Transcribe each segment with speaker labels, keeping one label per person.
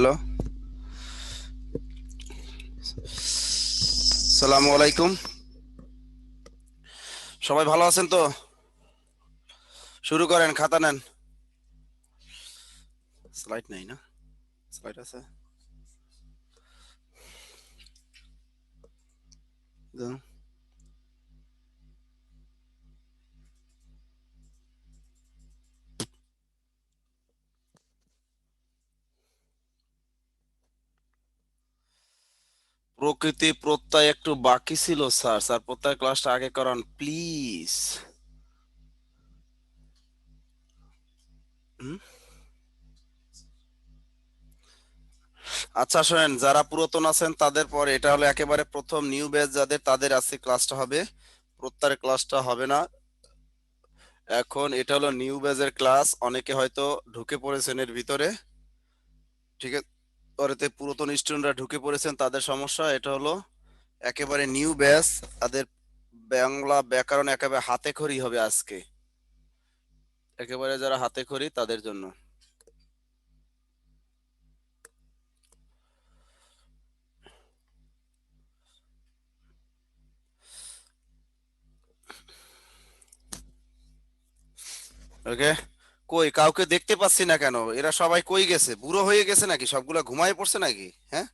Speaker 1: Hello, সালামু আলাইকুম। সবাই ভালো আছেন তো? শুরু করেন, খাতা নেন। স্লাইড নেই না? স্লাইড আছে? দাও। প্রকৃতি প্রত্যয় একটু বাকি ছিল স্যার। স্যার প্রত্যয় ক্লাসটা আগে করান প্লিজ। আচ্ছা শোনেন, যারা পুরাতন আছেন তাদের পরে, এটা হলো একেবারে প্রথম নিউ ব্যাচ যাদের, তাদের আজকে ক্লাসটা হবে। প্রত্যয়ের ক্লাসটা হবে না এখন। এটা হলো নিউ ব্যাচের ক্লাস। অনেকে হয়তো ঢুকে পড়েছেন এর ভিতরে, ঠিক আছে? পরেতে পুরাতন স্টুডেন্টরা ঢুকে পড়েছেন, তাদের সমস্যা। এটা হলো একেবারে নিউ ব্যাচ, তাদের বাংলা ব্যাকরণ একেবারে হাতে খড়ি হবে আজকে। একেবারে যারা হাতে খড়ি তাদের জন্য। ওকে, কই কাউকে দেখতে পাচ্ছি না কেন? এরা সবাই কই গেছে? বুড়ো হয়ে গেছে নাকি? সবগুলা ঘুমায় পড়ছে নাকি? হ্যাঁ,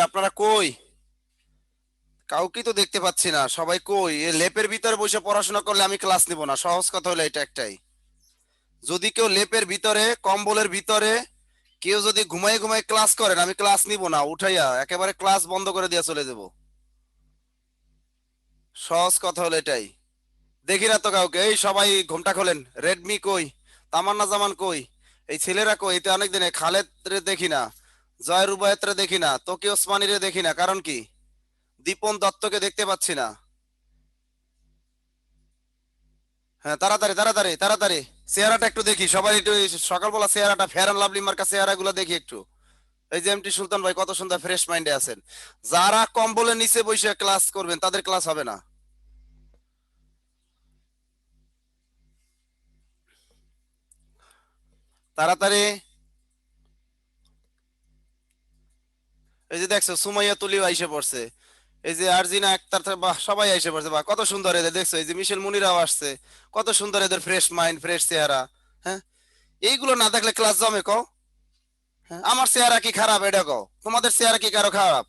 Speaker 1: আপনারা কই? কাউকেই তো দেখতে পাচ্ছি না। সবাই কই? এ লেপের ভিতরে বসে পড়াশোনা করলে আমি ক্লাস নিব না। সহজ কথা হলো এটা একটাই। যদি কেউ লেপের ভিতরে, কম্বলের ভিতরে কেউ যদি ঘুমায় ঘুমায় ক্লাস করেন, আমি ক্লাস নিব না। উঠাইয়া একেবারে ক্লাস বন্ধ করে দিয়ে চলে যাব। সহজ কথা হলো এটাই। দেখি না তো কাউকে। এই সবাই ঘোমটা খোলেন। রেডমি কই? তামান্না জামান কই? এই ছেলেরা কই? এটা অনেক দিনে খালেদ রে দেখি না, জয় রুবায়েত রে দেখি না, তোকি ওসমানী রে দেখি না। কারণ কি? দীপন দত্তকে দেখতে পাচ্ছি না। হ্যাঁ, তাড়াতাড়ি তাড়াতাড়ি তাড়াতাড়ি। চেহারাটা একটু দেখি সবাই, একটু এই সকালবেলা চেহারাটা, ফেয়ার অ্যান্ড লাভলি মার্কা চেহারা গুলো দেখি একটু। এই যে এমটি সুলতান ভাই কত সুন্দর ফ্রেশ মাইন্ডে আছেন। যারা কম্বলের নিচে বসে ক্লাস করবেন তাদের ক্লাস হবে না। তাড়াতাড়ি। এই যে দেখছো সুমাইয়া তুলিও আইসে পড়ছে। এই যে আরজিনা আক্তার বাহ, সবাই এসে পড়ছে। বাহ, কত সুন্দর এদের দেখছো। এই যে মিশেল মুনিরাও আসছে। কত সুন্দর এদের ফ্রেশ মাইন্ড, ফ্রেশ চেহারা। হ্যাঁ, এইগুলো না দেখলে ক্লাস জমে কও? হ্যাঁ, আমার চেহারা কি খারাপ এটা কও? তোমাদের চেহারা কি কারো খারাপ?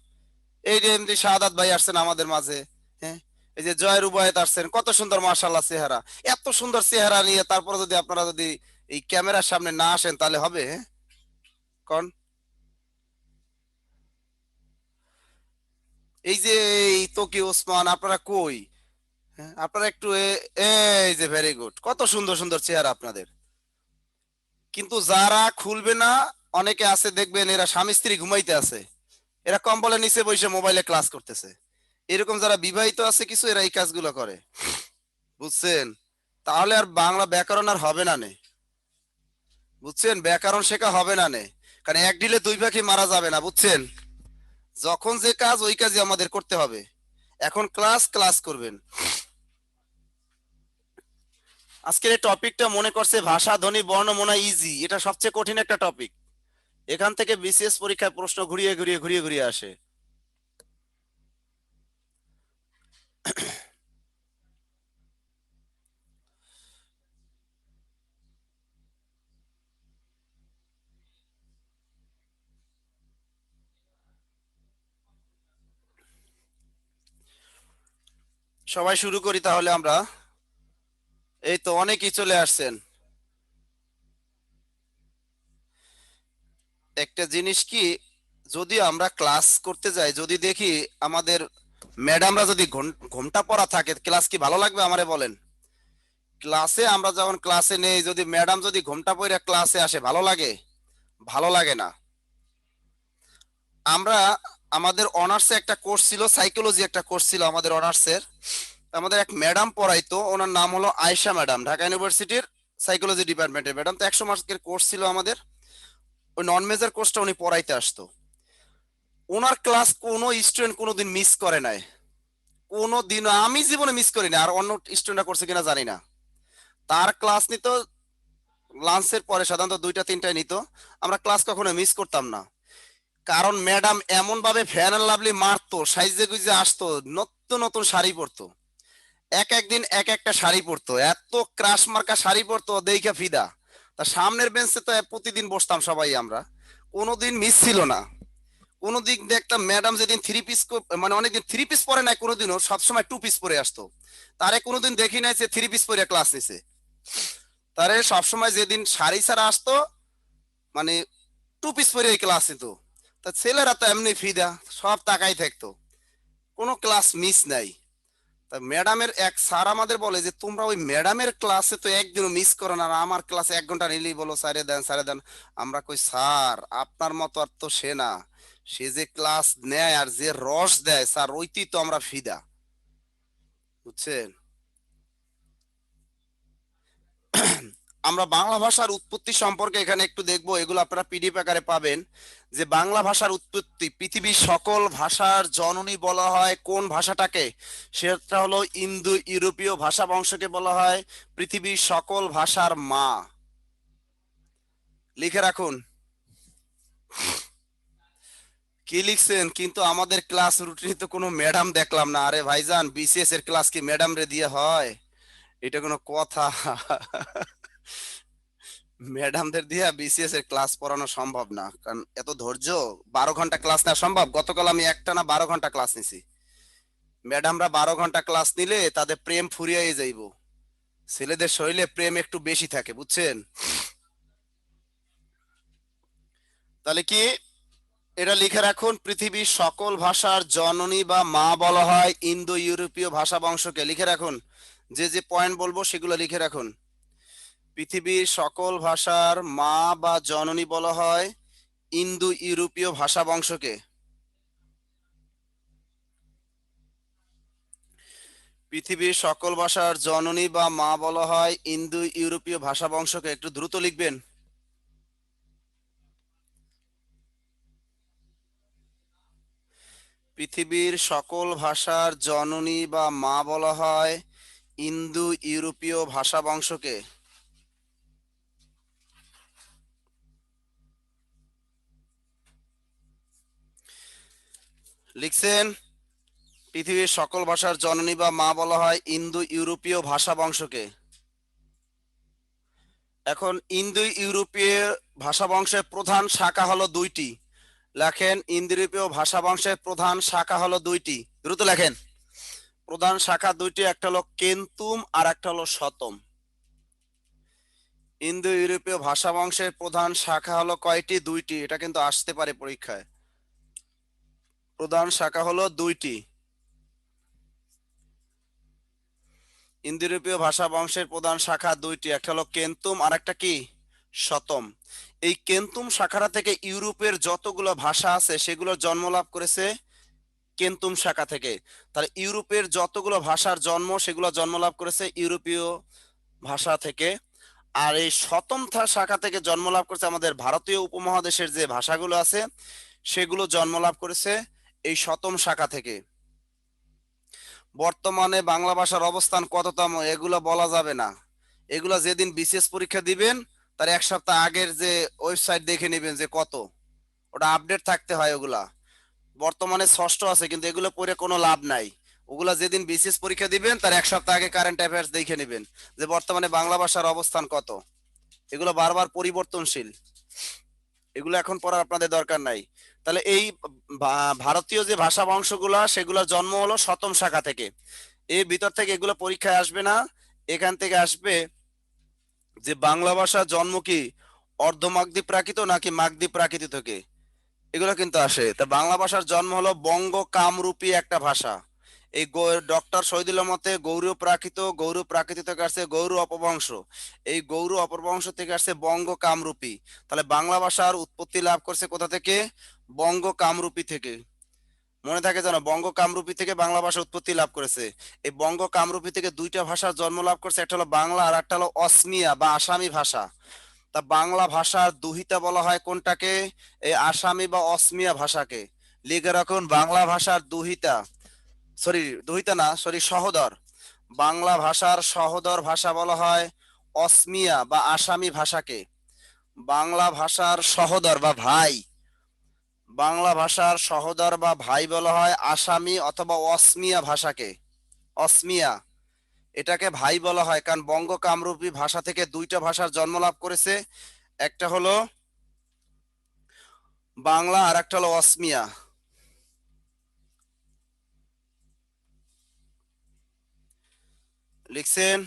Speaker 1: এই যে এমনি শাহাদাত ভাই আসছেন আমাদের মাঝে। হ্যাঁ, এই যে জয় রুবায়েত আসছেন, কত সুন্দর মাশাআল্লাহ চেহারা। এত সুন্দর চেহারা নিয়ে তারপরে যদি আপনারা যদি এই ক্যামেরার সামনে না আসেন তাহলে হবে? হ্যাঁ, কোন? এই যে এই তোকি ওসমান, আপনারা কই? হ্যাঁ, আপনারা একটু এই যে ভেরি গুড, কত সুন্দর সুন্দর চেহারা আপনাদের। কিন্তু যারা খুলবে না, অনেকে আছে দেখবেন এরা স্বামী স্ত্রী ঘুমাইতে আছে, এরা কম্বলের নিচে বসে মোবাইলে ক্লাস করতেছে। এরকম যারা বিবাহিত আছে কিছু, এরা এই কাজগুলো করে। বুঝছেন? তাহলে আর বাংলা ব্যাকরণ আর হবে না নে। বুঝছেন? ব্যাকরণ শেখা হবে না নে। কারণ এক ঢিলে দুই পাখি মারা যাবে না, বুঝছেন? যখন যে কাজ ওই কাজই আমাদের করতে হবে। এখন ক্লাস ক্লাস করবেন। আজকের এই টপিকটা মনে করছে ভাষা ধ্বনি বর্ণমালা ইজি, এটা সবচেয়ে কঠিন একটা টপিক। এখান থেকে বিসিএস পরীক্ষায় প্রশ্ন ঘুরিয়ে ঘুরিয়ে ঘুরিয়ে ঘুরিয়ে আসে। সবাই শুরু করি তাহলে আমরা। এই তো অনেকেই চলে আসছেন। একটা জিনিস কি, যদি আমরা ক্লাস করতে যাই, যদি দেখি আমাদের ম্যাডামরা যদি ঘোমটা পরা থাকে, ক্লাস কি ভালো লাগবে? আমারে বলেন। ক্লাসে আমরা যখন ক্লাসে নেই, যদি ম্যাডাম যদি ঘোমটা পরে ক্লাসে আসে, ভালো লাগে? ভালো লাগে না। আমরা আমাদের অনার্সে একটা কোর্স ছিল, সাইকোলজি একটা কোর্স ছিল আমাদের অনার্সের। আমাদের এক ম্যাডাম পড়াইতো, ওনার নাম হলো আয়েশা ম্যাডাম, ঢাকা ইউনিভার্সিটির সাইকোলজি ডিপার্টমেন্টের ম্যাডাম। তো 100 মার্কের কোর্স ছিল আমাদের। ওই নন মেজর কোর্সটা উনি পড়াইতে আসতো। ওনার ক্লাস কোনো স্টুডেন্ট কোনোদিন মিস করে নাই। কোনোদিন আমি জীবনে মিস করি না, আর অন্য স্টুডেন্টরা করছে কিনা জানি না। তার ক্লাস নিত লাঞ্চের পরে সাধারণত 2টা 3টায় নিত, আমরা ক্লাস কখনো মিস করতাম না। কারণ ম্যাডাম এমন ভাবে ফ্যান এন্ড লাভলি মারতো, সাইজে গুইজে আসতো, নতুন নতুন শাড়ি পরতো, এক একদিন এক একটা শাড়ি পরতো, এত ক্রাশ মার্কা শাড়ি পরতো দেখে ফিদা। তা সামনের বেঞ্চে তো প্রতিদিন বসতাম সবাই আমরা, কোনোদিন মিস ছিল না। কোনো দিক দেখতাম ম্যাডাম যেদিন থ্রি পিস, মানে অনেকদিন থ্রি পিস পরে নাই, কোনোদিনও সবসময় 2 পিস পরে আসতো। তারে কোনোদিন দেখি নাই যে 3 পিস পরে ক্লাস নিছে। তারে সবসময় যেদিন শাড়ি ছাড়া আসতো, মানে 2 পিস পরে ক্লাস নিত। তা ছেলেরা তো এমনি ফিদা, সব তাকাই থাকতো, কোনো ক্লাস মিস নাই। তা ম্যাডামের এক স্যার আমাদের বলে যে তোমরা ওই ম্যাডামের ক্লাসে তো একদিনও মিস করো না, আর আমার ক্লাসে 1 ঘন্টা নিলেই বলো স্যারে দেন স্যারে দেন। আমরা কই স্যার আপনার মতো আর তো সে না, সে যে ক্লাস নেয় আর যে রস দেয় স্যার, ওইটি তো আমরা ফিদা, বুঝছেন। আমরা বাংলা ভাষার উৎপত্তি সম্পর্কে এখানে একটু দেখবো, এগুলো আপনারা পিডিএফ আকারে পাবেন। যে বাংলা ভাষার উৎপত্তি, পৃথিবীর সকল ভাষার জননী বলা হয় কোন ভাষাটাকে, সেটা হলো ইন্দো ইউরোপীয় ভাষা বংশকে বলা হয় পৃথিবীর সকল ভাষার মা। লিখে রাখুন। কি লিখছেন? কিন্তু আমাদের ক্লাস রুটিনে তো কোনো ম্যাডাম দেখলাম না। আরে ভাইজান, বিসিএস এর ক্লাস কি ম্যাডাম রে দিয়ে হয়? এটা কোনো কথা? ম্যাডামদের দিয়ে বিসিএস এর ক্লাস পড়ানো সম্ভব না, কারণ এত ধৈর্য, 12 ঘন্টা ক্লাস নেওয়া সম্ভব? গতকাল আমি একটানা 12 ঘন্টা ক্লাস নিছি। ম্যাডামরা 12 ঘন্টা ক্লাস নিলে তাদের প্রেম ফুরিয়ে যাইব, ছেলেদের শরীরে প্রেম একটু বেশি থাকে, বুঝছেন। তাহলে কি, এটা লিখে রাখুন, পৃথিবীর সকল ভাষার জননী বা মা বলা হয় ইন্দো ইউরোপীয় ভাষা বংশকে। লিখে রাখুন, যে যে পয়েন্ট বলবো সেগুলো লিখে রাখুন। পৃথিবীর সকল ভাষার মা বা জননী বলা হয় ইন্দো ইউরোপীয় ভাষা বংশকে। পৃথিবীর সকল ভাষার জননী বা মা বলা হয় ইন্দো ইউরোপীয় ভাষা বংশকে। একটু দ্রুত লিখবেন। পৃথিবীর সকল ভাষার জননী বা মা বলা হয় ইন্দো ইউরোপীয় ভাষা বংশকে। লিখছেন? পৃথিবীর সকল ভাষার জননী বা মা বলা হয় ইন্দো ইউরোপীয় ভাষা বংশকে। এখন ইন্দো ইউরোপীয় ভাষা বংশের প্রধান শাখা হলো 2টি। লেখেন, ইন্দো ইউরোপীয় ভাষা বংশের প্রধান শাখা হলো 2টি। দ্রুত লেখেন। প্রধান শাখা 2টি, একটা হলো কেন্তুম আর একটা হলো শতম। ইন্দো ইউরোপীয় ভাষা বংশের প্রধান শাখা হলো কয়টি? 2টি। এটা কিন্তু আসতে পারে পরীক্ষায়। প্রধান শাখা হলো 2টি। ইন্দো ইউরোপীয় ভাষা বংশের প্রধান শাখা 2টি, একটা হলো কেন্তুম আর একটা কি? শতম। এই কেন্তুম শাখাটা থেকে ইউরোপের যতগুলো ভাষা আছে সেগুলো জন্ম লাভ করেছে কেন্তুম শাখা থেকে। তাহলে ইউরোপের যতগুলো ভাষার জন্ম, সেগুলো জন্ম লাভ করেছে ইউরোপীয় ভাষা থেকে। আর এই শতম শাখা থেকে জন্ম লাভ করেছে আমাদের ভারতীয় উপমহাদেশের যে ভাষাগুলো আছে, সেগুলো জন্ম লাভ করেছে এই শতম শাখা থেকে। বর্তমানে বাংলা ভাষার অবস্থান কততম এগুলো বলা যাবে না। এগুলো যেদিন বিসিএস পরীক্ষা দিবেন তার 1 সপ্তাহ আগের যে ওয়েবসাইট দেখে নেবেন যে কত, ওটা আপডেট থাকতে হয়। ওগুলা বর্তমানে ষষ্ঠ আছে, কিন্তু এগুলো পড়ে কোনো লাভ নাই। ওগুলা যেদিন বিসিএস পরীক্ষা দিবেন তার 1 সপ্তাহ আগে কারেন্ট অ্যাফেয়ার্স দেখে নেবেন যে বর্তমানে বাংলা ভাষার অবস্থান কত। এগুলো বারবার পরিবর্তনশীল, এগুলো এখন পড়ার আপনাদের দরকার নাই। তাহলে এই ভারতীয় যে ভাষা বংশগুলা, সেগুলোর জন্ম হলো শতম শাখা থেকে। এর ভিতর থেকে এগুলো পরীক্ষায় আসবে না, এখান থেকে আসবে যে বাংলা ভাষার জন্ম কি অর্ধমাগধী প্রাকৃত নাকি মাগধী প্রাকৃত থেকে, এগুলো কিন্তু আসে। তা বাংলা ভাষার জন্ম হলো বঙ্গ কামরূপী একটা ভাষা। এই ডক্টর শহীদুল্লাহ মতে গৌর প্রাকৃত থেকে আসছে গৌর অপভ্রংশ, এই গৌর অপভ্রংশ থেকে আসছে বঙ্গ কামরূপী। তাহলে বাংলা ভাষার উৎপত্তি লাভ করছে কোথা থেকে? বঙ্গ কামরূপী থেকে। মনে থাকে জানো, বঙ্গ কামরূপী থেকে বাংলা ভাষা উৎপত্তি লাভ করেছে। এই বঙ্গ কামরূপী থেকে 2টা ভাষার জন্ম লাভ করছে, একটা হলো বাংলা আর একটা হলো অসমিয়া বা আসামি ভাষা। তা বাংলা ভাষার দুহিতা বলা হয় কোনটাকে? এই আসামি বা অসমিয়া ভাষাকে। লিখে রাখুন, বাংলা ভাষার দুহিতা, সরি দুহিতা না, সরি সহোদর, বাংলা ভাষার সহোদর ভাষা বলা হয় অসমিয়া বা আসামি ভাষাকে বাংলা ভাষার সহোদর বা ভাই, বাংলা ভাষার সহোদর বা ভাই বলা হয় আসামি অথবা অসমিয়া ভাষাকে। অসমিয়া এটাকে ভাই বলা হয়, কারণ বঙ্গ কামরূপী ভাষা থেকে দুইটা ভাষার জন্ম লাভ করেছে, একটা হলো বাংলা আর একটা হলো অসমিয়া। লিখছেন?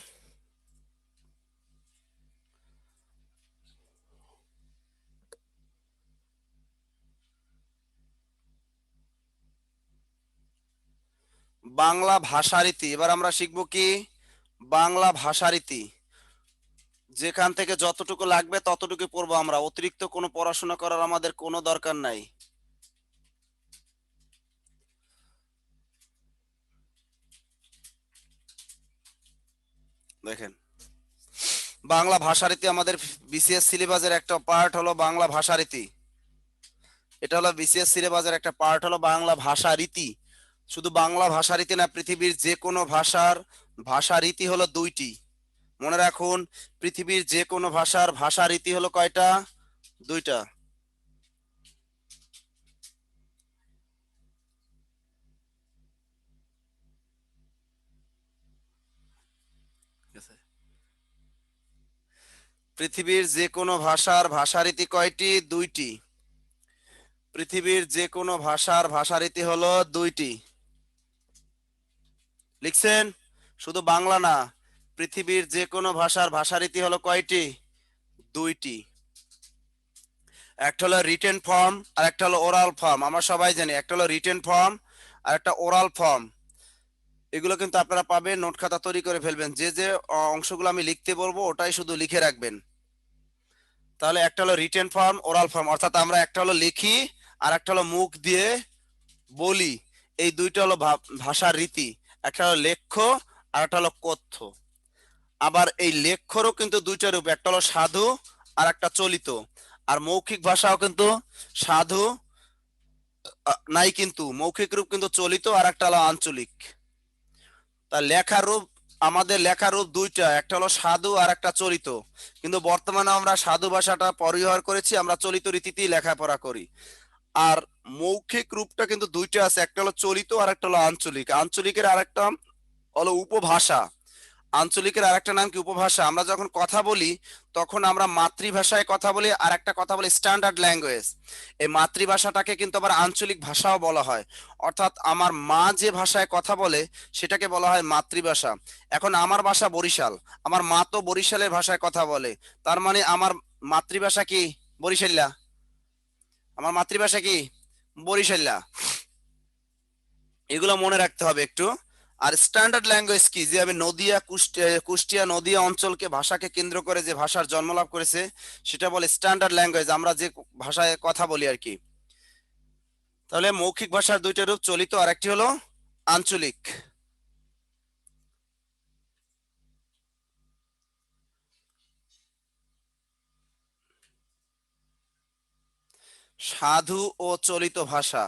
Speaker 1: বাংলা ভাষারীতি, এবার আমরা শিখবো কি বাংলা ভাষারীতি। যেখান থেকে যতটুকু লাগবে ততটুকু পড়বো আমরা, অতিরিক্ত কোনো পড়াশোনা করার আমাদের কোনো দরকার নাই। দেখেন, বাংলা ভাষারীতি আমাদের বিসিএস সিলেবাসের একটা পার্ট হলো বাংলা ভাষারীতি। এটা হলো বিসিএস সিলেবাসের একটা পার্ট হলো বাংলা ভাষারীতি। শুধু বাংলা ভাষারীতি না, পৃথিবীর যে কোনো ভাষার ভাষারীতি হলো দুইটি। মনে রাখুন, পৃথিবীর যে কোনো ভাষার ভাষারীতি হলো কয়টা? দুইটা। পৃথিবীর যে কোনো ভাষার ভাষারীতি কয়টি? দুইটি। পৃথিবীর যে কোনো ভাষার ভাষারীতি হলো দুইটি। লিখছেন? শুধু বাংলা না, পৃথিবীর যে কোনো ভাষার ভাষারীতি হলো কয়টি? দুইটি। একটা হলো রিটেন ফর্ম আর একটা হলো ওরাল ফর্ম। আমরা সবাই জানি একটা হলো রিটেন ফর্ম আর একটা ওরাল ফর্ম। এগুলো কিন্তু আপনারা পাবেন, নোট খাতা তৈরি করে ফেলবেন। যে যে অংশগুলো আমি লিখতে বলবো ওটাই শুধু লিখে রাখবেন। তাহলে একটা হলো রিটেন ফর্ম, ওরাল ফর্ম, অর্থাৎ আমরা একটা হলো লিখি আর একটা হলো মুখ দিয়ে বলি। এই দুইটা হলো ভাষার রীতি। একটা হলো লেখ্য আর একটা হলো কথ্য। আবার এই লেখ্যরও কিন্তু দুইটা রূপ, একটা হলো সাধু আর একটা চলিত। আর মৌখিক ভাষাও কিন্তু সাধু নাই, কিন্তু মৌখিক রূপ কিন্তু চলিত, আর একটা হলো আঞ্চলিক। তা লেখার রূপ, আমাদের লেখার রূপ দুইটা, একটা হলো সাধু আর একটা চলিত। কিন্তু বর্তমানে আমরা সাধু ভাষাটা পরিহার করেছি, আমরা চলিত রীতিতেই লেখাপড়া করি। আর মৌখিক রূপটা কিন্তু দুইটা আছে, একটা হলো চলিত আর একটা হলো আঞ্চলিক। আঞ্চলিকের আরেকটা হলো উপভাষা। আঞ্চলিকের আরেকটা নাম কি? উপভাষা। আমরা যখন কথা বলি তখন আমরা মাতৃভাষায় কথা বলি আর একটা কথা বলি স্ট্যান্ডার্ড ল্যাঙ্গুয়েজ। এই মাতৃভাষাটাকে কিন্তু আবার আঞ্চলিক ভাষাও বলা হয়। অর্থাৎ আমার মা যে ভাষায় কথা বলে সেটাকে বলা হয় মাতৃভাষা। এখন আমার ভাষা বরিশাল, আমার মা তো বরিশালের ভাষায় কথা বলে, তার মানে আমার মাতৃভাষা কি? বরিশাল্লা। আমার মাতৃভাষা কি? বরিশাল্লা। এগুলো মনে রাখতে হবে একটু। আর স্ট্যান্ডার্ড ল্যাঙ্গুয়েজ কি? যে আমি নদিয়া, কুষ্টিয়া নদিয়া অঞ্চলকে ভাষাকে কেন্দ্র করে যে ভাষার জন্ম লাভ করেছে সেটা বলে স্ট্যান্ডার্ড ল্যাঙ্গুয়েজ, আমরা যে ভাষায় কথা বলি আর কি। তাহলে মৌখিক ভাষার দুইটা রূপ, চলিত আর একটি হলো আঞ্চলিক। সাধু ও চলিত ভাষা,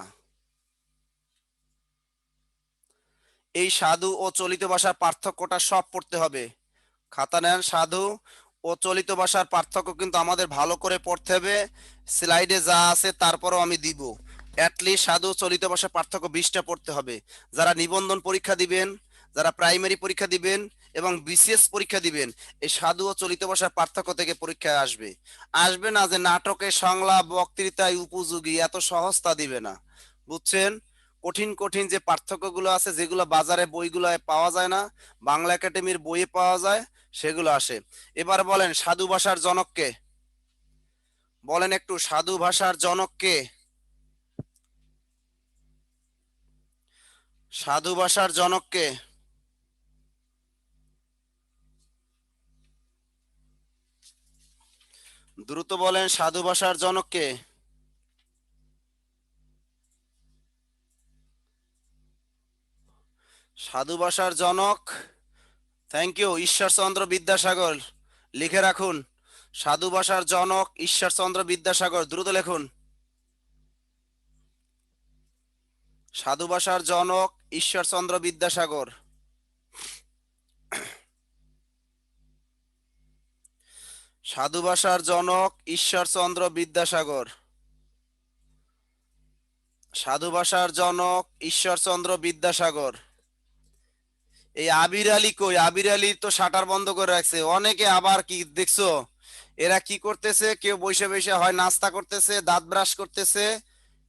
Speaker 1: এই সাধু ও চলিত ভাষার পার্থক্যটা সব পড়তে হবে। খাতা নেন, সাধু ও চলিত ভাষার পার্থক্য কিন্তু আমাদের ভালো করে পড়তে হবে। স্লাইডে যা আছে তারপরও আমি দিব। অ্যাটলিস্ট সাধু চলিত ভাষার পার্থক্য 20টা পড়তে হবে। যারা নিবন্ধন পরীক্ষা দিবেন, যারা প্রাইমারি পরীক্ষা দিবেন এবং বিসিএস পরীক্ষা দিবেন, এই সাধু ও চলিত ভাষার পার্থক্য থেকে পরীক্ষায় আসবে। আসবে না যে নাটকে সংলাপ বক্তৃতায় উপযোগী, এত সহজ তা দিবে না। বুঝছেন? কঠিন কঠিন যে পার্থক্যগুলো আছে, যেগুলো বাজারে বইগুলোয় পাওয়া যায় না, বাংলা একাডেমির বইয়ে পাওয়া যায়, সেগুলো আসে। এবার বলেন সাধু ভাষার জনককে? বলেন একটু, সাধু ভাষার জনককে? সাধু ভাষার জনককে? দ্রুত বলেন, সাধু ভাষার জনককে? সাধু ভাষার জনক, থ্যাংক ইউ, ঈশ্বরচন্দ্র বিদ্যাসাগর। লিখে রাখুন, সাধু ভাষার জনক ঈশ্বরচন্দ্র বিদ্যাসাগর। দ্রুত লিখুন, সাধু ভাষার জনক ঈশ্বরচন্দ্র বিদ্যাসাগর। সাধু ভাষার জনক ঈশ্বরচন্দ্র বিদ্যাসাগর। সাধু ভাষার জনক ঈশ্বরচন্দ্র বিদ্যাসাগর। এই আবির আলী কই? আবির আলী তো শাটার বন্ধ করে রাখছে। অনেকে আবার কি দেখছো, এরা কি করতেছে, কেউ বসে বসে হয় নাস্তা করতেছে, দাঁত ব্রাশ করতেছে,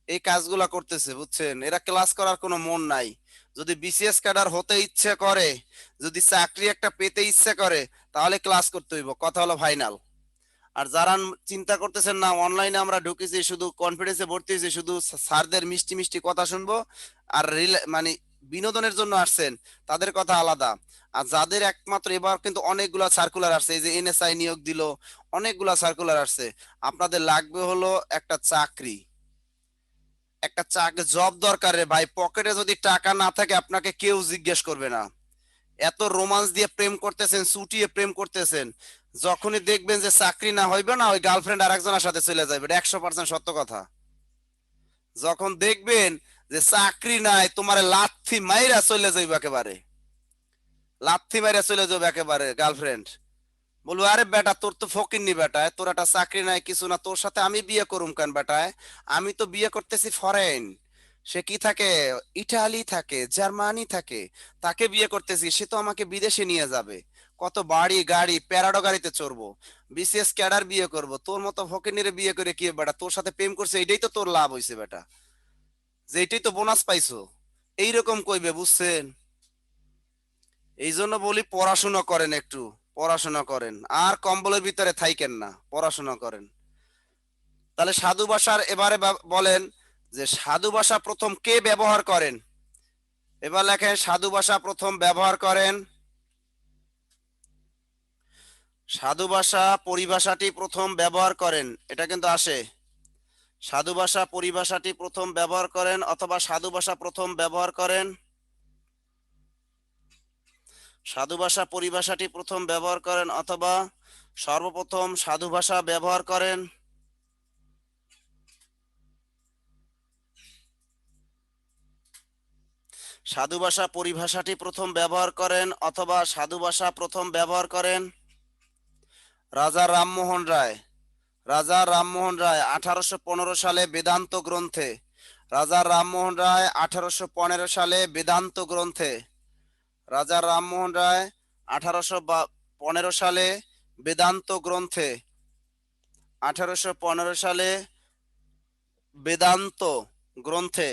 Speaker 1: এই কাজগুলা করতেছে, বুঝছেন? এরা ক্লাস করার কোনো মন নাই। যদি বিসিএস ক্যাডার হতে ইচ্ছে করে, যদি চাকরি একটা পেতে ইচ্ছে করে, তাহলে ক্লাস করতে হইব, কথা হলো ফাইনাল। আর যারা চিন্তা করতেছেন না অনলাইনে আমরা ঢুকেছি, শুধু কনফিডেন্সে ভর্তি হয়েছি, শুধু স্যারদের মিষ্টি মিষ্টি কথা শুনবো আর মানে বিনোদনের জন্য আসছেন, তাদের কথা আলাদা। আর যাদের একমাত্র এবার কিন্তু অনেকগুলা সার্কুলার আসছে, এই যে এনএসআই নিয়োগ দিল, অনেকগুলা সার্কুলার আসছে, আপনাদের লাগবে হলো একটা চাকরি। একটা চাকরি জব দরকার রে ভাই। পকেটে যদি টাকা না থাকে আপনাকে কেউ জিজ্ঞেস করবে না। এত রোমান্স দিয়ে প্রেম করতেছেন, চুটিয়ে প্রেম করতেছেন, যখনই দেখবেন যে চাকরি না হইবে না, ওই গার্লফ্রেন্ড আরেকজনের সাথে চলে যাবে, এটা 100% সত্য কথা। যখন দেখবেন যে চাকরি নাই, তোমার লাথি মাইরা চলে যাইবে একেবারে, লাথি মাইরা চলে যাবে একেবারে গার্লফ্রেন্ড। বলবো আরে বেটা তোর তো ফকিন্নি বেটায়, তোর একটা চাকরি নাই কিছু না, তোর সাথে আমি বিয়ে করুম কেন বেটায়? আমি তো বিয়ে করতেছি ফরেন। সে কি থাকে? ইটালি থাকে, জার্মানি থাকে, তাকে বিয়ে করতেছি, সে তো আমাকে বিদেশে নিয়ে যাবে। কত বাড়ি গাড়ি, প্যারাডো গাড়িতে চড়বো, বিসিএস ক্যাডার বিয়ে করব, তোর মতো ফকিন্নিরে বিয়ে করে কি বেটা? তোর সাথে প্রেম করছে, এটাই তো তোর লাভ হইছে বেটা, যে এটাই তো বোনাস পাইছো, এইরকম কইবে, বুঝছেন? এই জন্য বলি পড়াশোনা করেন একটু, পড়াশোনা করেন, আর কম্বলের ভিতরে থাইকেন না, পড়াশোনা করেন। তাহলে সাধু ভাষার এবারে বলেন যে সাধু ভাষা প্রথম কে ব্যবহার করেন? এবার লেখেন সাধু ভাষা প্রথম ব্যবহার করেন। সাধু ভাষা পরিভাষাটি প্রথম ব্যবহার করেন, এটা কিন্তু আসে। সাধু ভাষা পরিভাষাটি প্রথম ব্যবহার করেন, অথবা সাধু ভাষা প্রথম ব্যবহার করেন। সাধু ভাষা পরিভাষাটি প্রথম ব্যবহার করেন, অথবা সর্বপ্রথম সাধু ভাষা ব্যবহার করেন। সাধু ভাষা পরিভাষাটি প্রথম ব্যবহার করেন, অথবা সাধু ভাষা প্রথম ব্যবহার করেন রাজা রামমোহন রায়। রাজা রামমোহন রায় 1815 সালে বেদান্ত গ্রন্থে, রাজা রামমোহন রায় 1815 সালে বেদান্ত গ্রন্থে, রাজা রামমোহন রায় 1815 সালে বেদান্ত গ্রন্থে, 1815 সালে বেদান্ত গ্রন্থে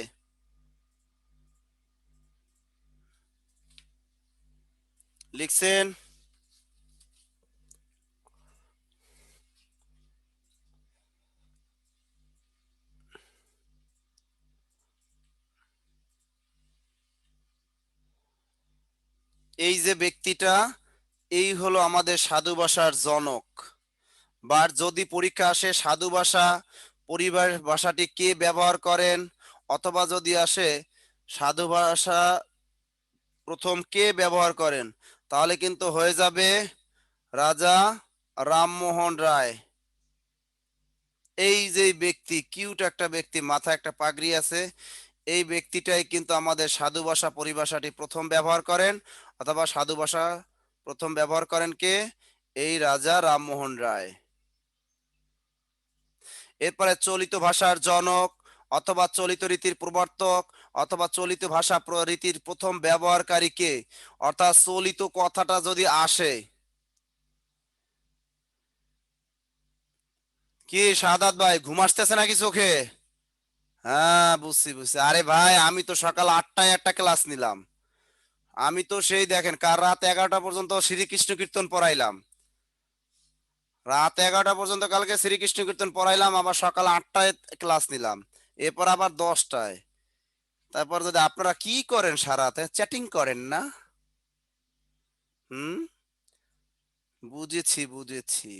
Speaker 1: লিখছেন। এই যে ব্যক্তিটা, এই হলো আমাদের সাধু ভাষার জনক। বা যদি পরীক্ষা আসে সাধু ভাষা পরিবার ভাষাটি কে ব্যবহার করেন, অথবা যদি আসে সাধু ভাষা প্রথম কে ব্যবহার করেন, তাহলে কিন্তু হয়ে যাবে রাজা রামমোহন রায়। এই যে ব্যক্তি, কিউট একটা ব্যক্তি, মাথায় একটা পাগড়ি আছে, এই ব্যক্তিটাই কিন্তু আমাদের সাধু ভাষা পরিভাষাটি প্রথম ব্যবহার করেন, অথবা সাধু ভাষা প্রথম ব্যবহার করেন কে? এই রাজা রামমোহন রায়। এরপরে চলিত ভাষার জনক, অথবা চলিত রীতির প্রবর্তক, অথবা চলিত ভাষা রীতির প্রথম ব্যবহারকারী কে? অর্থাৎ চলিত কথাটা যদি আসে, কি সাদাত ভাই ঘুম আসতেছে নাকি চোখে? হ্যাঁ বুঝছি বুঝছি। আরে ভাই আমি তো সকাল 8টায় একটা ক্লাস নিলাম। আমি তো সেই দেখেন কাল রাত 11টা পর্যন্ত শ্রীকৃষ্ণ কীর্তন পড়াইলাম। রাত 11টা পর্যন্ত কালকে শ্রীকৃষ্ণ কীর্তন পড়াইলাম, আবার সকাল 8টায় ক্লাস নিলাম, এরপর আবার 10টায়। তারপর যদি আপনারা কি করেন, সারাতে চ্যাটিং করেন না? হুম, বুঝেছি বুঝেছি।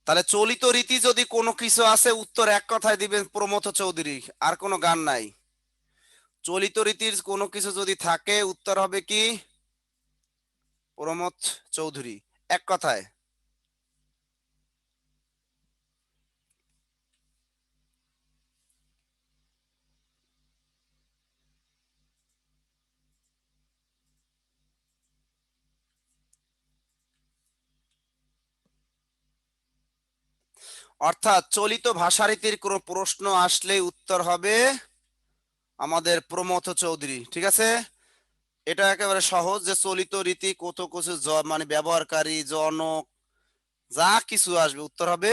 Speaker 1: তাহলে চলিত রীতি যদি কোনো কিছু আছে, উত্তর এক কথায় দিবেন প্রমথ চৌধুরী, আর কোনো গান নাই। চলিত রীতির কোনো কিছু যদি থাকে, উত্তর হবে কি? প্রমথ চৌধুরী, এক কথায়। অর্থাৎ চলিত ভাষারীতির কোনো প্রশ্ন আসলে উত্তর হবে আমাদের প্রমথ চৌধুরী। ঠিক আছে, এটা একেবারে সহজ যে চলিত রীতি কত কিছু মানে ব্যবহারকারী জনক যা কিছু আসবে উত্তর হবে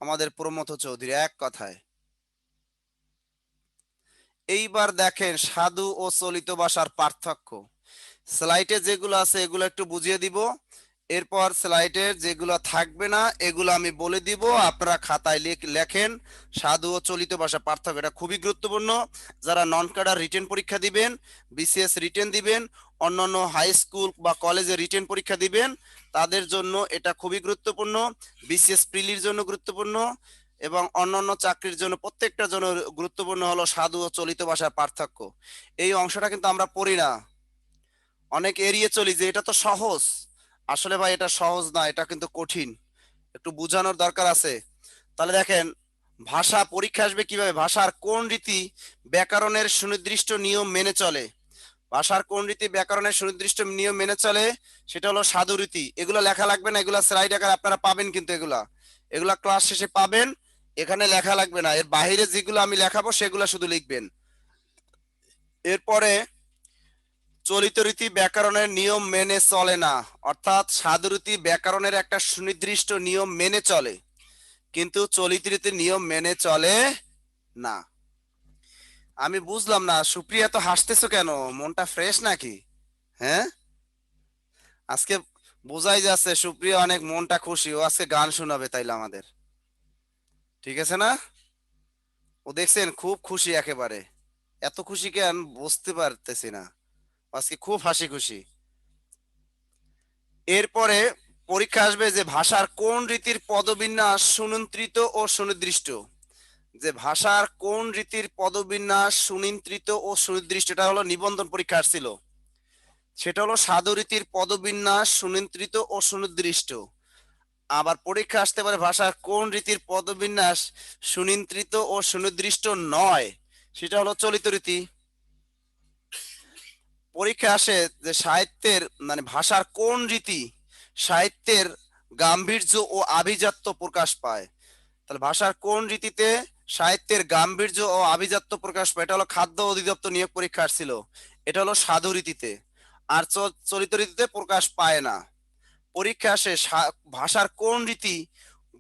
Speaker 1: আমাদের প্রমথ চৌধুরী, এক কথায়। এইবার দেখেন সাধু ও চলিত ভাষার পার্থক্য। স্লাইডে যেগুলো আছে এগুলো একটু বুঝিয়ে দিব, এরপর স্লাইডের যেগুলো থাকবে না এগুলো আমি বলে দিব, আপনারা খাতায় লেখেন। সাধু ও চলিত ভাষা পার্থক্য, এটা খুবই গুরুত্বপূর্ণ। যারা নন ক্যাডার রিটেন পরীক্ষা দিবেন, বিসিএস রিটেন দিবেন, অন্যান্য হাই স্কুল বা কলেজে রিটেন পরীক্ষা দিবেন, তাদের জন্য এটা খুবই গুরুত্বপূর্ণ। বিসিএস প্রিলির জন্য গুরুত্বপূর্ণ এবং অন্যান্য চাকরির জন্য, প্রত্যেকটার জন্য গুরুত্বপূর্ণ হলো সাধু ও চলিত ভাষার পার্থক্য। এই অংশটা কিন্তু আমরা পড়ি না, অনেক এড়িয়ে চলি যে এটা তো সহজ। আসলে ভাই এটা সহজ না, এটা কিন্তু কঠিন, একটু বোঝানোর দরকার আছে। তাহলে দেখেন ভাষা পরীক্ষা আসবে কিভাবে, ভাষার কোন রীতি ব্যাকরণের সুনির্দিষ্ট নিয়ম মেনে চলে। ভাষার কোন রীতি ব্যাকরণের সুনির্দিষ্ট নিয়ম মেনে চলে, সেটা হলো সাধু রীতি। এগুলো লেখা লাগবে না, এগুলা স্লাইড আকারে আপনারা পাবেন, কিন্তু এগুলা এগুলা ক্লাস শেষে পাবেন, এখানে লেখা লাগবে না। এর বাইরে যেগুলো আমি লেখাবো সেগুলো শুধু লিখবেন। এরপরে চলিত রীতি ব্যাকরণের নিয়ম মেনে চলে না, অর্থাৎ সাধু রীতি ব্যাকরণের একটা সুনির্দিষ্ট নিয়ম মেনে চলে, কিন্তু চলিত রীতির নিয়ম মেনে চলে না। আমি বুঝলাম না, সুপ্রিয়া তো হাসতেছো কেন, মনটা ফ্রেশ নাকি? হ্যাঁ, আজকে বোঝাই যাচ্ছে সুপ্রিয়া অনেক মনটা খুশি, ও আজকে গান শোনাবে তাইলে আমাদের, ঠিক আছে না? ও দেখছেন খুব খুশি একেবারে, এত খুশি কেন বুঝতে পারতেছি না, আজকে খুব হাসি খুশি। এরপরে পরীক্ষা আসবে যে ভাষার কোন রীতির পদবিন্যাস সুনিয়ন্ত্রিত ও সুনির্দিষ্ট। যে ভাষার কোন রীতির পদবিন্যাস সুনিয়ন্ত্রিত ও সুনির্দিষ্ট, এটা হলো নিবন্ধন পরীক্ষা আসছিল, সেটা হলো সাধু রীতির পদবিন্যাস সুনিয়ন্ত্রিত ও সুনির্দিষ্ট। আবার পরীক্ষা আসতে পারে ভাষার কোন রীতির পদবিন্যাস সুনিয়ন্ত্রিত ও সুনির্দিষ্ট নয়, সেটা হলো চলিত রীতি। পরীক্ষা আসে যে সাহিত্যের মানে ভাষার কোন রীতি সাহিত্যের গাম্ভীর্য ও আভিজাত্য প্রকাশ পায়। তাহলে ভাষার কোন রীতিতে সাহিত্যের গাম্ভীর্য ও আভিজাত্য প্রকাশ পায়, এটা হলো খাদ্য অধিদপ্তর নিয়োগ পরীক্ষা আসছিল, এটা হলো সাধু রীতিতে। আর চলিত রীতিতে প্রকাশ পায় না। পরীক্ষা আসে ভাষার কোন রীতি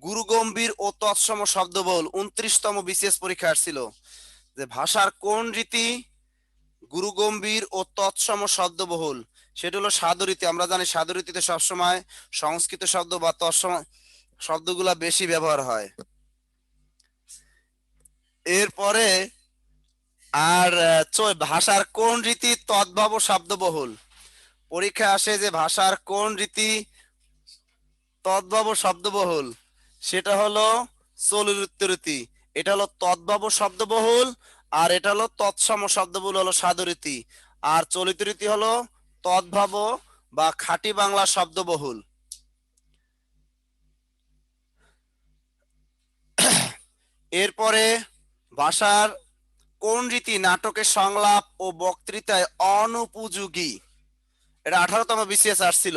Speaker 1: গুরুগম্ভীর ও তৎসম শব্দবহুল, 29তম বিসিএস পরীক্ষা আসছিল যে ভাষার কোন রীতি গুরুগম্ভীর ও তৎসম শব্দবহুল, সেটা হলো সাধু রীতি। আমরা জানি সাধু রীতিতে সবসময় সংস্কৃত শব্দ বা তৎসম শব্দগুলা বেশি ব্যবহার হয়। এরপরে আর ভাষার কোন রীতি তদ্ভব শব্দবহুল, পরীক্ষা আসে যে ভাষার কোন রীতি তদ্ভব শব্দবহুল, সেটা হলো চলিত রীতি। এটা হলো তদ্ভব শব্দবহুল, আর এটা হলো তৎসম শব্দবহুল হলো সাধু রীতি, আর চলিত রীতি হলো তদ্ভব বা খাঁটি বাংলা শব্দবহুল। এরপরে ভাষার কোন রীতি নাটকের সংলাপ ও বক্তৃতায় অনুপযোগী, এটা 18তম বিসিএস আসছিল,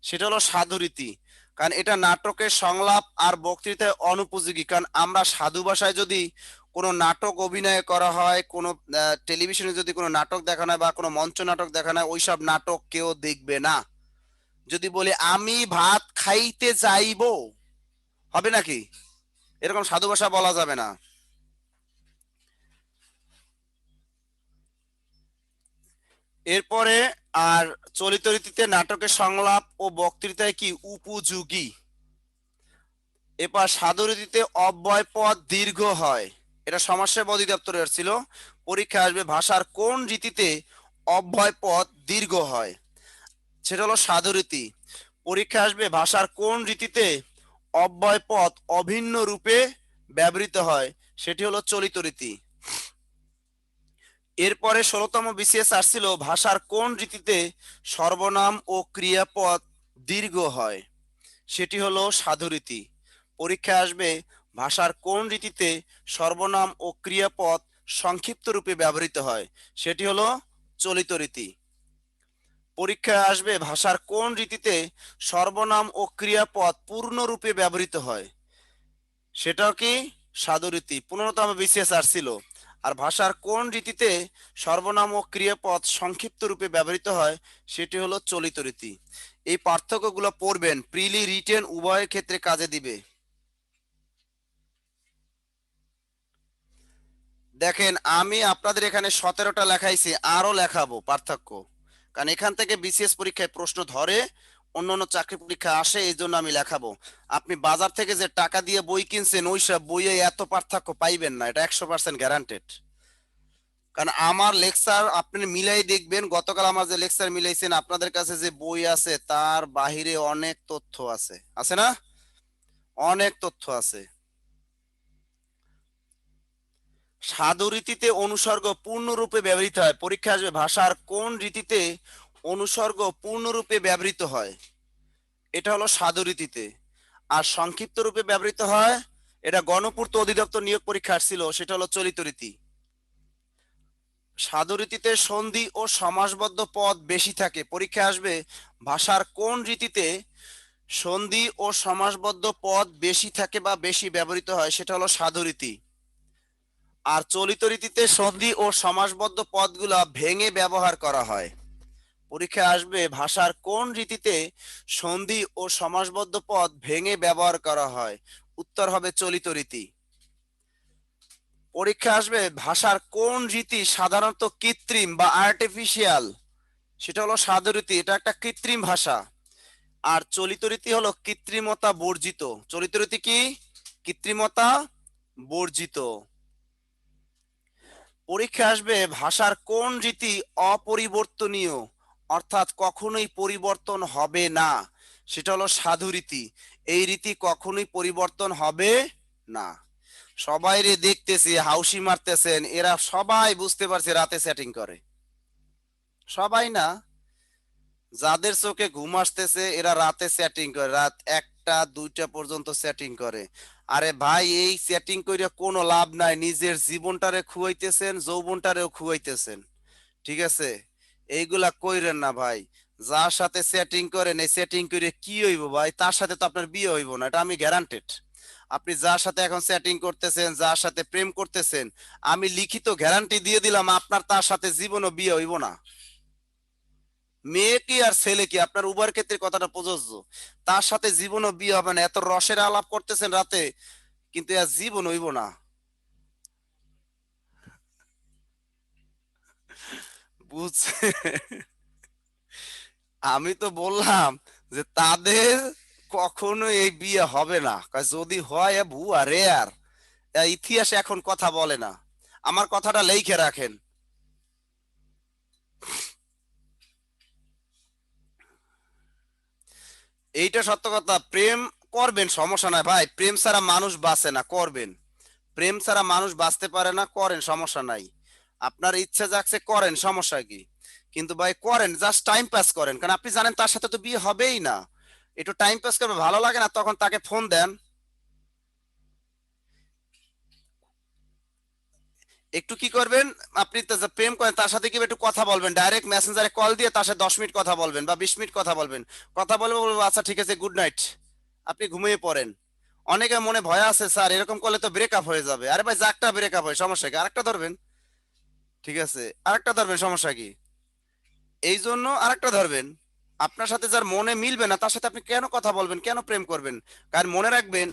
Speaker 1: সেটা হলো সাধু রীতি। কারণ এটা নাটকের সংলাপ আর বক্তৃতায় অনুপযোগী, কারণ আমরা সাধু ভাষায় যদি কোনো নাটক অভিনয় করা হয়, কোনো টেলিভিশনে যদি কোনো নাটক দেখানো হয় বা কোনো মঞ্চ নাটক দেখানো হয়, ওইসব নাটক কেউ দেখবে না। যদি বলি আমি ভাত খাইতে যাইব, হবে নাকি? এরকম সাধু ভাষা বলা যাবে না। এরপরে আর চলিত রীতিতে নাটকের সংলাপ ও বক্তৃতায় কি উপযোগী। এবার সাধু রীতিতে অব্যয় পদ দীর্ঘ হয়, এটা সমাজসেবা অধিদপ্তরের ছিল। পরীক্ষা আসবে ভাষার কোন রীতিতে অব্যয় পদ দীর্ঘ হয়, সেটা হলো সাধু রীতি। পরীক্ষা আসবে ভাষার কোন রীতিতে অব্যয় পদ অভিন্ন রূপে ব্যবহৃত হয়, সেটি হলো চলিত রীতি। এরপরে 16তম বিসিএস আসছিল ভাষার কোন রীতিতে সর্বনাম ও ক্রিয়াপদ দীর্ঘ হয়, সেটি হলো সাধু রীতি। পরীক্ষা আসবে ভাষার কোন রীতিতে সর্বনাম ও ক্রিয়াপদ সংক্ষিপ্ত রূপে ব্যবহৃত হয়, সেটি হলো চলিত রীতি। পরীক্ষা আসবে ভাষার কোন রীতিতে সর্বনাম ও ক্রিয়াপদ পূর্ণ রূপে ব্যবহৃত হয়, সেটাও কি সাধুরীতি, 15তম বিসিএস আসছিল। আর ভাষার কোন রীতিতে সর্বনাম ও ক্রিয়াপদ সংক্ষিপ্ত রূপে ব্যবহৃত হয়, সেটি হলো চলিত রীতি। এই পার্থক্যগুলো পড়বেন, প্রিলি রিটেন উভয়ের ক্ষেত্রে কাজে দিবে। দেখেন আমি আপনাদের এখানে 17টা লেখাইছি, আরো লেখাবো পার্থক্য, কারণ এখান থেকে বিসিএস পরীক্ষায় প্রশ্ন ধরে, অন্যান্য চাকরি পরীক্ষা আসে, এই জন্য আমি লেখাবো। আপনি বাজার থেকে যে টাকা দিয়ে বই কিনছেন ওই সব বইয়ে এত পার্থক্য পাইবেন না, এটা 100% গ্যারান্টেড। কারণ আমার লেকচার আপনি মিলাই দেখবেন, গতকাল আমার যে লেকচার মিলাইছেন, আপনাদের কাছে যে বই আছে তার বাহিরে অনেক তথ্য আছে, আছে না? অনেক তথ্য আছে। সাধু রীতিতে অনুসর্গ পূর্ণরূপে ব্যবহৃত হয়, পরীক্ষা আসবে ভাষার কোন রীতিতে অনুসর্গ পূর্ণরূপে ব্যবহৃত হয়, এটা হলো সাধু রীতিতে। আর সংক্ষিপ্ত রূপে ব্যবহৃত হয়, এটা গণপূর্ত অধিদপ্তর নিয়োগ পরীক্ষা আসছিল, সেটা হলো চলিত রীতি। সাধু রীতিতে সন্ধি ও সমাসবদ্ধ পদ বেশি থাকে, পরীক্ষা আসবে ভাষার কোন রীতিতে সন্ধি ও সমাসবদ্ধ পদ বেশি থাকে বা বেশি ব্যবহৃত হয়, সেটা হলো সাধু রীতি। আর চলিত রীতিতে সন্ধি ও সমাসবদ্ধ পদগুলা ভেঙে ব্যবহার করা হয়, পরীক্ষায় আসবে ভাষার কোন রীতিতে সন্ধি ও সমাসবদ্ধ পদ ভেঙে ব্যবহার করা হয়, উত্তর হবে চলিত রীতি। পরীক্ষা আসবে ভাষার কোন রীতি সাধারণত কৃত্রিম বা আর্টিফিশিয়াল, সেটা হলো সাধু রীতি, এটা একটা কৃত্রিম ভাষা। আর চলিত রীতি হলো কৃত্রিমতা বর্জিত, চলিত রীতি কি কৃত্রিমতা বর্জিত। পরীক্ষা আসবে ভাষার কোন রীতি অপরিবর্তনীয়, অর্থাৎ কখনোই পরিবর্তন হবে না, সেটা হলো সাধু রীতি, এই রীতি কখনোই পরিবর্তন হবে না। সবাই রে দেখতেছি হাউসি মারতেছেন, এরা সবাই বুঝতে পারছে রাতে সেটিং করে, সবাই না, যাদের চোখে ঘুম আসতেছে এরা রাতে সেটিং করে, রাত 1টা 2টা পর্যন্ত সেটিং করে। আরে ভাই এই সেটিং করে কোনো লাভ নাই, নিজের জীবনটারে খুয়াইতেছেন, যৌবনটারেও খুয়াইতেছেন, ঠিক আছে? এইগুলা কইরেন না ভাই। যার সাথে সেটিং করেন এই সেটিং করে কি হইব ভাই, তার সাথে তো আপনার বিয়ে হইব না, এটা আমি গ্যারান্টেড। আপনি যার সাথে এখন সেটিং করতেছেন, যার সাথে প্রেম করতেছেন, আমি লিখিত গ্যারান্টি দিয়ে দিলাম আপনার তার সাথে জীবনও বিয়ে হইব না। মেয়ে কি আর ছেলে কি, আপনার উভয়ের ক্ষেত্রে কথাটা প্রযোজ্য। তার সাথে জীবনও বিয়ে হবে না, এত রসের আলাপ করতেছেন রাতে, কিন্তু আর জীবন হইব না। বুঝছে? আমি তো বললাম যে তাদের কখনো এই বিয়ে হবে না, যদি হয় ভুয়া রেয়ার, ইতিহাসে এখন কথা বলে না। আমার কথাটা লেখে রাখেন। এইটা সত্য কথা, প্রেম করবেন সমস্যা নাই ভাই, প্রেম ছাড়া মানুষ বাঁচে না, করবেন। প্রেম ছাড়া মানুষ বাঁচতে পারে না, করেন সমস্যা নাই। আপনার ইচ্ছা জাগছে করেন, সমস্যা কি? কিন্তু ভাই করেন জাস্ট টাইম পাস করেন, কারণ আপনি জানেন তার সাথে তো বিয়ে হবেই না। একটু টাইম পাস করবে, ভালো লাগে না তখন তাকে ফোন দেন। একটু কি করবেন, আপনি প্রেম করেন তার সাথে কি একটু কথা বলবেন, ডাইরেক্ট মেসেঞ্জারে কল দিয়ে তার সাথে 10 মিনিট কথা বলবেন বা 20 মিনিট কথা বলবেন। কথা বলবো বলবো আচ্ছা ঠিক আছে গুড নাইট, আপনি ঘুমিয়ে পড়েন। অনেকের মনে ভয় আছে স্যার এরকম করলে তো ব্রেকআপ হয়ে যাবে, আরে ভাই যাকটা ব্রেকআপ হয় সমস্যা কি, আরেকটা ধরবেন, ঠিক আছে আরেকটা ধরবেন, সমস্যা কি? এই জন্য আরেকটা ধরবেন। আপনার সাথে যার মনে মিলবে না তার সাথে আপনি কেন কথা বলবেন, কেন প্রেম করবেন? কারণ মনে রাখবেন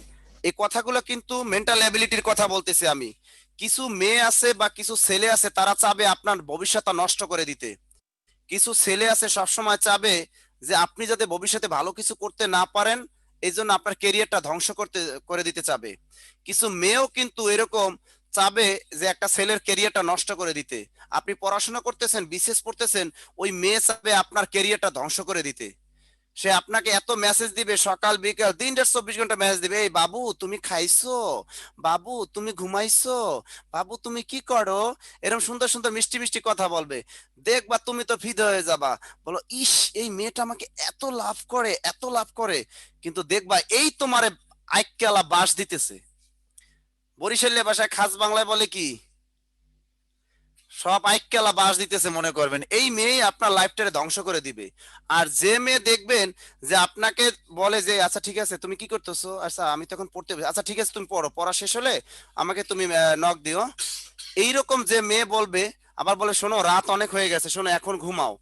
Speaker 1: এই কথাগুলো কিন্তু মেন্টাল অ্যাবিলিটির কথা বলতেছি আমি। কিছু মেয়ে আছে বা কিছু ছেলে আছে তারা চাবে আপনার ভবিষ্যৎটা নষ্ট করে দিতে, কিছু ছেলে আছে সবসময় চাবে যে আপনি যাতে ভবিষ্যতে ভালো কিছু করতে না পারেন, এই জন্য আপনার কেরিয়ারটা ধ্বংস করতে করে দিতে চাবে। কিছু মেয়েও কিন্তু এরকম চাবে যে একটা ছেলের কেরিয়ারটা নষ্ট করে দিতে। আপনি পড়াশোনা করতেছেন, বিশেষ পড়তেছেন, ওই মেয়ে চাবে আপনার কেরিয়ারটা ধ্বংস করে দিতে। সে আপনাকে এত মেসেজ দিবে, সকাল বিকাল 3-24 ঘন্টা মেসেজ দিবে, এই বাবু তুমি খাইছো, বাবু তুমি ঘুমাইছো, বাবু তুমি কি করো, এরকম সুন্দর সুন্দর মিষ্টি মিষ্টি কথা বলবে। দেখবা তুমি তো ফিদা হয়ে যাবা, বলো ইস এই মেয়েটা আমাকে এত লাভ করে, এত লাভ করে। কিন্তু দেখবা এই তোমারে আইক্যালা বাস দিতেছে। বরিশালের ভাষায় খাস বাংলায় বলে কি, সব আইক্যালা বাস দিতেছে মনে করবেন, এই মেয়ে আপনার লাইফটারে ধ্বংস করে দিবে। আর যে মেয়ে দেখবেন যে আপনাকে বলে যে আচ্ছা ঠিক আছে তুমি কি করতেছো, আচ্ছা আমি তখন পড়তে আচ্ছা ঠিক আছে তুমি পড়ো, পড়া শেষ হলে আমাকে তুমি নক দিও, এইরকম যে মেয়ে বলবে, আবার বলে শোনো রাত অনেক হয়ে গেছে, শোনো এখন ঘুমাও,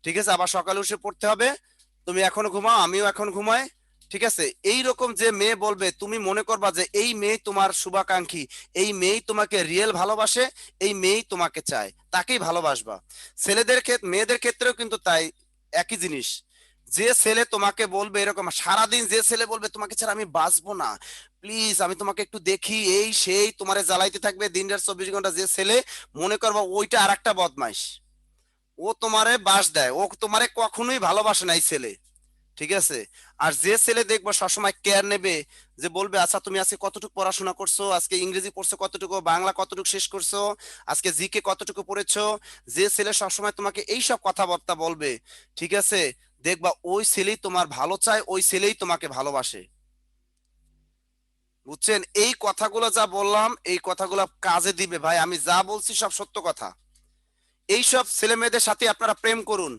Speaker 1: ঠিক আছে আবার সকালে উঠে পড়তে হবে, তুমি এখন ঘুমাও আমিও এখন ঘুমাই, ঠিক আছে, এই রকম যে মেয়ে বলবে তুমি মনে করবা যে এই মেয়ে তোমার শুভাকাঙ্ক্ষী, এই মেয়েই তোমাকে রিয়েল ভালোবাসে, এই মেয়েই তোমাকে চায়, তাকেই ভালোবাসবা। ছেলেদের ক্ষেত্রে মেয়েদের ক্ষেত্রেও কিন্তু তাই, একই জিনিস। যে ছেলে তোমাকে বলবে এরকম সারাদিন, যে ছেলে বলবে তোমাকে ছাড়া আমি বাঁচবো না, প্লিজ আমি তোমাকে একটু দেখি, এই সেই তোমারে জ্বালাইতে থাকবে দিন রাত 24 ঘন্টা, যে ছেলে মনে করবা ওইটা আর একটা বদমাইশ, ও তোমারে বাস দেয়, ও তোমারে কখনোই ভালোবাসে না এই ছেলে, ঠিক আছে। আর যে ছেলে দেখবো সবসময় কেয়ার নেবে, যে বলবে আচ্ছা তুমি আজকে কতটুকু পড়াশোনা করছো, আজকে ইংরেজি পড়ছো কতটুকু, বাংলা কতটুকু শেষ করছো, আজকে জিকে কতটুকু পড়েছো, যে ছেলে সবসময় তোমাকে এইসব কথাবার্তা বলবে, ঠিক আছে, দেখবা ওই ছেলেই তোমার ভালো চায়, ওই ছেলেই তোমাকে ভালোবাসে। বুঝছেন, এই কথাগুলো যা বললাম এই কথাগুলো কাজে দিবে ভাই, আমি যা বলছি সব সত্য কথা। এইসব ছেলে মেয়েদের সাথে আপনারা প্রেম করুন।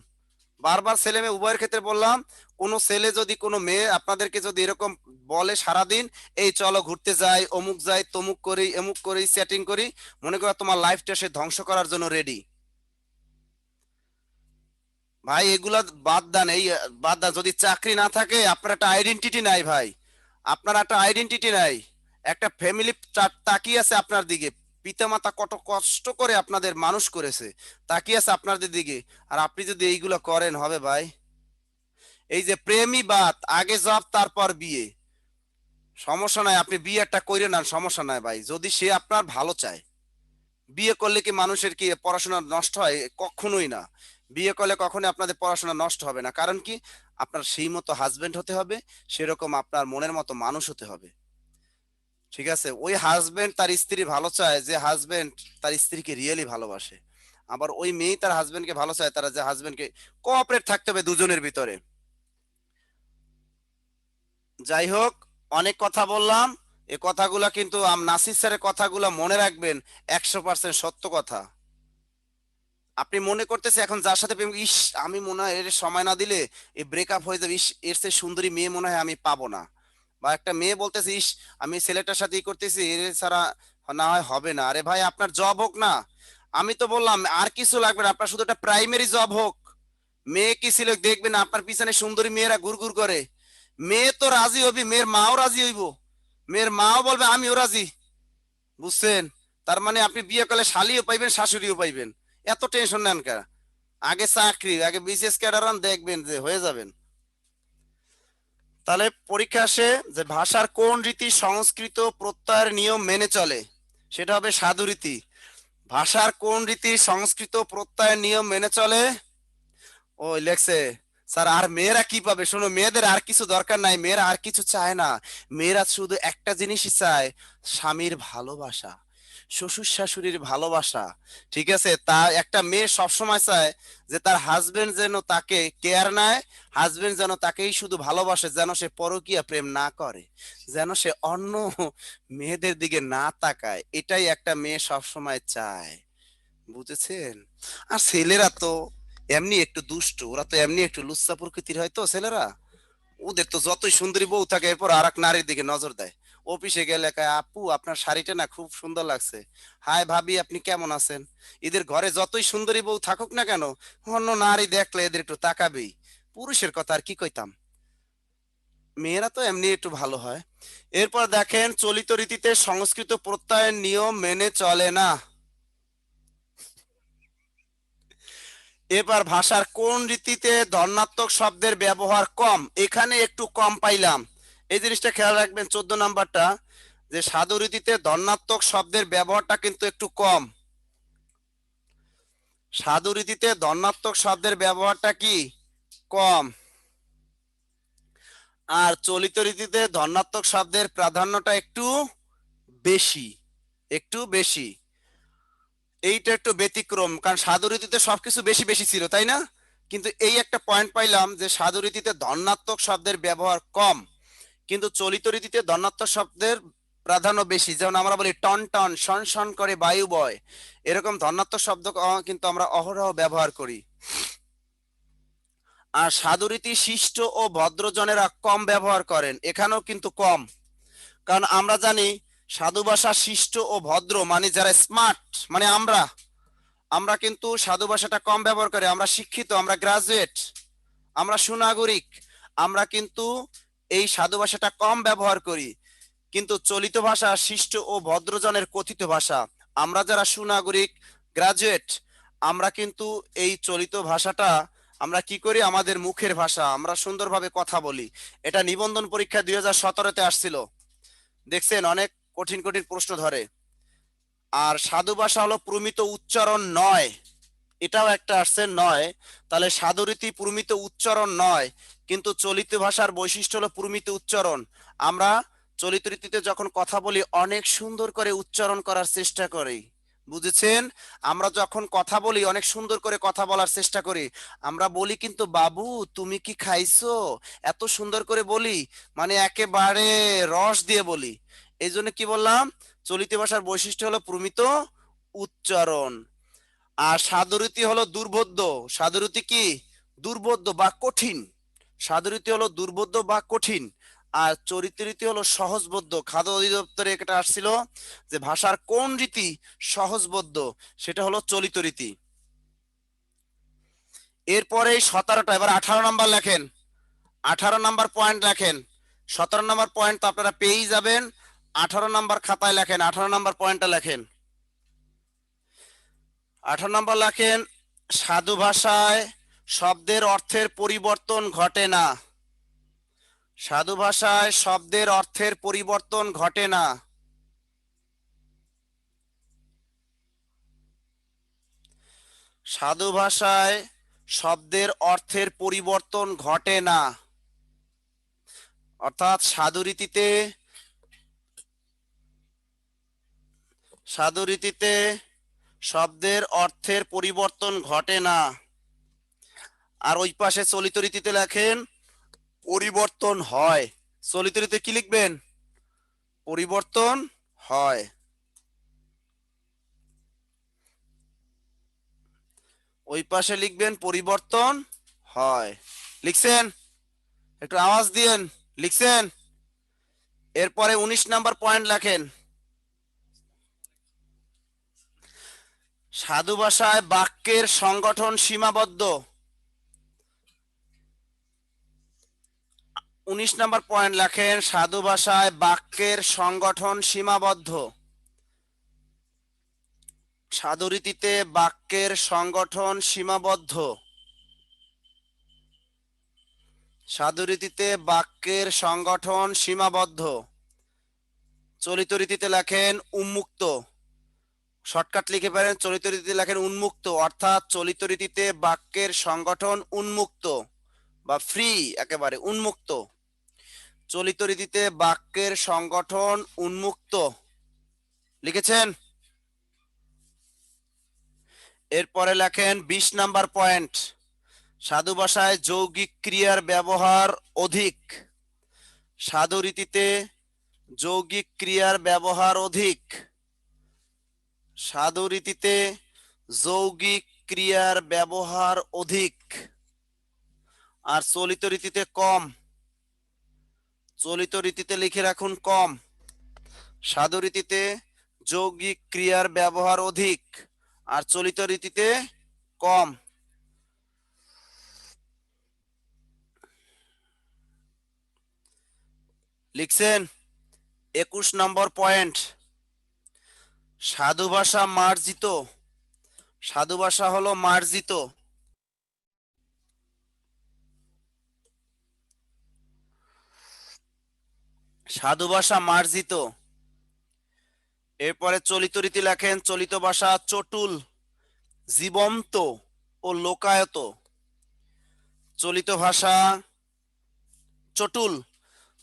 Speaker 1: বারবার ছেলে মেয়ে উভয়ের ক্ষেত্রে বললাম, কোনো ছেলে যদি কোনো মেয়ে আপনাদেরকে যদি এরকম বলে সারাদিন, এই চলো ঘুরতে যাই, অমুক যাই, তমুক করি, এমুক করি, সেটিং করি, মনে করো তোমার লাইফটা সে ধ্বংস করার জন্য রেডি। ভাই এগুলা বাদ দেন, এই বাদ দেন, যদি চাকরি না থাকে আপনার একটা আইডেন্টিটি নাই ভাই, আপনার একটা আইডেন্টিটি নাই, একটা ফ্যামিলি তাকিয়ে আছে আপনার দিকে, পিতামাতা কত কষ্ট করে আপনাদের মানুষ করেছে, তাকিয়ে আছে আপনাদের দিকে, আর আপনি যদি এইগুলো করেন হবে ভাই। এই যে প্রেমই বাত, আগে জব তারপর বিয়ে, সমস্যা নাই আপনি বিয়েটা করে নেন, সমস্যা নাই ভাই, যদি সে আপনার ভালো চায়। বিয়ে করলে কি মানুষের কি পড়াশোনা নষ্ট হয়? কখনোই না। বিয়ে করলে কখনোই আপনাদের পড়াশোনা নষ্ট হবে না, কারণ কি আপনার সেই মতো হাজবেন্ড হতে হবে, সেরকম আপনার মনের মতো মানুষ হতে হবে, ঠিক আছে। ওই হাজবেন্ড তার স্ত্রী ভালো চায়, যে হাজবেন্ড তার স্ত্রীকে রিয়েলি ভালোবাসে। আবার ওই মেয়ে তার হাজবেন্ডকে ভালো চায়, তারা যে হাজবেন্ডকে, কোঅপারেট থাকতে হবে দুজনের ভিতরে। যাই হোক, অনেক কথা বললাম, এ কথাগুলা কিন্তু নাসির স্যারের কথাগুলা মনে রাখবেন, 100% সত্য কথা। আপনি মনে করতেছে এখন যার সাথে প্রেম, ইস আমি মনে হয় এর সময় না দিলে এই ব্রেকআপ হয়ে যাবে, ইস এর চেয়ে সুন্দরী মেয়ে মনে হয় আমি পাবো না, বা একটা মেয়ে বলতেছে ইস আমি ছেলেটার সাথে ই করতেছি এর ছাড়া না হয় হবে না, আরে ভাই আপনার জব হোক না, আমি তো বললাম আর কিছু লাগবে না, আপনার শুধু একটা প্রাইমারি জব হোক। মেয়ে কি ছিল দেখবেন আপনার পিছনে সুন্দরী মেয়েরা ঘুর ঘুর করে, মেয়ে তো রাজি হবি, মেয়ের মাও রাজি হইব, মেয়ের মাও বলবে আমিও রাজি, বুঝছেন। তার মানে আপনি বিয়ে করলে শালিও পাইবেন শাশুড়িও পাইবেন, এত টেনশন নেন কেন? আগে চাকরি, আগে বিসিএস ক্যাডার হন, দেখবেন যে হয়ে যাবেন। তাহলে পরীক্ষা আসে যে ভাষার কোন রীতি সংস্কৃত প্রত্যয়ের নিয়ম মেনে চলে, সেটা হবে সাধুরীতি। ভাষার কোন রীতি সংস্কৃত প্রত্যয়ের নিয়ম মেনে চলে? ওই লেখছে স্যার, আর মেয়েরা কি পাবে, শোনো মেয়েদের আর কিছু দরকার নাই, মেয়েরা আর কিছু চায় না, মেয়েরা শুধু একটা জিনিসই চায়, স্বামীর ভালোবাসা, শ্বশুর শাশুড়ির ভালোবাসা, ঠিক আছে। তা একটা মেয়ে সবসময় চায় যে তার হাজবেন্ড যেন তাকে কেয়ার নেয়, হাজবেন্ড যেন তাকেই শুধু ভালোবাসে, যেন সে পরকীয়া প্রেম না করে, যেন সে অন্য মেয়েদের দিকে না তাকায়, এটাই একটা মেয়ে সবসময় চায়, বুঝেছেন। আর ছেলেরা তো এমনি একটু দুষ্ট, ওরা তো এমনি একটু লুচ্চা প্রকৃতির হয় তো ছেলেরা, ওদের তো যতই সুন্দরী বউ থাকে এরপর আর এক নারীর দিকে নজর দেয়। অফিসে গেলে কয় আপু আপনার শাড়িটা না খুব সুন্দর লাগছে, হাই ভাবি আপনি কেমন আছেন। এদের ঘরে যতই সুন্দরী বউ থাকুক না কেন, অন্য নারী দেখলে এদের একটু তাকাবেই। পুরুষের কথা আর কি কইতাম, মেয়েরা তো এমনি একটু ভালো হয়। এরপর দেখেন চলিত রীতিতে সংস্কৃত প্রত্যয়ের নিয়ম মেনে চলে না। এবার ভাষার কোন রীতিতে ধর্ণাত্মক শব্দের ব্যবহার কম, এখানে একটু কম পাইলাম, এই জিনিসটা খেয়াল রাখবেন 14 নাম্বারটা, যে সাধু রীতিতে ধর্ণাত্মক শব্দের ব্যবহারটা কিন্তু একটু কম, সাধু রীতিতে ধর্ণাত্মক শব্দের ব্যবহারটা কি কম, আর চলিত রীতিতে ধর্ণাত্মক শব্দের প্রাধান্যটা একটু বেশি, একটু বেশি। এইটা একটু ব্যতিক্রম, কারণ সাধু রীতিতে সবকিছু বেশি বেশি ছিল তাই না, কিন্তু এই একটা পয়েন্ট পাইলাম যে সাধু রীতিতে ধনাত্মক শব্দের ব্যবহার কম, কিন্তু চলিত রীতিতে ধনাত্মক শব্দের প্রাধান্য বেশি, যেমন আমরা বলি টন টন, শন শন করে বায়ু বয়, এরকম ধনাত্মক শব্দ কিন্তু আমরা অহরহ ব্যবহার করি। আর সাধুরীতি শিষ্ট ও ভদ্রজনেরা কম ব্যবহার করেন, এখানেও কিন্তু কম, কারণ আমরা জানি সাধু ভাষা শিষ্ট ও ভদ্র মানে যারা স্মার্ট, মানে আমরা আমরা কিন্তু সাধু ভাষাটা কম ব্যবহার করি। আমরা শিক্ষিত, আমরা গ্রাজুয়েট, আমরা সুনাগরিক, আমরা কিন্তু এই সাধু ভাষাটা কম ব্যবহার করি। কিন্তু চলিত ভাষা শিষ্ট ও ভদ্রজনের কথিত ভাষা। আমরা যারা সুনাগরিক, গ্রাজুয়েট, আমরা কিন্তু এই চলিত ভাষাটা আমরা কি করি, আমাদের মুখের ভাষা, আমরা সুন্দরভাবে কথা বলি। এটা নিবন্ধন পরীক্ষা 2017-তে আসছিল, দেখছেন অনেক কঠিন কঠিন প্রশ্ন ধরে। আর সাধু ভাষা হলো প্রমিত উচ্চারণ নয়, এটাও একটা আসছে নয়, তাহলে সাধুরীতি প্রমিত উচ্চারণ নয়, কিন্তু চলিত ভাষার বৈশিষ্ট্য হলো প্রমিত উচ্চারণ। আমরা চলিত রীতিতে যখন কথা বলি অনেক সুন্দর করে উচ্চারণ করার চেষ্টা করি, বুঝেছেন? আমরা যখন কথা বলি অনেক সুন্দর করে কথা বলার চেষ্টা করি। আমরা বলি কিন্তু বাবু তুমি কি খাইছো, এত সুন্দর করে বলি, মানে একেবারে রস দিয়ে বলি। এই জন্য কি বললাম, চলিত ভাষার বৈশিষ্ট্য হলো প্রমিত উচ্চারণ। আর সাধুরীতি হলো দুর্বোধ্য। সাধুরীতি কি? দুর্বোধ্য বা কঠিন। সাধুরীতি হলো দুর্বোধ্য বা কঠিন। আর চরিত্ররীতি হলো সহজবোধ্য। খাদ্য অধিদপ্তরে এটা আসছিল যে ভাষার কোন রীতি সহজবোধ্য, সেটা হলো চলিত রীতি। এরপরে 17টা, এবার 18 নাম্বার লেখেন, 18 নাম্বার পয়েন্ট লেখেন। 17 নাম্বার পয়েন্ট তো আপনারা পেয়েই যাবেন, 18 নাম্বার খাতায় লেখেন, 18 নাম্বার পয়েন্টটা লেখেন। 18 নম্বর লেখেন, সাধু ভাষায় শব্দের অর্থের পরিবর্তন ঘটে না। সাধু ভাষায় শব্দের অর্থের পরিবর্তন ঘটে না। সাধু ভাষায় শব্দের অর্থের পরিবর্তন ঘটে না, অর্থাৎ সাধুরীতিতে শব্দের অর্থের পরিবর্তন ঘটে না। আর ওই পাশে চলিত রীতিতে লেখেন পরিবর্তন হয়। চলিত রীতিতে কি লিখবেন? পরিবর্তন হয়। ওই পাশে লিখবেন পরিবর্তন হয়। লিখছেন? একটু আওয়াজ দিয়েন, লিখছেন? এরপরে 19 নাম্বার পয়েন্ট লেখেন, সাধু ভাষায় বাক্যের সংগঠন সীমাবদ্ধ। 19 নাম্বার পয়েন্ট লেখেন, সাধু ভাষায় বাক্যের সংগঠন সীমাবদ্ধ। সাধুরীতিতে বাক্যের সংগঠন সীমাবদ্ধ। সাধুরীতিতে বাক্যের সংগঠন সীমাবদ্ধ। চলিত রীতিতে লেখেন উন্মুক্ত। শর্টকাট লিখে পারেন, চলিত রীতিতে লেখেন উন্মুক্ত, অর্থাৎ চলিত রীতিতে বাক্যের সংগঠন উন্মুক্ত বা ফ্রি, একেবারে উন্মুক্ত। চলিত রীতিতে বাক্যের সংগঠন উন্মুক্ত। লিখেছেন? এরপরে লেখেন 20 নাম্বার পয়েন্ট, সাধু ভাষায় যৌগিক ক্রিয়ার ব্যবহার অধিক। সাধু রীতিতে যৌগিক ক্রিয়ার ব্যবহার অধিক। সাধু রীতিতে যৌগিক ক্রিয়ার ব্যবহার অধিক, আর চলিত রীতিতে কম। চলিত রীতিতে লিখে রাখুন কম। সাধু রীতিতে যৌগিক ক্রিয়ার ব্যবহার অধিক, আর চলিত রীতিতে কম। লিখছেন? 21 নম্বর পয়েন্ট, সাধু ভাষা মার্জিত। সাধু ভাষা হলো মার্জিত। সাধু ভাষা মার্জিত। এরপরে চলিত রীতি লেখেন, চলিত ভাষা চটুল, জীবন্ত ও লোকায়ত। চলিত ভাষা চটুল,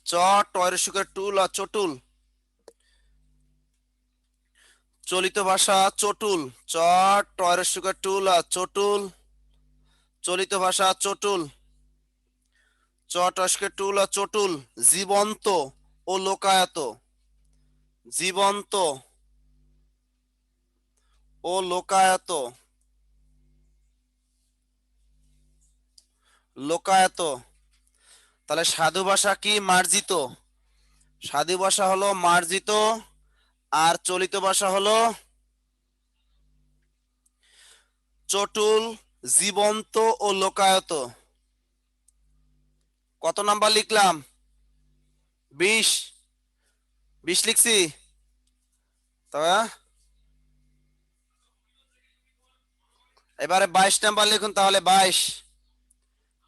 Speaker 1: চ টয়রসুকের টুল আর চটুল। চলিত ভাষা চটুল, চ টয়রসুকের টুল আর চটুল। চলিত ভাষা চটুল, চ টস্কের টুল আর চটুল, জীবন্ত ও লোকায়ত। জীবন্ত ও লোকায়ত। লোকায়ত, তাহলে সাধু ভাষা কি মার্জিত? সাধু ভাষা হলো মার্জিত, আর চলিত ভাষা হলো চটুল, জীবন্ত ও লোকায়ত। কত নাম্বার লিখলাম? 20। 20 লিখছি। তবে এবারে 22 নাম্বার লিখুন, তাহলে 22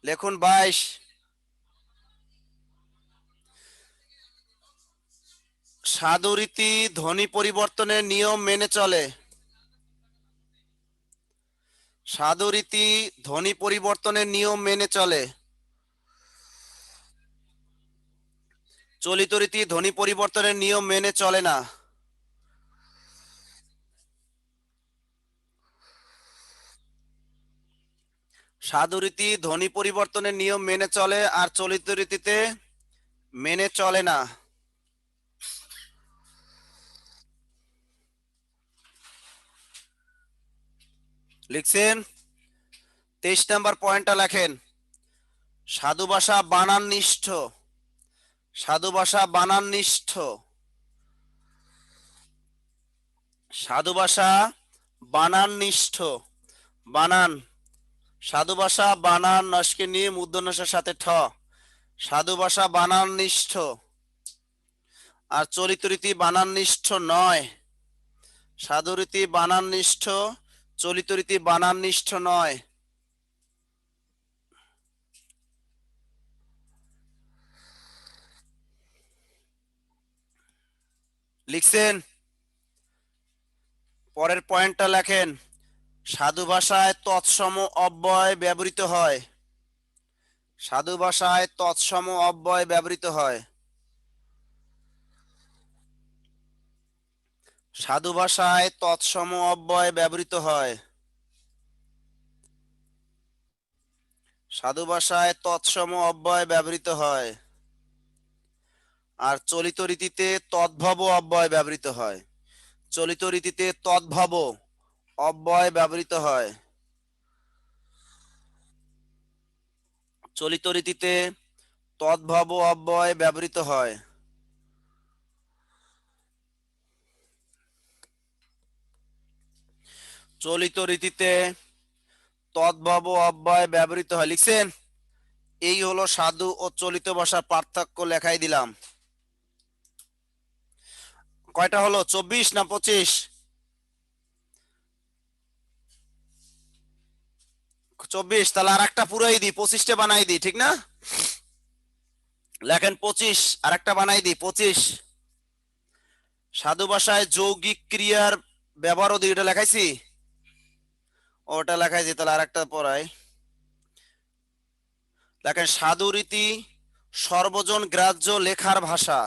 Speaker 1: লিখুন। 22, সাধুরীতি ধ্বনি পরিবর্তনের নিয়ম মেনে চলে। সাধুরীতি ধ্বনি পরিবর্তনের নিয়ম মেনে চলে। চলিত রীতি ধ্বনি পরিবর্তনের নিয়ম মেনে চলে না। সাধুরীতি ধ্বনি পরিবর্তনের নিয়ম মেনে চলে, আর চলিত রীতিতে মেনে চলে না। লিখছেন? 23 নাম্বার পয়েন্টটা লেখেন। সাধু ভাষা বানান নিষ্ঠ। সাধু ভাষা বানান নিষ্ঠ। সাধু ভাষা বানান নিষ্ঠ। বানান, সাধু ভাষা বানান নস্কে নিয়ে মূর্ধন্যের সাথে ঠ। সাধু ভাষা বানান নিষ্ঠ, আর চলিত রীতি বানান নিষ্ঠ নয়। সাধু রীতি বানান নিষ্ঠ, চলিত রীতি বানান নিষ্ঠ নয়। লিখছেন? পরের পয়েন্টটা লেখেন। সাধু ভাষায় তৎসম অব্যয় ব্যবহৃত হয়। সাধু ভাষায় তৎসম অব্যয় ব্যবহৃত হয়। সাধু ভাষায় তৎসম অব্যয় ব্যবহৃত হয়। সাধু ভাষায় তৎসম অব্যয় ব্যবহৃত হয়, আর চলিত রীতিতে তদ্ভব অব্যয় ব্যবহৃত হয়। চলিত রীতিতে তদ্ভব অব্যয় ব্যবহৃত হয়। চলিত রীতিতে তদ্ভব অব্যয় ব্যবহৃত হয়। চলিত রীতিতে তদ্ভব অব্যয় ব্যবহৃত হয়। লিখছেন? এই হলো সাধু ও চলিত ভাষার পার্থক্য, লেখাই দিলাম। কয়টা হলো? 24 না 25? 24। তাহলে আর একটা পুরাই দিই, 25টা বানাই দিই, ঠিক না? লেখেন 25, আর একটা বানাই দিই 25। সাধু ভাষায় যৌগিক ক্রিয়ার ব্যবহার দিই, ওটা লেখাইছি? ওটা লেখাইছি, তাহলে আর একটা পড়াই। লেখেন সাধু রীতি সর্বজন গ্রাহ্য লেখার ভাষা।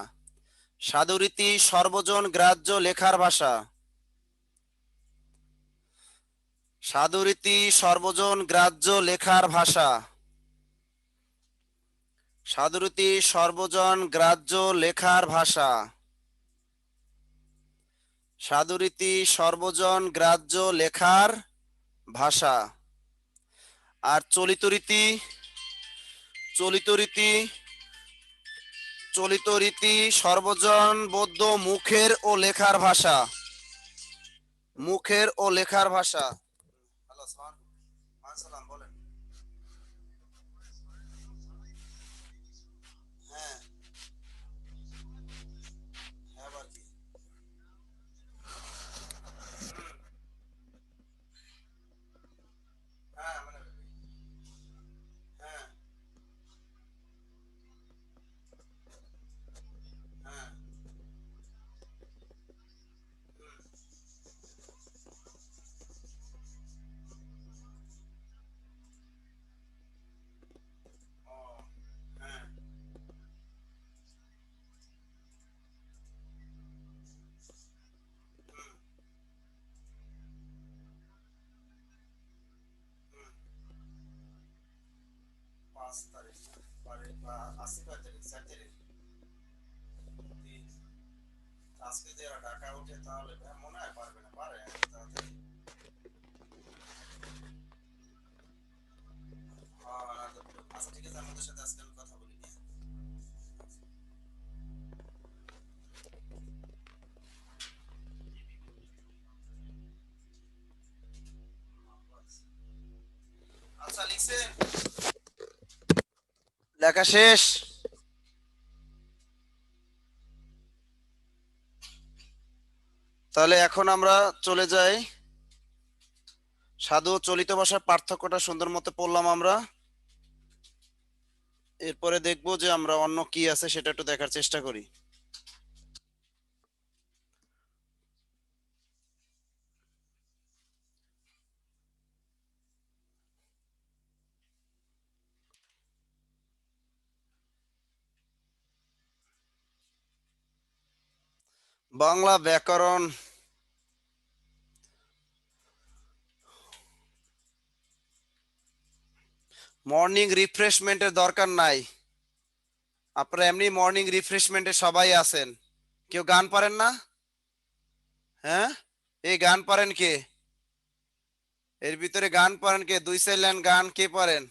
Speaker 1: সাধু রীতি সর্বজন গ্রাহ্য লেখার ভাষা। সাধু রীতি সর্বজন গ্রাহ্য লেখার ভাষা। সাধু রীতি সর্বজন গ্রাহ্য লেখার ভাষা। সাধু রীতি সর্বজন গ্রাহ্য লেখার ভাষা। আর চলিত রীতি, চলিত রীতি, চলিত রীতি সর্বজন বোধ্য মুখের ও লেখার ভাষা। মুখের ও লেখার ভাষা। হ্যালো সালাম, বলেন। হ্যাঁ, হ্যাঁ, আবার কি? হ্যাঁ, মানে হ্যাঁ, হ্যাঁ, ও, হ্যাঁ, হুম, 5 তারিখ, আজকে কয় তারিখ? 4 তারিখ। আজকে যে ঢাকা উঠে তাহলে মনে হয় পারবে না, পারে তাড়াতাড়ি। আচ্ছা ঠিক আছে, আমাদের সাথে আজকে আমি কথা বলি নিয়ে। আচ্ছা লিখছেন, লেখা শেষ? তাহলে এখন আমরা চলে যাই, সাধু ও চলিত ভাষার পার্থক্যটা সুন্দর মতো পড়লাম আমরা। এরপরে দেখবো যে আমরা অন্য কি আছে সেটা একটু দেখার চেষ্টা করি। বাংলা ব্যাকরণ, মর্নিং রিফ্রেশমেন্টের দরকার নাই, আপনারা এমনি মর্নিং রিফ্রেশমেন্টে সবাই আছেন। কেউ গান পারেন না? হ্যাঁ, এই গান পারেন কে? এর ভিতরে গান পারেন কে? 2-4 লাইন গান কে পারেন?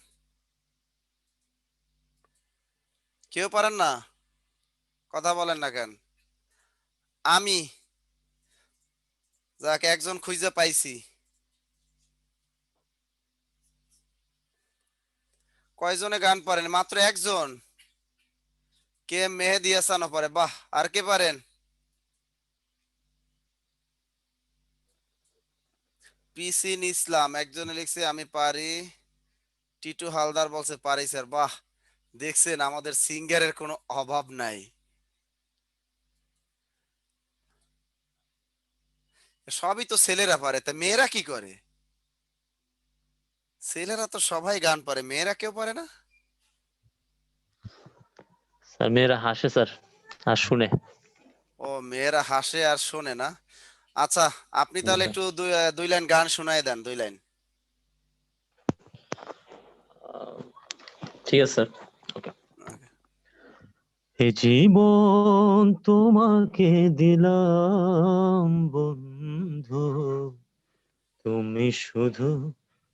Speaker 1: কেউ পারেন না? কথা বলেন না কেন? আমি, যাক একজন খুঁজে পাইছি। কয়জনে গান পারেন? মাত্র একজন। কে? মেহেদি হাসানও পারে, বাহ। আর কে পারেন? পিসিন ইসলাম একজনে লিখছে আমি পারি। টিটু হালদার বলছে পারি স্যার, বাহ। দেখছেন আমাদের সিঙ্গারের কোনো অভাব নাই। সবই তো ছেলেরা পারে, তা মেয়েরা কি করে? ছেলেরা তো সবাই গান পারে, মেয়েরা কেউ পারে না?
Speaker 2: স্যার মেয়েরা হাসে স্যার, আর শুনে।
Speaker 1: ও, মেয়েরা হাসে আর শোনে না। আচ্ছা, আপনি
Speaker 2: জি
Speaker 1: তাহলে
Speaker 2: স্যার।
Speaker 1: একটু দুই লাইন গান শোনায় দেন, 2 লাইন।
Speaker 2: ঠিক আছে স্যার, ওকে। এ জীবন তোমাকে দিলাম বন্ধু, তুমি শুধু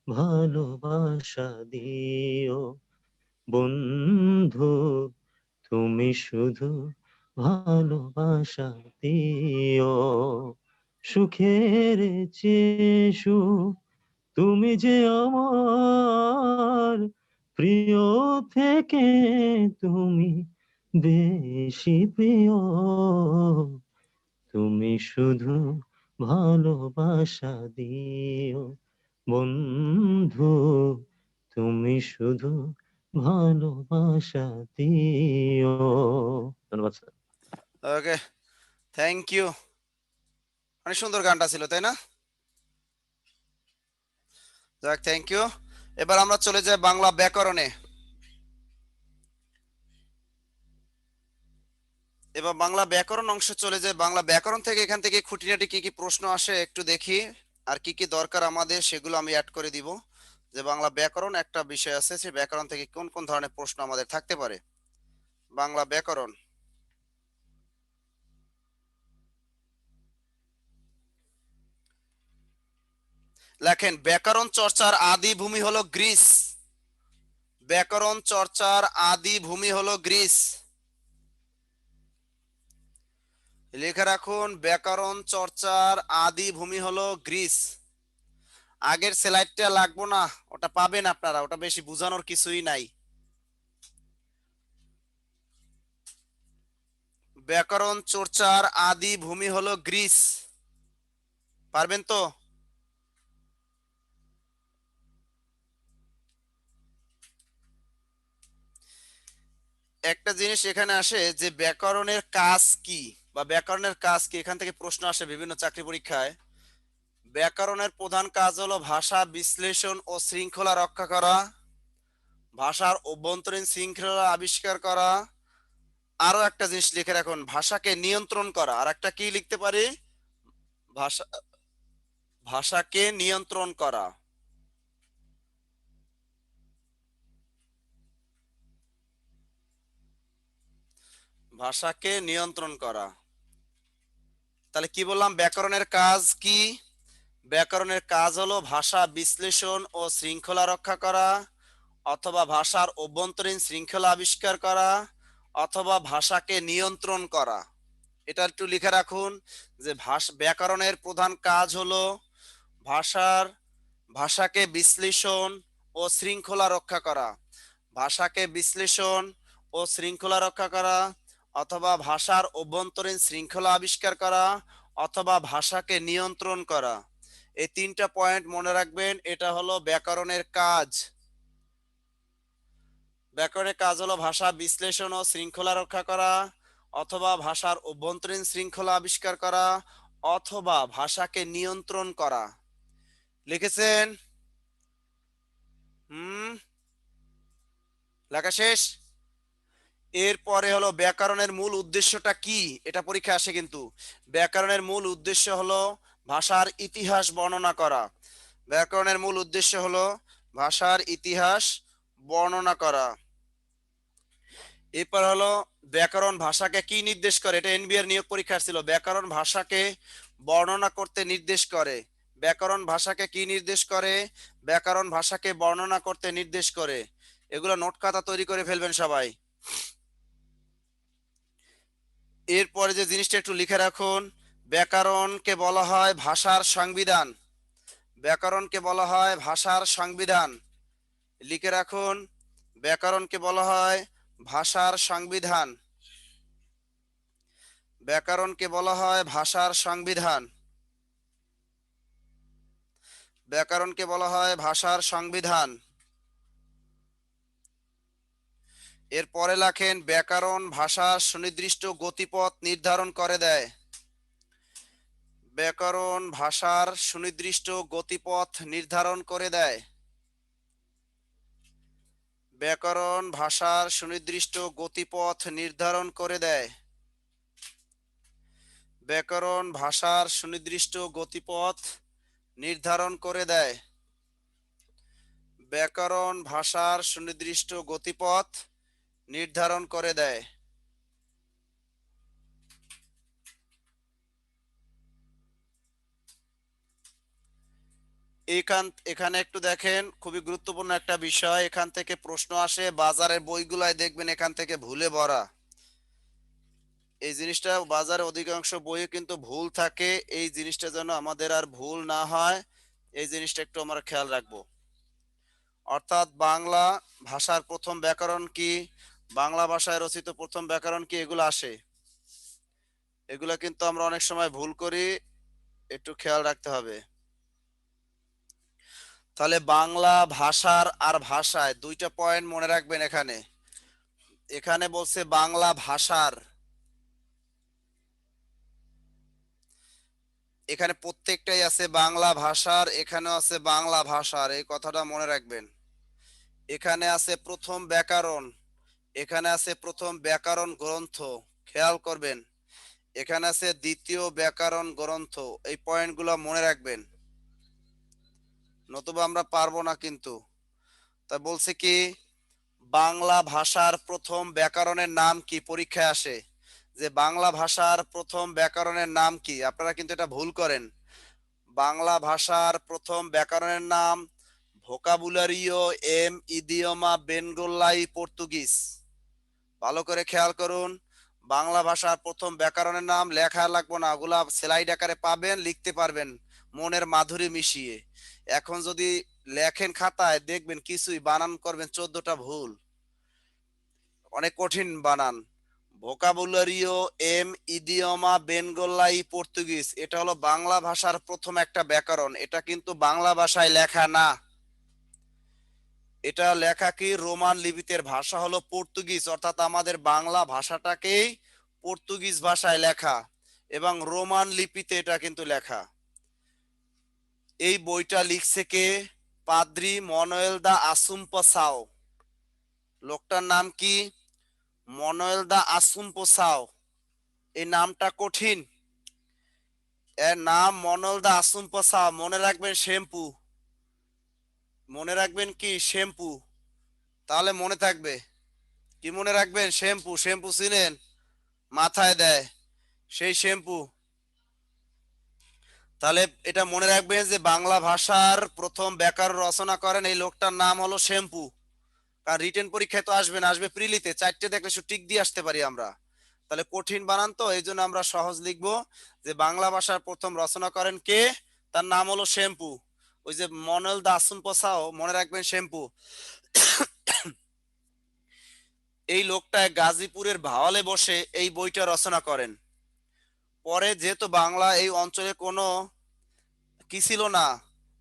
Speaker 2: ভালোবাসা দিও বন্ধু, তুমি শুধু ভালোবাসা দিও, সুখের চেয়ে সুখ তুমি যে আমার প্রিয় থেকে, তুমি বেশি প্রিয়, তুমি শুধু ভালোবাসা দিও বন্ধু, তুমি শুধু ভালোবাসা দিও। ধন্যবাদ স্যার।
Speaker 1: Okay, thank you. অনেক সুন্দর গানটা ছিল, তাই না? যাক, থ্যাংক ইউ। এবার আমরা চলে যাই বাংলা ব্যাকরণে। এবার বাংলা ব্যাকরণ অংশে চলে যায়। বাংলা ব্যাকরণ থেকে এখান থেকে খুঁটিনাটি কি কি প্রশ্ন আসে একটু দেখি, আর কি কি দরকার আমাদের সেগুলো আমি অ্যাড করে দিব। যে বাংলা ব্যাকরণ একটা বিষয় আছে, সেই ব্যাকরণ থেকে কোন কোন ধরনের প্রশ্ন আমাদের থাকতে পারে। বাংলা ব্যাকরণ, লেখেন ব্যাকরণ চর্চার আদি ভূমি হলো গ্রিস। ব্যাকরণ চর্চার আদি ভূমি হলো গ্রিস। লিখে রাখুন, ব্যাকরণ চর্চার আদি ভূমি হলো গ্রিস। আগের স্লাইডটা লাগবো না, ওটা পাবেন আপনারা, ওটা বেশি বোঝানোর কিছুই নাই। ব্যাকরণ চর্চার আদি ভূমি হলো গ্রিস, পারবেন তো? একটা জিনিস এখানে আসে যে ব্যাকরণের কাজ কি, বা ব্যাকরণের কাজ কি, এখান থেকে প্রশ্ন আসে বিভিন্ন চাকরি পরীক্ষায়। ব্যাকরণের প্রধান কাজ হলো ভাষা বিশ্লেষণ ও শৃঙ্খলা রক্ষা করা, ভাষার অভ্যন্তরীণ শৃঙ্খলা আবিষ্কার করা, আরো একটা জিনিস লিখে রাখুন, ভাষাকে নিয়ন্ত্রণ করা। আর একটা কি লিখতে পারি? ভাষা, ভাষাকে নিয়ন্ত্রণ করা। ভাষাকে নিয়ন্ত্রণ করা। তাহলে কি বললাম, ব্যাকরণের কাজ কি? ব্যাকরণের কাজ হলো ভাষা বিশ্লেষণ ও শৃঙ্খলা রক্ষা করা, অথবা ভাষার অভ্যন্তরীণ শৃঙ্খলা আবিষ্কার করা, অথবা ভাষাকে নিয়ন্ত্রণ করা। এটা একটু লিখে রাখুন যে ব্যাকরণের প্রধান কাজ হলো ভাষাকে বিশ্লেষণ ও শৃঙ্খলা রক্ষা করা, ভাষাকে বিশ্লেষণ ও শৃঙ্খলা রক্ষা করা, অথবা ভাষার অভ্যন্তরীণ শৃঙ্খলা আবিষ্কার করা, অথবা ভাষাকে নিয়ন্ত্রণ করা। এই তিনটা পয়েন্ট মনে রাখবেন, এটা হলো ব্যাকরণের কাজ। ব্যাকরণের কাজ হলো ভাষা বিশ্লেষণ ও শৃঙ্খলা রক্ষা করা, অথবা ভাষার অভ্যন্তরীণ শৃঙ্খলা আবিষ্কার করা, অথবা ভাষাকে নিয়ন্ত্রণ করা। লিখেছেন? লেখা শেষ? এরপরে হলো ব্যাকরণের মূল উদ্দেশ্যটা কি, এটা পরীক্ষা আসে কিন্তু। ব্যাকরণের মূল উদ্দেশ্য হলো ভাষার ইতিহাস বর্ণনা করা। ব্যাকরণের মূল উদ্দেশ্য হলো ভাষার ইতিহাস বর্ণনা করা। এরপর হলো ব্যাকরণ ভাষাকে কি নির্দেশ করে, এটা এনবিআর নিয়োগ পরীক্ষা ছিল। ব্যাকরণ ভাষাকে বর্ণনা করতে নির্দেশ করে। ব্যাকরণ ভাষাকে কি নির্দেশ করে? ব্যাকরণ ভাষাকে বর্ণনা করতে নির্দেশ করে। এগুলো নোট খাতা তৈরি করে ফেলবেন সবাই। এরপরে যে জিনিসটা একটু লিখে রাখুন, ব্যাকরণকে বলা হয় ভাষার সংবিধান। ব্যাকরণকে বলা হয় ভাষার সংবিধান। লিখে রাখুন, ব্যাকরণকে বলা হয় ভাষার সংবিধান। ব্যাকরণকে বলা হয় ভাষার সংবিধান। ব্যাকরণকে বলা হয় ভাষার সংবিধান। এরপরে লেখেন, ব্যাকরণ ভাষার সুনির্দিষ্ট গতিপথ নির্ধারণ করে দেয়। ব্যাকরণ ভাষার সুনির্দিষ্ট গতিপথ নির্ধারণ করে দেয়। ব্যাকরণ ভাষার সুনির্দিষ্ট গতিপথ নির্ধারণ করে দেয়। ব্যাকরণ ভাষার সুনির্দিষ্ট গতিপথ নির্ধারণ করে দেয়। ব্যাকরণ ভাষার সুনির্দিষ্ট গতিপথ নির্ধারণ করে দেয়। এখানে একটু দেখেন, খুবই গুরুত্বপূর্ণ একটা বিষয়, এখান থেকে প্রশ্ন আসে, বাজারের বইগুলাই দেখবেন এখান থেকে ভুলে ভরা। এই জিনিসটা বাজারে অধিকাংশ বইয়ে কিন্তু ভুল থাকে, এই জিনিসটা যেন আমাদের আর ভুল না হয়, এই জিনিসটা একটু আমরা খেয়াল রাখবো। অর্থাৎ বাংলা ভাষার প্রথম ব্যাকরণ কি, বাংলা ভাষায় রচিত প্রথম ব্যাকরণ কি, এগুলো আসে। এগুলা কিন্তু আমরা অনেক সময় ভুল করি, একটু খেয়াল রাখতে হবে। তাহলে বাংলা ভাষার আর ভাষায় দুইটা পয়েন্ট মনে রাখবেন। এখানে এখানে বলছে বাংলা ভাষার, এখানে প্রত্যেকটাই আছে বাংলা ভাষার, এখানেও আছে বাংলা ভাষার, এই কথাটা মনে রাখবেন। এখানে আছে প্রথম ব্যাকরণ, এখানে আছে প্রথম ব্যাকরণ গ্রন্থ, খেয়াল করবেন। এখানে আছে দ্বিতীয় ব্যাকরণ গ্রন্থ, এই পয়েন্টগুলো মনে রাখবেন, নতুবা আমরা পারবো না কিন্তু। তা বলছে কি, বাংলা ভাষার প্রথম ব্যাকরণের নাম কি, পরীক্ষায় আসে যে বাংলা ভাষার প্রথম ব্যাকরণের নাম কি, আপনারা কিন্তু এটা ভুল করেন। বাংলা ভাষার প্রথম ব্যাকরণের নাম ভোকাবুলারিও এম ইদিওমা বেনগোলাই পর্তুগিজ। ভালো করে খেয়াল করুন, বাংলা ভাষার প্রথম ব্যাকরণের নাম, লেখা লাগবে না, ওগুলা স্লাইড আকারে পাবেন, লিখতে পারবেন মনের মাধুরী মিশিয়ে। এখন যদি লেখেন খাতায়, দেখবেন কিছুই বানান করবেন 14টা ভুল, অনেক কঠিন বানান। ভোকাবুলারিও এম ইদিওমা বেনগোলাই পর্তুগিজ, এটা হলো বাংলা ভাষার প্রথম একটা ব্যাকরণ, এটা কিন্তু বাংলা ভাষায় লেখা না। এটা লেখা কি, রোমান লিপিতে, ভাষা হলো পর্তুগিজ, অর্থাৎ আমাদের বাংলা ভাষাটাকেই পর্তুগিজ ভাষায় লেখা, এবং রোমান লিপিতে এটা কিন্তু লেখা। এই বইটা লিখছে কে? পাদ্রি মনোয়েল দা আসুম্পসাও। লোকটার নাম কি? মনোয়েল দা আসুম্পসাও। এই নামটা কঠিন, এর নাম মনোয়েল দা আসুম্পসাও। মনে রাখবেন শ্যাম্পু, মনে রাখবেন কি, শ্যাম্পু, তাহলে মনে থাকবে। কি মনে রাখবেন? শ্যাম্পু। শ্যাম্পু চিনেন? মাথায় দেয় সেই শ্যাম্পু। তাহলে এটা মনে রাখবেন যে বাংলা ভাষার প্রথম ব্যাকরণ রচনা করেন এই লোকটার নাম হলো শ্যাম্পু। কারণ রিটেন পরীক্ষায় তো আসবে না, আসবে প্রিলিতে, চারটে দেখলে শুধু টিক দিয়ে আসতে পারি আমরা। তাহলে কঠিন বানান তো, এই জন্য আমরা সহজ লিখবো যে বাংলা ভাষার প্রথম রচনা করেন কে, তার নাম হলো শ্যাম্পু। ওই যে মনেল দা আসুন পোসাও, মনে রাখবেন শ্যাম্পু। এই লোকটা গাজীপুরের ভাওয়ালে বসে এই বইটা রচনা করেন। পরে যেহেতু বাংলা এই অঞ্চলে কোনো কি ছিল না,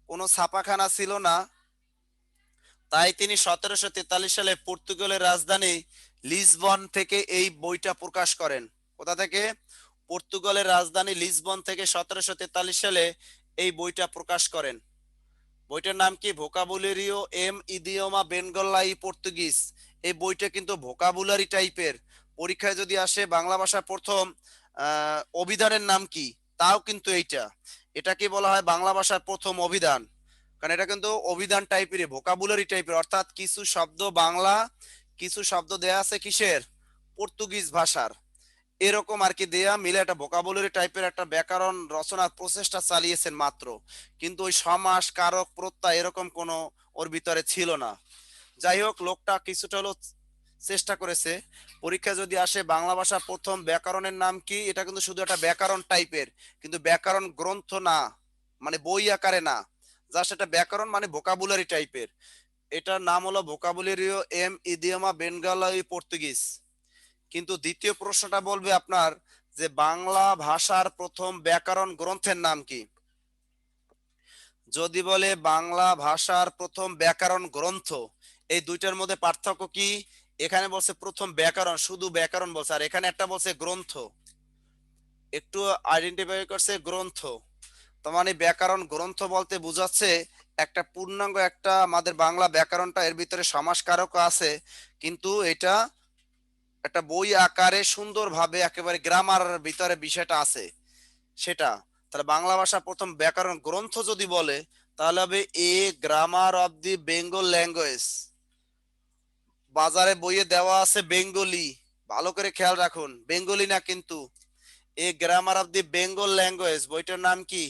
Speaker 1: কোনো ছাপাখানা ছিল না, তাই তিনি 1743 সালে পর্তুগালের রাজধানী লিসবন থেকে এই বইটা প্রকাশ করেন। কোথা থেকে? পর্তুগালের রাজধানী লিসবন থেকে 1743 সালে এই বইটা প্রকাশ করেন। বইটার নাম কি? ভোকাবুলারিও এম ইদিওমা বেনগল্লাই পর্তুগিজ। এই বইটা কিন্তু ভোকাবুলারি টাইপের। পরীক্ষায় যদি আসে বাংলা ভাষার প্রথম অভিধানের নাম কি, তাও কিন্তু এইটা, এটাকে বলা হয় বাংলা ভাষার প্রথম অভিধান। কারণ এটা কিন্তু অভিধান টাইপের, ভোকাবুলারি টাইপের, অর্থাৎ কিছু শব্দ বাংলা, কিছু শব্দ দেয়া আছে কিসের? পর্তুগিজ ভাষার। এরকম আর কি দেয়া মিলে একটা ভোকাবুলারি টাইপের একটা ব্যাকরণ রচনার প্রচেষ্টা চালিয়েছেন মাত্র। কিন্তু ওই সমাস, কারক, প্রত্যয় এরকম কোনো ওর ভিতরে ছিল না। যাই হোক, লোকটা কিছুটা হলো চেষ্টা করেছে। পরীক্ষা যদি আসে বাংলা ভাষার প্রথম ব্যাকরণের নাম কি, এটা কিন্তু শুধু একটা ব্যাকরণ টাইপের, কিন্তু ব্যাকরণ গ্রন্থ না, মানে বই আকারে না, যা সেটা ব্যাকরণ মানে ভোকাবুলারি টাইপের। এটার নাম হলো ভোকাবুলারিও এম ইদিওমা বেনগালাই পর্তুগিজ। কিন্তু দ্বিতীয় প্রশ্নটা বলবে আপনার যে বাংলা ভাষার প্রথম ব্যাকরণ গ্রন্থের নাম কি। যদি বলে বাংলা ভাষার প্রথম ব্যাকরণ গ্রন্থ, এই দুইটার মধ্যে পার্থক্য কি? এখানে বলছে প্রথম ব্যাকরণ, শুধু ব্যাকরণ বলছে, আর এখানে একটা বলছে গ্রন্থ, একটু আইডেন্টিফাই করছে গ্রন্থ। তো মানে ব্যাকরণ গ্রন্থ বলতে বোঝাচ্ছে একটা পূর্ণাঙ্গ একটা আমাদের বাংলা ব্যাকরণটা, এর ভিতরে সমাসকারক আছে, কিন্তু এটা একটা বই আকারে সুন্দরভাবে একেবারে গ্রামার ভিতরে বিষয়টা আছে সেটা। তাহলে বাংলা ভাষা প্রথম ব্যাকরণ গ্রন্থ যদি বলে, তাহলে হবে a grammar of the Bengal language. বাজারে বইয়ে দেওয়া আছে বেঙ্গলি, ভালো করে খেয়াল রাখুন, বেঙ্গলি না কিন্তু। A grammar of the Bengal language, বইটার নাম কি?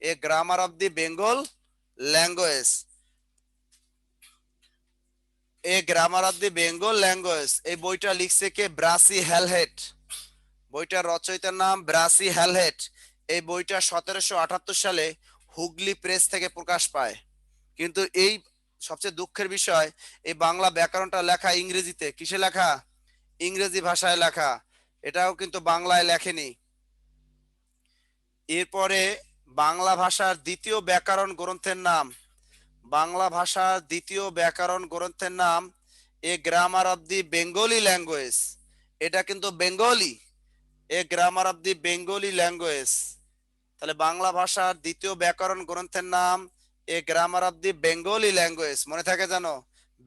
Speaker 1: A grammar of the Bengal language. A grammar of the Bengal language, এই বইটা লিখছে কে? ব্রাসি হ্যালহেট। বইটার রচয়িতার নাম ব্রাসি হ্যালহেট। এই বইটা 1778 সালে হুগলি প্রেস থেকে প্রকাশ পায়। কিন্তু এই সবচেয়ে দুঃখের বিষয়, এই বাংলা ব্যাকরণটা লেখা ইংরেজিতে। কিসে লেখা? ইংরেজি ভাষায় লেখা, এটাও কিন্তু বাংলায় লেখেনি। এরপরে বাংলা ভাষার দ্বিতীয় ব্যাকরণ গ্রন্থের নাম, বাংলা ভাষার দ্বিতীয় ব্যাকরণ গ্রন্থের নাম a grammar of the Bengali language. এটা কিন্তু Bengali, a grammar of the Bengali language. তাহলে বাংলা ভাষার দ্বিতীয় ব্যাকরণ গ্রন্থের নাম a grammar of the Bengali language, মনে থাকে জানো?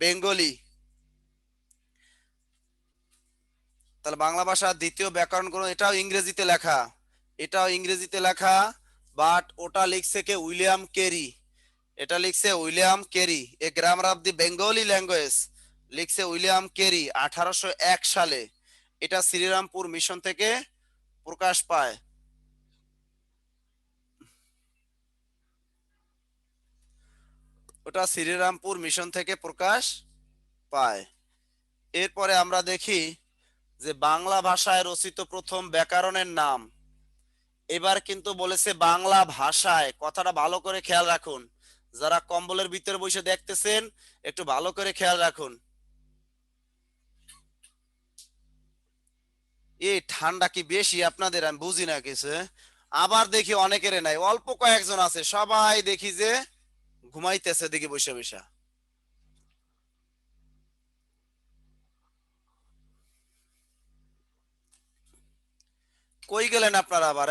Speaker 1: বেঙ্গলি। তাহলে বাংলা ভাষার দ্বিতীয় ব্যাকরণ গ্রন্থ, এটাও ইংরেজিতে লেখা, এটাও ইংরেজিতে লেখা, বাট ওটা লিখছে কে? William Carey. এটা লিখছে William Carey. A grammar of the Bengali language লিখছে উইলিয়াম কেরি 1801 সালে। এটা শ্রীরামপুর মিশন থেকে প্রকাশ পায়। ওটা শ্রীরামপুর মিশন থেকে প্রকাশ পায়। এরপরে আমরা দেখি যে বাংলা ভাষায় রচিত প্রথম ব্যাকরণের নাম। এবার কিন্তু বলেছে বাংলা ভাষায়, কথাটা ভালো করে খেয়াল রাখুন, যারা কম্বলের ভিতরে বসে দেখতেছেন একটু ভালো করে খেয়াল রাখুন। এই ঠান্ডা কি বেশি আপনাদের? আমি বুঝি না কিছু। আবার দেখি অনেকের নাই, অল্প কয়েকজন আছে, সবাই দেখি যে ঘুমাইতেছে দেখি বসে বসে। কই গেলেন আপনারা আবার?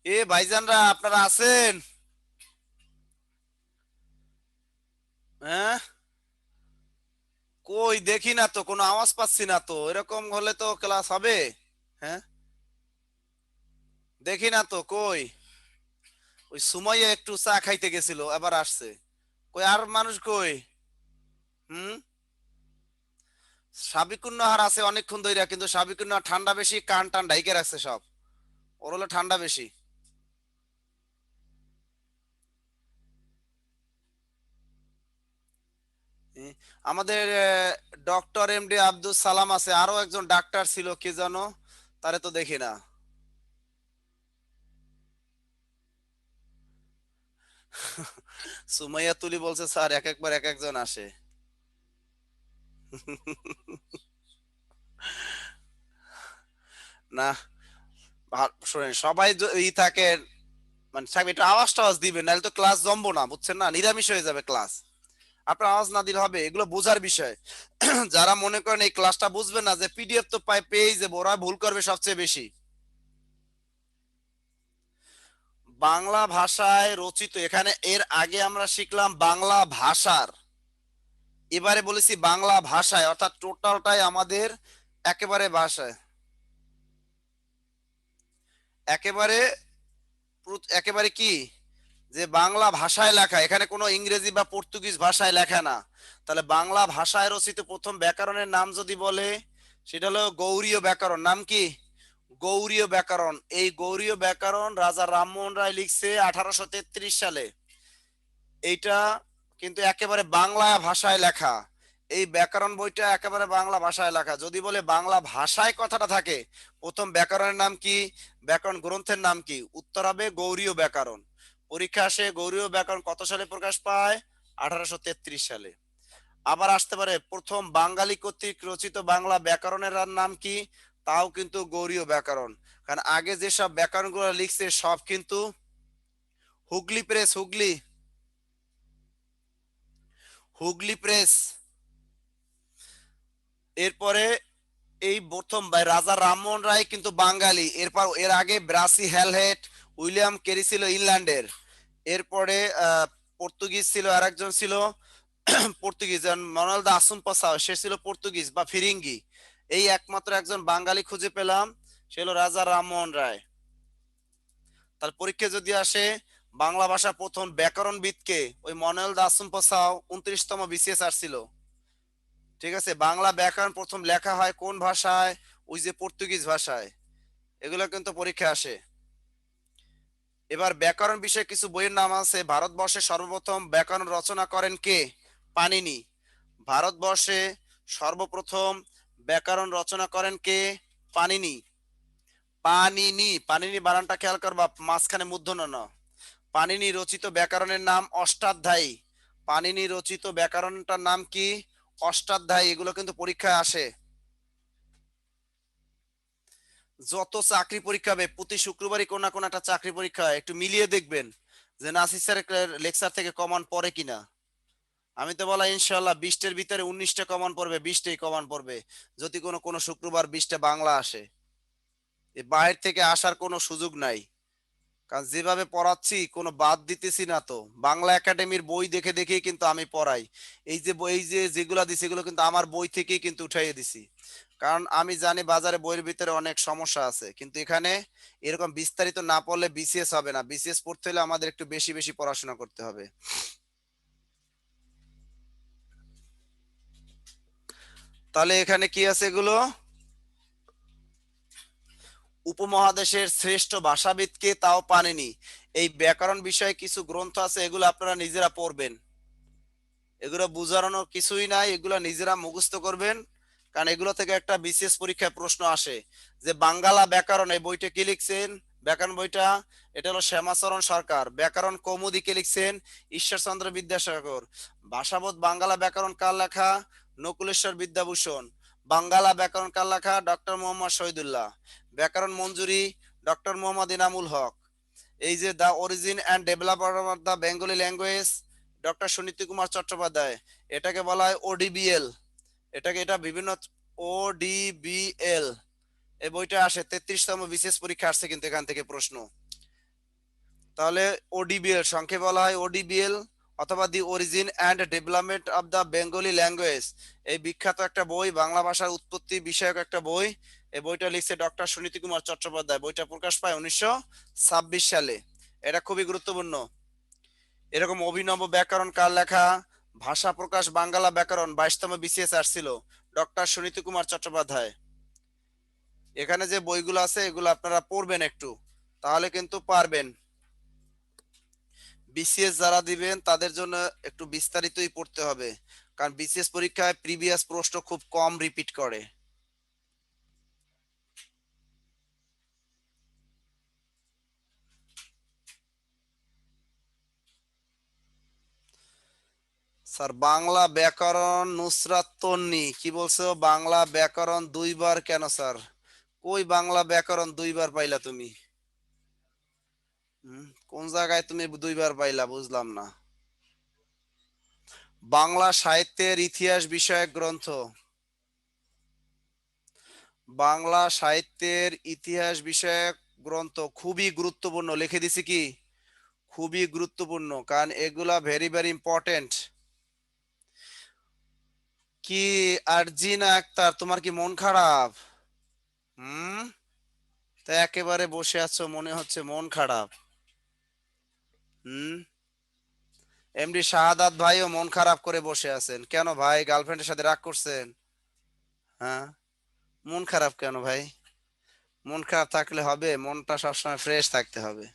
Speaker 1: এ ভাইজানরা আপনারা আছেন? হ্যাঁ, কই দেখি না তো, কোনো আওয়াজ পাচ্ছি না তো। এরকম হলে তো ক্লাস হবে? হ্যাঁ, দেখি না তো কই। ওই সুমাইয়া একটু চা খাইতে গেছিল, আবার আসছে। কই আর মানুষ কই? হুম, সাবিকুন্নাহার আছে অনেকক্ষণ ধইরা, কিন্তু সাবিকুন্নাহার ঠান্ডা বেশি, কান টান ঢাইকে রাখছে সব। ওর হলো ঠান্ডা বেশি। আমাদের ডক্টর এমডি আব্দুল সালাম আছে, আরো একজন ডাক্তার ছিল, কে জানো, তারে তো দেখি না। সুমাইয়া তুলি বলছে স্যার এক একবার এক একজন আসে। না, শোনেন সবাই ই থাকে, মানে সাহেব একটু আওয়াজ টাওয়াজ দিবেন, নাহলে তো ক্লাস জমবো না, বুঝছেন না, নিরামিষ হয়ে যাবে ক্লাস। আপনার আওয়াজ না দিলে হবে, এগুলো বোঝার বিষয়। যারা মনে করেন এই ক্লাসটা বুঝবে না, যে পিডিএফ তো পাই পেয়েই যাবো, ওরা ভুল করবে সবচেয়ে বেশি। বাংলা ভাষায় রচিত, এখানে এর আগে আমরা শিখলাম বাংলা ভাষার, এবারে বলেছি বাংলা ভাষায়, অর্থাৎ টোটালটাই আমাদের একেবারে ভাষায়, একেবারে একেবারে কি, যে বাংলা ভাষায় লেখা, এখানে কোনো ইংরেজি বা পর্তুগিজ ভাষায় লেখা না। তাহলে বাংলা ভাষায় রচিত প্রথম ব্যাকরণের নাম যদি বলে, সেটা হলো গৌড়ীয় ব্যাকরণ। নাম কি? গৌড়ীয় ব্যাকরণ। এই গৌড়ীয় ব্যাকরণ রাজা রামমোহন রায় লিখছে 1833 সালে। এইটা কিন্তু একেবারে বাংলা ভাষায় লেখা। এই ব্যাকরণ বইটা একেবারে বাংলা ভাষায় লেখা। যদি বলে বাংলা ভাষায় কথাটা থাকে, প্রথম ব্যাকরণের নাম কি, ব্যাকরণ গ্রন্থের নাম কি, উত্তর হবে গৌড়ীয় ব্যাকরণ। পরীক্ষা আসে গৌড়ীয় ব্যাকরণ কত সালে প্রকাশ পায়? 1833 সালে। আবার আসতে পারে প্রথম বাঙালি কর্তৃক রচিত বাংলা ব্যাকরণের নাম কি, তাও কিন্তু গৌড়ীয় ব্যাকরণ। কারণ আগে যেসব ব্যাকরণগুলো লিখছে সব কিন্তু হুগলি প্রেস, হুগলি, হুগলি প্রেস। এরপরে এই প্রথম রাজা রামমোহন রায় কিন্তু বাঙালি। এরপর এর আগে ব্রাসি হ্যালহেট, উইলিয়াম কেরি ছিল ইংল্যান্ডের। এরপরে পর্তুগিজ ছিল, আরেকজন ছিল পর্তুগিজ, মনোল দা আসুম পাসাও, সে ছিল পর্তুগিজ বা ফিরিঙ্গি। এই একমাত্র একজন বাঙালি খুঁজে পেলাম, সে হলো রাজা রামমোহন রায়। তার পরীক্ষা যদি আসে বাংলা ভাষা প্রথম ব্যাকরণবিদকে, ওই মনোল দা আসুম পাসাও 29তম বিসিএস আসছিল। ঠিক আছে, বাংলা ব্যাকরণ প্রথম লেখা হয় কোন ভাষায়? ওই যে পর্তুগিজ ভাষায়। এগুলো কিন্তু পরীক্ষা আসে। এবার ব্যাকরণ বিষয়ে কিছু বইয়ের নাম আছে। ভারতবর্ষে সর্বপ্রথম ব্যাকরণ রচনা করেন কে? পাণিনি। ভারতবর্ষে সর্বপ্রথম ব্যাকরণ রচনা করেন কে? পাণিনি। পাণিনি, পাণিনি বানানটা খেয়াল করবা, মাঝখানে মূর্ধন্য না। পাণিনি রচিত ব্যাকরণের নাম অষ্টাধ্যায়ী। পাণিনি রচিত ব্যাকরণটার নাম কি? অষ্টাধ্যায়ী। এগুলো কিন্তু পরীক্ষায় আসে। যত চাকরি পরীক্ষা হবে প্রতি শুক্রবারই কোন না কোন একটা চাকরি পরীক্ষা হয়, একটু মিলিয়ে দেখবেন যে নাসির স্যারের লেকচার থেকে কমন পড়ে কিনা। আমি তো বলা ইনশাল্লাহ 20টার ভিতরে 19টা কমন পড়বে, 20টাই কমন পড়বে, যদি কোনো কোনো শুক্রবার 20টা বাংলা আসে। এই বাইরে থেকে আসার কোনো সুযোগ নাই, কারণ যেভাবে পড়াচ্ছি কোনো বাদ দিতেছি না তো। বাংলা একাডেমির বই দেখে দেখেই কিন্তু আমি পড়াই। এই যে বই, এই যে যেগুলা দিছি এগুলো কিন্তু আমার বই থেকেই কিন্তু উঠাইয়ে দিছি, কারণ আমি জানি বাজারে বইয়ের ভিতরে অনেক সমস্যা আছে। কিন্তু এখানে এরকম বিস্তারিত না পড়লে বিসিএস হবে না। বিসিএস পড়তে হলে আমাদের একটু বেশি বেশি পড়াশোনা করতে হবে। তাহলে এখানে কি আছে এগুলো? উপমহাদেশের শ্রেষ্ঠ ভাষাবিদ কে, তাও পানেনি। এই ব্যাকরণ বিষয়ে কিছু গ্রন্থ আছে, এগুলো আপনারা নিজেরা পড়বেন। এগুলো বুঝানো কিছুই নাই, এগুলো নিজেরা মুখস্থ করবেন, কারণ এগুলো থেকে একটা বিশেষ পরীক্ষায় প্রশ্ন আসে। যে বাঙ্গালা ব্যাকরণ, এই বইটা কি লিখছেন? ব্যাকরণ বইটা, এটা হলো শ্যামাচরণ সরকার। ব্যাকরণ কৌমুদি কে লিখছেন? ঈশ্বরচন্দ্র বিদ্যাসাগর। ভাষাবোধ বাঙ্গালা ব্যাকরণ কার লেখা? নকুলেশ্বর বিদ্যাভূষণ। বাঙ্গালা ব্যাকরণ কার লেখা? ডক্টর মোহাম্মদ শহীদুল্লাহ। ব্যাকরণ মঞ্জুরি ডক্টর মোহাম্মদ ইনামুল হক। এই যে the origin and development of the Bengali language, doctor Suniti Kumar Chattopadhyay. এটাকে বলা হয় ওডিবিএল। এটা বিভিন্ন ওডিবিএল, এই বইটা আসে 33তম বিশেষ পরীক্ষা আসছে কিন্তু এখান থেকে প্রশ্ন। তাহলে ওডিবিএল সংক্ষেপে বলা হয় ওডিবিএল, অথবা দি origin and development of the Bengali language. এই বিখ্যাত একটা বই, বাংলা ভাষার উৎপত্তি বিষয়ক একটা বই। এই বইটা লিখছে ডক্টর সুনীতি কুমার চট্টোপাধ্যায়। বইটা প্রকাশ পায় 1926 সালে। এটা খুবই গুরুত্বপূর্ণ। এরকম অভিনব ব্যাকরণ কার লেখা? ভাষা প্রকাশ বাঙ্গালা ব্যাকরণ, 22তম বিসিএস আসছিল, ডক্টর সুনীতি কুমার চট্টোপাধ্যায়। এখানে যে বইগুলো আছে এগুলো আপনারা পড়বেন একটু, তাহলে কিন্তু পারবেন। বিসিএস যারা দিবেন তাদের জন্য একটু বিস্তারিতই পড়তে হবে, কারণ বিসিএস পরীক্ষায় প্রিভিয়াস প্রশ্ন খুব কম রিপিট করে। স্যার বাংলা ব্যাকরণ নুসরাত তন্নি কি বলছো, বাংলা ব্যাকরণ দুইবার কেন স্যার? কই বাংলা ব্যাকরণ দুইবার পাইলা তুমি? কোন জায়গায় তুমি দুইবার পাইলা বুঝলাম না। বাংলা সাহিত্যের ইতিহাস বিষয়ক গ্রন্থ, বাংলা সাহিত্যের ইতিহাস বিষয়ক গ্রন্থ খুবই গুরুত্বপূর্ণ, লিখে দিছি কি খুবই গুরুত্বপূর্ণ, কারণ এগুলা ভেরি ভেরি ইম্পর্টেন্ট। কি আরজিনা আক্তার, তোমার কি মন খারাপ? হুম, তা একেবারে বসে আছো, মনে হচ্ছে মন খারাপ। হুম, এমডি শাহাদাত ভাইও মন খারাপ করে বসে আছেন কেন ভাই? গার্লফ্রেন্ডের সাথে রাগ করছেন? হ্যাঁ, মন খারাপ কেন ভাই? মন খারাপ থাকলে হবে? মনটা সবসময় ফ্রেশ থাকতে হবে।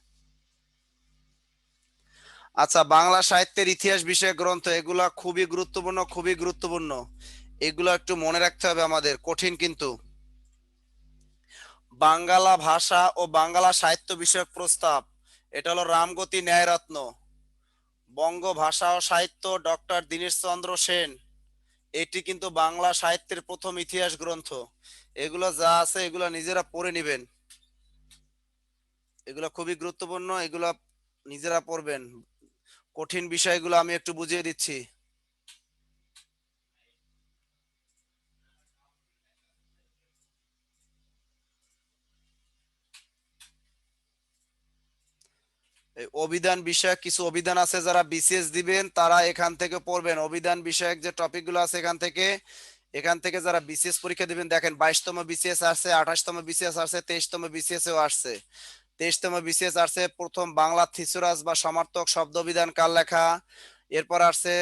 Speaker 1: আচ্ছা, বাংলা সাহিত্যের ইতিহাস বিষয়ক গ্রন্থ এগুলা খুবই গুরুত্বপূর্ণ, খুবই গুরুত্বপূর্ণ। এগুলো একটু মনে রাখতে হবে আমাদের, কঠিন কিন্তু। বাংলা ভাষা ও বাংলা সাহিত্য বিষয়ক প্রস্তাব, এটা হলো রামগতি ন্যায়রত্ন। বঙ্গ ভাষা ও সাহিত্য, ডক্টর দীনেশচন্দ্র সেন। এটি কিন্তু বাংলা সাহিত্যের প্রথম ইতিহাস গ্রন্থ। এগুলো যা আছে এগুলো নিজেরা পড়ে নেবেন, এগুলো খুবই গুরুত্বপূর্ণ, এগুলো নিজেরা পড়বেন। কঠিন বিষয়গুলো আমি একটু বুঝিয়ে দিচ্ছি। এই অভিধান বিষয়ক কিছু অভিধান আছে, যারা বিসিএস দিবেন তারা এখান থেকে পড়বেন। অভিধান বিষয়ক যে টপিকগুলো আছে এখান থেকে যারা বিসিএস পরীক্ষা দিবেন, দেখেন 22তম বিসিএস আসছে, 28তম বিসিএস আসছে, 23তম বিসিএস এও আসছে। 23তম বিসিএস আসছে প্রথম বাংলা থিসুরাস বা সমার্থক শব্দ অভিধান কার লেখা। এরপর আসছে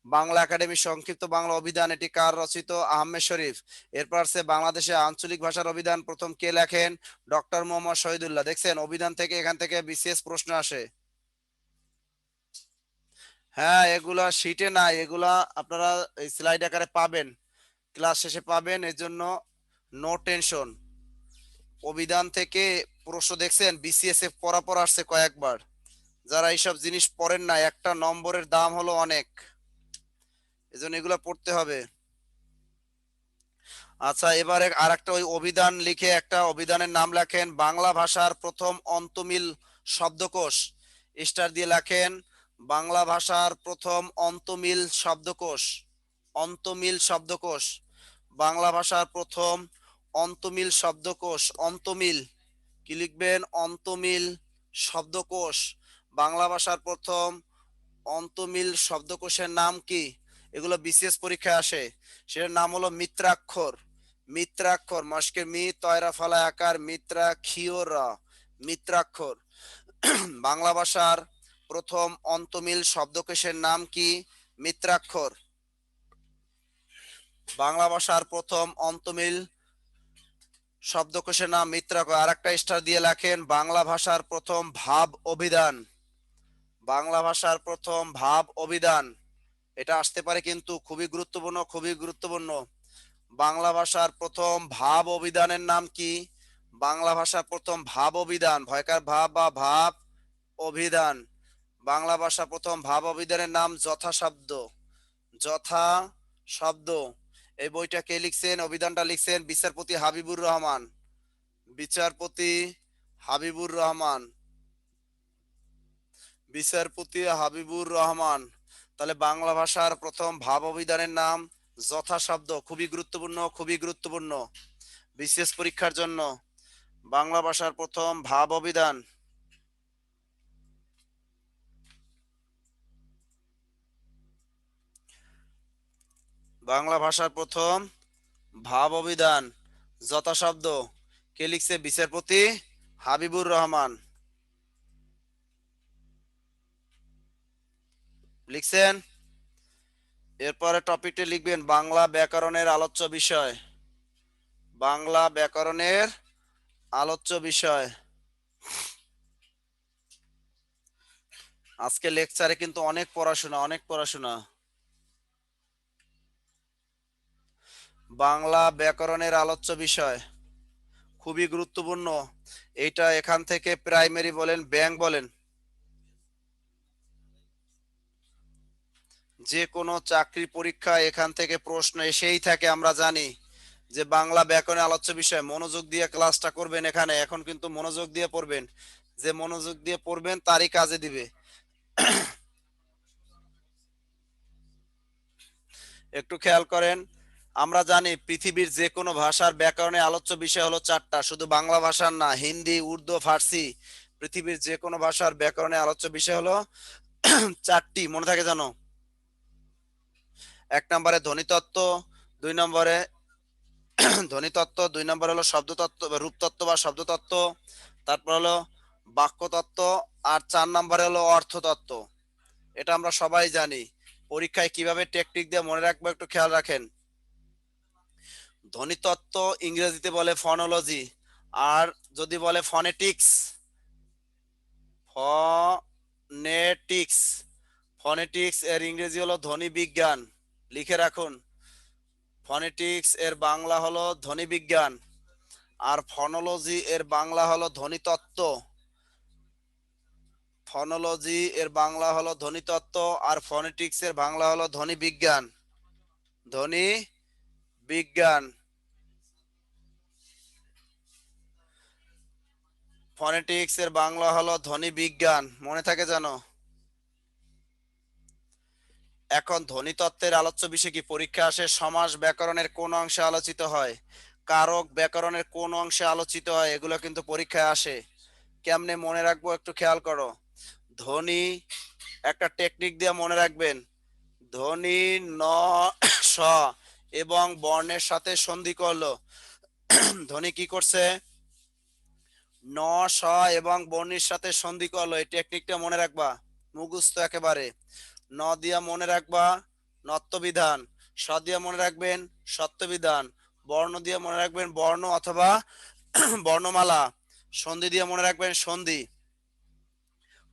Speaker 1: বাংলা একাডেমি সংক্ষিপ্ত বাংলা অভিধান, এটি কার রচিত? আহমেদ শরীফ। এরপর আসছে বাংলাদেশে আঞ্চলিক ভাষার অভিধান, প্রথম কে লেখেন? ডক্টর মোহাম্মদ শহীদুল্লাহ। দেখছেন অভিধান থেকে এখান থেকে বিসিএস প্রশ্ন আসে। হ্যাঁ, এগুলা শিটে নাই, এগুলা আপনারা এই স্লাইড আকারে পাবেন, ক্লাস শেষে পাবেন, এর জন্য নো টেনশন। অভিধান থেকে প্রশ্ন দেখছেন বিসিএস এ পড়া আসছে কয়েকবার। যারা এইসব জিনিস পড়েন না, একটা নম্বরের দাম হলো অনেক, এজন্য এগুলা পড়তে হবে। আচ্ছা, এবারে আর একটা ওই অভিধান লিখে একটা অভিধানের নাম লেখেন, বাংলা ভাষার প্রথম অন্তমিল শব্দকোষ। স্টার দিয়ে লেখেন, বাংলা ভাষার প্রথম অন্তমিল শব্দকোষ। অন্তমিল শব্দকোষ, বাংলা ভাষার প্রথম অন্তমিল শব্দকোষ। অন্তমিল কি লিখবেন? অন্তমিল শব্দকোষ। বাংলা ভাষার প্রথম অন্তমিল শব্দকোষের নাম কি? এগুলো বিসিএস পরীক্ষায় আসে। সেটার নাম হলো মিত্রাক্ষর। মিত্রাক্ষর, মস্কের মি, তয়রা ফালা আকার, মিত্রা খিওরা, মিত্রাক্ষর। বাংলা ভাষার প্রথম অন্তমিল শব্দকোষের নাম কি? মিত্রাক্ষর। বাংলা ভাষার প্রথম অন্তমিল শব্দকোষের নাম মিত্রাক্ষর। আর একটা স্টার দিয়ে লেখেন, বাংলা ভাষার প্রথম ভাব অভিধান। বাংলা ভাষার প্রথম ভাব অভিধান, এটা আসতে পারে কিন্তু, খুবই গুরুত্বপূর্ণ, খুবই গুরুত্বপূর্ণ। বাংলা ভাষার প্রথম ভাব অভিধানের নাম কি? বাংলা ভাষার প্রথম ভাব অভিধান, ভয়কার ভাব বা ভাব অভিধান। বাংলা ভাষা প্রথম ভাব অভিধানের নাম যথা শব্দ। যথা শব্দ। এই বইটা কে লিখছেন? অভিধানটা লিখছেন বিচারপতি হাবিবুর রহমান। বিচারপতি হাবিবুর রহমান। বিচারপতি হাবিবুর রহমান। তাহলে বাংলা ভাষার প্রথম ভাব অভিধানের নাম যথা শব্দ, খুবই গুরুত্বপূর্ণ, খুবই গুরুত্বপূর্ণ বিশেষ পরীক্ষার জন্য। বাংলা ভাষার প্রথম ভাব অভিধান। বাংলা ভাষার প্রথম ভাব অভিধান যথা শব্দ, কে লিখছে? বিচারপতি হাবিবুর রহমান। লিখছেন? এরপরে টপিকটি লিখবেন বাংলা ব্যাকরণের আলোচ্য বিষয়। বাংলা ব্যাকরণের আলোচ্য বিষয়। আজকে লেকচারে কিন্তু অনেক পড়াশোনা। বাংলা ব্যাকরণের আলোচ্য বিষয় খুবই গুরুত্বপূর্ণ। এটা এখান থেকে প্রাইমারি বলেন, ব্যাংক বলেন, যে কোনো চাকরি পরীক্ষা এখান থেকে প্রশ্ন এসেই থাকে। আমরা জানি যে বাংলা ব্যাকরণের আলোচ্য বিষয়। মনোযোগ দিয়ে ক্লাসটা করবেন। এখানে এখন কিন্তু মনোযোগ দিয়ে পড়বেন। যে মনোযোগ দিয়ে পড়বেন তারই কাজে দিবে। একটু খেয়াল করেন, আমরা জানি পৃথিবীর যে কোনো ভাষার ব্যাকরণে আলোচ্য বিষয় হলো চারটা, শুধু বাংলা ভাষার না, হিন্দি, উর্দু, ফার্সি, পৃথিবীর যে কোনো ভাষার ব্যাকরণে আলোচ্য বিষয় হলো চারটি। মনে থাকে জানো? এক নম্বরে ধ্বনিতত্ত্ব, দুই নম্বরে ধ্বনিতত্ত্ব, দুই নম্বর হলো শব্দতত্ত্ব, রূপতত্ত্ব বা শব্দতত্ত্ব, তারপর হলো বাক্যতত্ত্ব, আর চার নম্বরে হলো অর্থতত্ত্ব। এটা আমরা সবাই জানি। পরীক্ষায় কিভাবে টেকনিক দিয়ে মনে রাখবো একটু খেয়াল রাখেন। ধ্বনিতত্ত্ব ইংরেজিতে বলে ফনোলজি, আর যদি বলে ফনেটিক্স, ফনেটিক্স, ফনেটিক্স এর ইংরেজি হলো ধ্বনি বিজ্ঞান। লিখে রাখুন, ফনেটিক্স এর বাংলা হলো ধ্বনি বিজ্ঞান, আর ফনোলজি এর বাংলা হলো ধ্বনিতত্ত্ব। ফনোলজি এর বাংলা হলো ধ্বনিতত্ত্ব, আর ফনেটিক্স এর বাংলা হলো ধ্বনি বিজ্ঞান। ধ্বনি বিজ্ঞান। ফনেটিক্স এর বাংলা হলো ধ্বনি বিজ্ঞান। মনে থাকে জানো? এখন ধ্বনিতত্ত্বের আলোচ্য বিষয় কি পরীক্ষা আসে? সমাস ব্যাকরণের কোন অংশে আলোচিত হয়, কারক ব্যাকরণের কোন অংশে আলোচিত হয়, এগুলো কিন্তু পরীক্ষায় আসে। কেমনে মনে রাখবো একটু খেয়াল করো। ধ্বনি একটা টেকনিক দিয়ে মনে রাখবেন। ধ্বনি ন স এবং বর্ণের সাথে সন্ধি করলো। ধ্বনি কি করছে? ন স এবং বর্ণের সাথে সন্ধি করলো। এই টেকনিকটা মনে রাখবা, মুখস্থ একেবারে। ন দিয়া মনে রাখবা নত্ববিধান, স দিয়া মনে রাখবেন সত্যবিধান, বর্ণ দিয়ে মনে রাখবেন বর্ণ অথবা বর্ণমালা, সন্ধি দিয়ে মনে রাখবেন সন্ধি।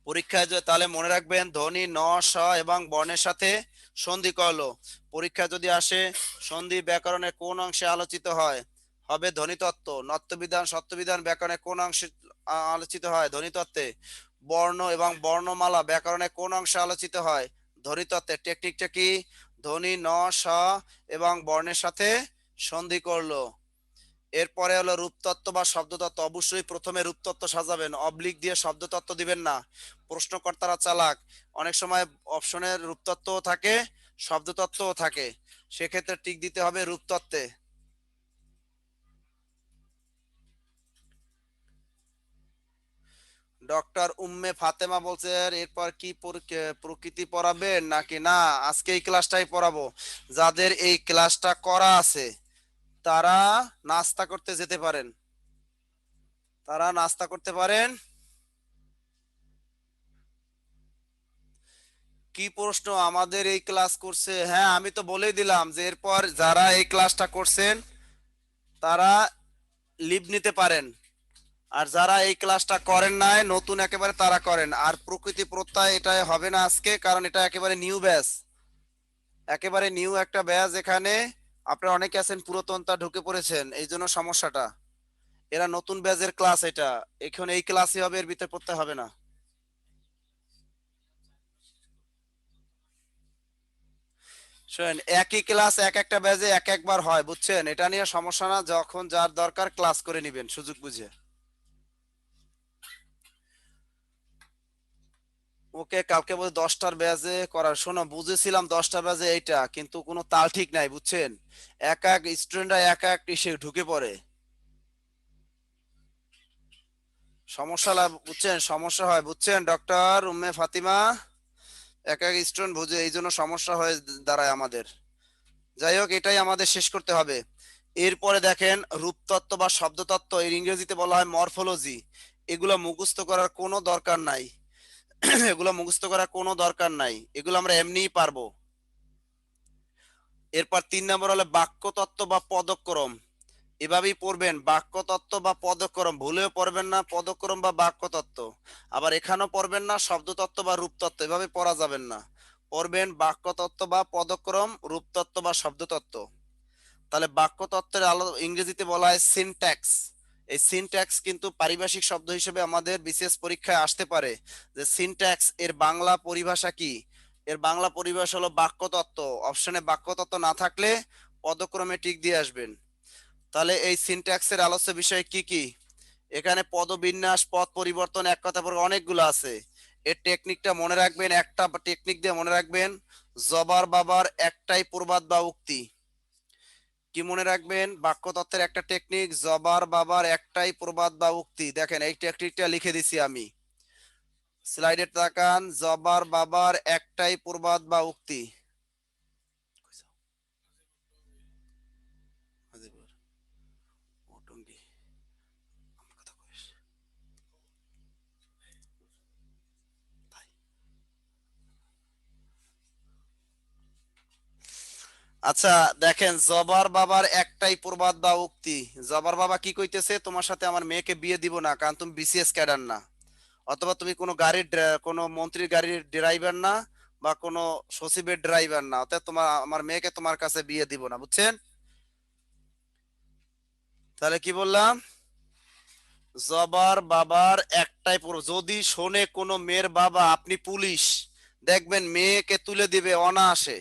Speaker 1: পরীক্ষায় তাহলে মনে রাখবেন ধ্বনি ন স এবং বর্ণের সাথে সন্ধি করলো। পরীক্ষা যদি আসে সন্ধি ব্যাকরণের কোন অংশে আলোচিত হয়, হবে ধ্বনিতত্ত্ব। নত্যবিধান সত্যবিধান ব্যাকরণের কোন অংশে আলোচিত হয়? ধ্বনিতত্ত্বে। বর্ণ এবং বর্ণমালা ব্যাকরণে কোন অংশে আলোচিত হয়? ধ্বনিতত্ত্বে। টেকনিকটা কি? ধ্বনি ন স এবং বর্ণের সাথে সন্ধি করলো। এরপরে হলো রূপতত্ত্ব বা শব্দতত্ত্ব। অবশ্যই প্রথমে রূপতত্ত্ব সাজাবেন, অবলিক দিয়ে শব্দতত্ত্ব দিবেন না। প্রশ্নকর্তারা চালাক, অনেক সময় অপশনের রূপতত্ত্বও থাকে, শব্দতত্ত্বও থাকে, সেক্ষেত্রে টিক দিতে হবে রূপতত্ত্বে। ডক্টর উম্মে ফাতেমা বলছে এরপর কি প্রকৃতি পড়াবেন নাকি না? আজকে এই ক্লাসটাই পড়াবো। যাদের এই ক্লাসটা করা আছে তারা নাস্তা করতে যেতে পারেন, তারা নাস্তা করতে পারেন। কি প্রশ্ন? আমাদের এই ক্লাস করছে? হ্যাঁ, আমি তো বলেই দিলাম যে এরপর যারা এই ক্লাসটা করছেন তারা লিভ নিতে পারেন, আর যারা এই ক্লাসটা করেন নাই নতুন একেবারে তারা করেন। আর প্রকৃতি প্রত্যয় এটা হবে না আজকে, কারণ এটা একেবারে নিউ ব্যাচ, একেবারে নিউ একটা ব্যাচ। এখানে আপনারা অনেকে আছেন পুরাতন, তা ঢুকে পড়েছেন, এই জন্য সমস্যাটা। এরা নতুন ব্যাচের ক্লাস, এটা এখন এই ক্লাসই হবে, এর ভিতরে পড়তে হবে না। শোনেন, একই ক্লাস এক একটা ব্যাচে এক একবার হয়, বুঝছেন? এটা নিয়ে সমস্যা না, যখন যার দরকার ক্লাস করে নিবেন সুযোগ বুঝে। ওকে, কালকে বলে 10টার ব্যাচে করার। শোনো, বুঝেছিলাম 10টা ব্যাচে এইটা, কিন্তু কোনো তাল ঠিক নাই, বুঝছেন? এক এক স্টুডেন্টরা এক এক এসে ঢুকে পড়ে, সমস্যা বুঝছেন? সমস্যা হয়, বুঝছেন ডক্টর উম্মে ফাতিমা? এক এক স্টুডেন্ট বুঝে, এই জন্য সমস্যা হয়ে দাঁড়ায় আমাদের। যাই হোক, এটাই আমাদের শেষ করতে হবে। এরপরে দেখেন রূপতত্ত্ব বা শব্দতত্ত্ব, এর ইংরেজিতে বলা হয় মরফোলজি। এগুলো মুখস্থ করার কোনো দরকার নাই। এগুলো মুখস্থ করার কোনো দরকার নাই, এগুলো আমরা এমনিই পারবো। এরপর 3 নম্বর হলো বাক্যতত্ত্ব বা পদক্রম। এভাবেই পড়বেন, বাক্যতত্ত্ব বা পদক্রম ভুলেও পড়বেন না, পদক্রম বা বাক্যতত্ত্ব। আবার এখানেও পড়বেন না শব্দতত্ত্ব বা রূপতত্ত্ব, এভাবে পড়া যাবেন না। পড়বেন বাক্যতত্ত্ব বা পদক্রম, রূপতত্ত্ব বা শব্দতত্ত্ব। তাহলে বাক্যতত্ত্বের ইংরেজিতে বলা হয় সিনট্যাক্স। এই সিনট্যাক্স কিন্তু পারিভাষিক শব্দ হিসেবে আমাদের বিসিএস পরীক্ষায় আসতে পারে, যে সিনট্যাক্স এর বাংলা পরিভাষা কি। এর বাংলা পরিভাষা হলো বাক্যতত্ত্ব। অপশনে বাক্যতত্ত্ব না থাকলে পদক্রমে টিক দিয়ে আসবেন। তাহলে এই সিনট্যাক্সের আলোচ্য বিষয় কি কি? এখানে পদবিন্যাস, পদ পরিবর্তন, এক কথা বলে অনেকগুলো আছে। এর টেকনিকটা মনে রাখবেন, একটা টেকনিক দিয়ে মনে রাখবেন, জবার বাবার একটাই প্রবাদ বা উক্তি। কি মনে রাখবেন? বাক্যতত্ত্বের একটা টেকনিক, জবার বাবার একটাই প্রবাদ বা উক্তি। দেখেন এই টেকনিকটা লিখে দিছি আমি, স্লাইডে তাকান। জবার বাবার একটাই প্রবাদ বা উক্তি। আচ্ছা দেখেন, জবার বাবার একটাই প্রবাদ বা উক্তি। জবার বাবা কি কইতেছে? তোমার সাথে আমার মেয়েকে বিয়ে দিব না, কারণ তুমি বিসিএস ক্যাডার না, অথবা তুমি কোনো গাড়ির কোনো মন্ত্রীর গাড়ির ড্রাইভার না, বা কোনো সচিবের ড্রাইভার না, অতএব তোমার আমার মেয়েকে তোমার কাছে বিয়ে দিব না। বুঝছেন? তাহলে কি বললাম? জবার বাবার একটাই যদি শোনে কোনো মেয়ের বাবা আপনি পুলিশ, দেখবেন মেয়েকে তুলে দিবে অনায়াসে,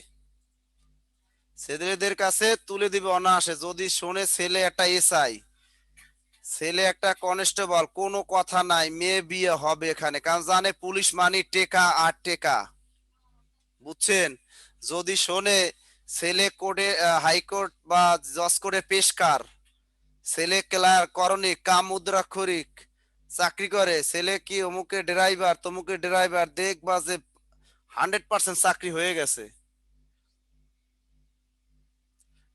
Speaker 1: ছেলেদের কাছে তুলে দিবে অনায়াসে। যদি শোনে ছেলে একটা এসআই, ছেলে একটা কনস্টেবল, কোনো কথা নাই, মেয়ে বিয়ে হবে এখানে, কারণ জানে পুলিশ মানি টেকা আর টেকা। বুঝছেন? যদি শোনে ছেলে কোর্টে, হাইকোর্ট বা জজ কোর্টে পেশকার, ছেলে ক্লার্ক করণিক কাম মুদ্রাক্ষরিক চাকরি করে, ছেলে কি অমুকে ড্রাইভার তমুকে ড্রাইভার, দেখবা যে 100% চাকরি হয়ে গেছে।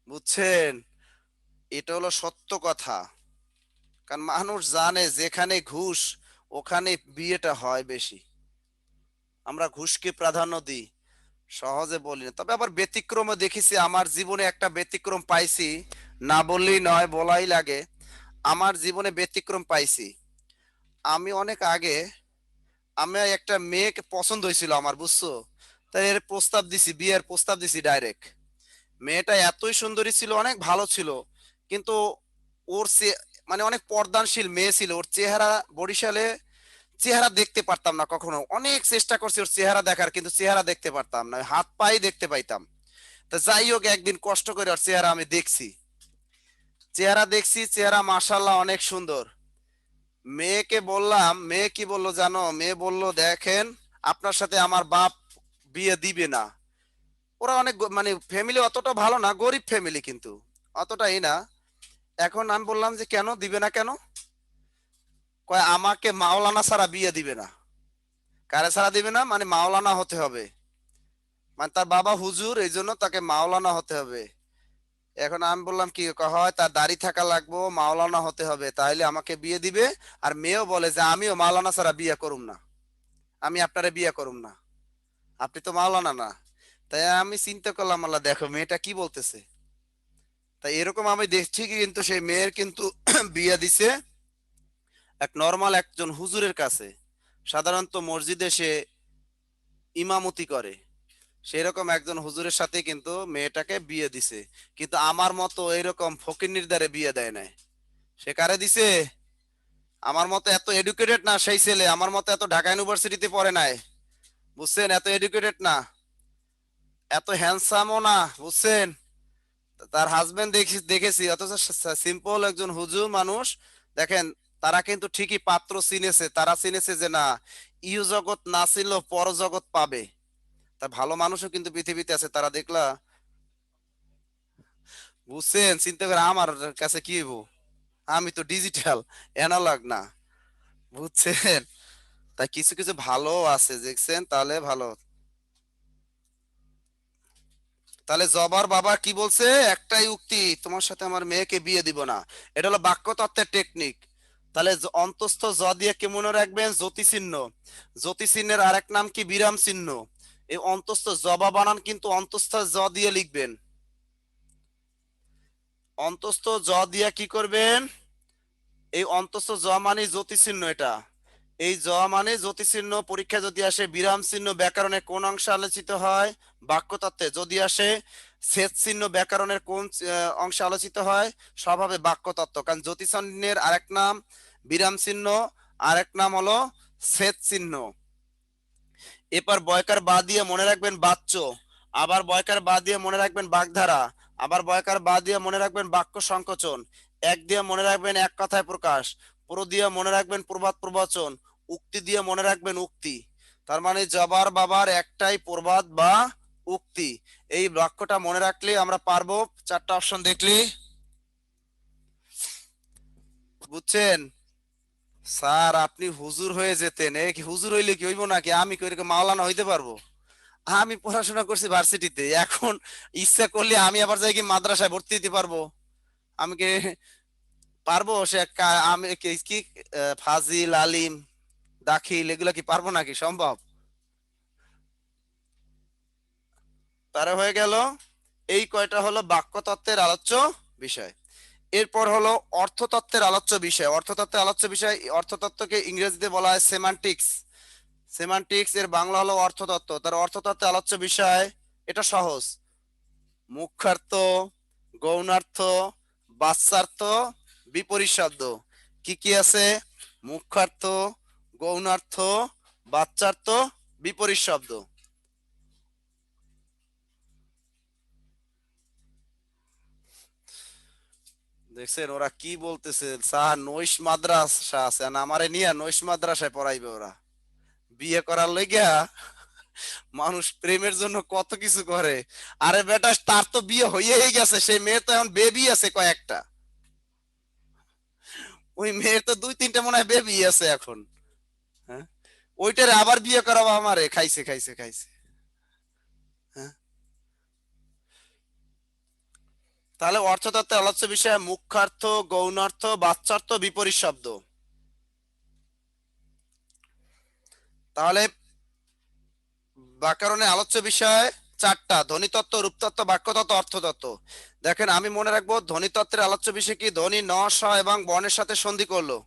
Speaker 1: বুঝছেন? এটা হলো সত্য কথা। কারণ মানুষ জানে যেখানে ঘুষ ওখানে বিয়েটা হয় বেশি। আমরা ঘুষকে প্রাধান্য দিই, সহজে বলি না। তবে আবার ব্যতিক্রমও দেখেছি, আমার জীবনে একটা ব্যতিক্রম পাইছি, না বললেই নয়, বলাই লাগে। আমার জীবনে ব্যতিক্রম পাইছি। আমি অনেক আগে, আমি একটা মেয়েকে পছন্দ হয়েছিল আমার, বুঝছো? তাই এর প্রস্তাব দিছি, বিয়ের প্রস্তাব দিছি ডাইরেক্ট। মেয়েটা এতই সুন্দরী ছিল, অনেক ভালো ছিল, কিন্তু ওর মানে অনেক পর্দানশীল মেয়ে ছিল। ওর চেহারা, বরিশালে চেহারা দেখতে পারতাম না কখনো। অনেক চেষ্টা করছি ওর চেহারা দেখার, কিন্তু চেহারা দেখতে পারতাম না, হাত পাই দেখতে পাইতাম। তা যাই হোক, একদিন কষ্ট করে ওর চেহারা আমি দেখছি, চেহারা মাশাআল্লাহ অনেক সুন্দর। মেয়েকে বললাম, মেয়ে কি বললো জানো? মেয়ে বলল, দেখেন আপনার সাথে আমার বাপ বিয়ে দিবে না। ওরা অনেক মানে ফ্যামিলি অতটা ভালো না, গরিব ফ্যামিলি, কিন্তু অতটাই না। এখন আমি বললাম যে কেন দিবে না কেন? কয় আমাকে মাওলানা ছাড়া বিয়ে দিবে না। কারে ছাড়া দিবে না? মানে মাওলানা হতে হবে, মানে তার বাবা হুজুর, এই জন্য তাকে মাওলানা হতে হবে। এখন আমি বললাম কি? হয় তার দাড়ি থাকা লাগবো, মাওলানা হতে হবে, তাহলে আমাকে বিয়ে দিবে। আর মেয়েও বলে যে আমিও মাওলানা ছাড়া বিয়ে করুম না, আমি আপনারে বিয়ে করুম না, আপনি তো মাওলানা না। তাই আমি চিন্তা করলাম, আল্লাহ দেখো মেয়েটা কি বলতেছে। তাই এরকম আমি দেখছি কি, কিন্তু সেই মেয়ের কিন্তু বিয়ে দিছে এক নর্মাল একজন হুজুরের কাছে। সাধারণত মসজিদে সে ইমামতি করে, সেরকম একজন হুজুরের সাথে কিন্তু মেয়েটাকে বিয়ে দিছে। কিন্তু আমার মতো এরকম ফকিন্নির দ্বারে বিয়ে দেয় নাই। সে কারে দিছে? আমার মতো এত এডুকেটেড না সেই ছেলে, আমার মতো এত ঢাকা ইউনিভার্সিটিতে পড়ে নাই, বুঝছেন? এত এডুকেটেড না, এত হ্যান্ডসামও না, বুঝছেন? তার হাজবেন্ড দেখেছি, অথচ সিম্পল একজন হুজুর মানুষ। দেখেন, তারা কিন্তু ঠিকই পাত্র চিনেছে, তারা চিনেছে যে না, ইহ জগৎ না চিনলেও পরজগৎ পাবে। তা ভালো মানুষও কিন্তু পৃথিবীতে আছে, তারা দেখলা। বুঝছেন? চিন্তা করে আমার কাছে কি হইব, আমি তো ডিজিটাল, অ্যানালগ না। বুঝছেন? তাই কিছু কিছু ভালো আছে, দেখছেন? তাহলে ভালো। তাহলে জবার বাবা কি বলছে? একটাই উক্তি, তোমার সাথে আমার মেয়েকে বিয়ে দিব না। এটা হলো বাক্যতত্ত্বের টেকনিক। তাহলে অন্তস্থ জ দিয়ে কি মনে রাখবেন? জ্যোতি চিহ্ন। জ্যোতি চিহ্নের আরেক নাম কি? বিরাম চিহ্ন। এই অন্তস্থ জবা বানান কিন্তু অন্তস্থ জ দিয়ে লিখবেন। অন্তস্থ জ দিয়া কি করবেন? এই অন্তস্থ জ মানে জ্যোতিচিহ্ন, এটা এই জ মানে জ্যোতিচিহ্ন। পরীক্ষা যদি আসে বিরাম চিহ্ন ব্যাকরণে কোন অংশে আলোচিত হয়? বাক্যতত্ত্বে। যদি আসে ছেদ চিহ্ন ব্যাকরণের কোন অংশে আলোচিত হয়? স্বভাবে বাক্যতত্ত্ব। কারণ জ্যোতিচিহ্নের আরেক নাম বিরাম চিহ্ন, আরেক নাম হলো ছেদ চিহ্ন। এরপর বয়কার বা দিয়ে মনে রাখবেন বাচ্য, আবার বয়কার বা দিয়ে মনে রাখবেন বাগধারা, আবার বয়কার বা দিয়ে মনে রাখবেন বাক্য সংকোচন, এক দিয়ে মনে রাখবেন এক কথায় প্রকাশ, পুরো দিয়ে মনে রাখবেন প্রবাদ প্রবচন, উক্তি দিয়ে মনে রাখবেন উক্তি। তার মানে জবার বাবার একটাই প্রবাদ বা উক্তি। এই বাক্যটা মনে রাখলে আমরা পারবো। চারটা অপশন দেখলি বুঝছেন? স্যার আপনি হুজুর হয়ে যেতেন, এ কি হুজুর হইলে কি হইব নাকি? আমি কি ওইরকম মাওলানা হইতে পারবো? আমি পড়াশোনা করছি ভার্সিটিতে, এখন ইচ্ছা করলে আমি আবার যাই কি মাদ্রাসায় ভর্তি দিতে পারবো? আমি কি পারবো? আমি কি ফাজিল আলিম দাখিল এগুলা কি পারবো নাকি? সম্ভব? তারা হয়ে গেল। এই কয়টা হলো বাক্যতত্ত্বের আলোচ্য বিষয়। এরপর হলো অর্থতত্ত্বের আলোচ্য বিষয়। অর্থতত্ত্বের আলোচ্য বিষয়, অর্থতত্ত্বকে ইংরেজিতে বলা হয় সেমান্টিক্স। সেমান্টিক্স এর বাংলা হলো অর্থতত্ত্ব। তার অর্থতত্ত্বের আলোচ্য বিষয় এটা সহজ: মুখ্যার্থ, গৌণার্থ, বাচ্যার্থ, বিপরীত শব্দ। কি কি আছে? মুখ্যার্থ, গৌণার্থ, বাচ্যার্থ, বিপরীত শব্দ। দেখছেন ওরা কি বলতেছে? স্যার নৈশ মাদ্রাসা আছে না, আমারে নিয়ে নৈশ মাদ্রাসায় পড়াইবে ওরা। বিয়ে করার লইগা মানুষ প্রেমের জন্য কত কিছু করে। আরে বেটা তার তো বিয়ে হয়েই গেছে, সেই মেয়ে তো এখন বেবি আছে কয়েকটা। ওই মেয়ের তো দুই তিনটা মনে হয় বেবি আছে এখন। হ্যাঁ, ওইটারে আবার বিয়ে করাবো? আমারে খাইছে খাইছে খাইছে। হ্যাঁ, তাহলে অর্থতত্ত্বের আলোচ্য বিষয় মুখ্যার্থ, গৌণার্থ, বাচ্যার্থ, বিপরীত শব্দ। তাহলে ব্যাকরণের আলোচ্য বিষয় চারটা: ধ্বনিতত্ত্ব, রূপতত্ত্ব, বাক্যতত্ত্ব, অর্থতত্ত্ব। দেখেন আমি মনে রাখবো ধ্বনিতত্ত্বের আলোচ্য বিষয় কি? ধ্বনি ন, স এবং বর্ণের সাথে সন্ধি করলো।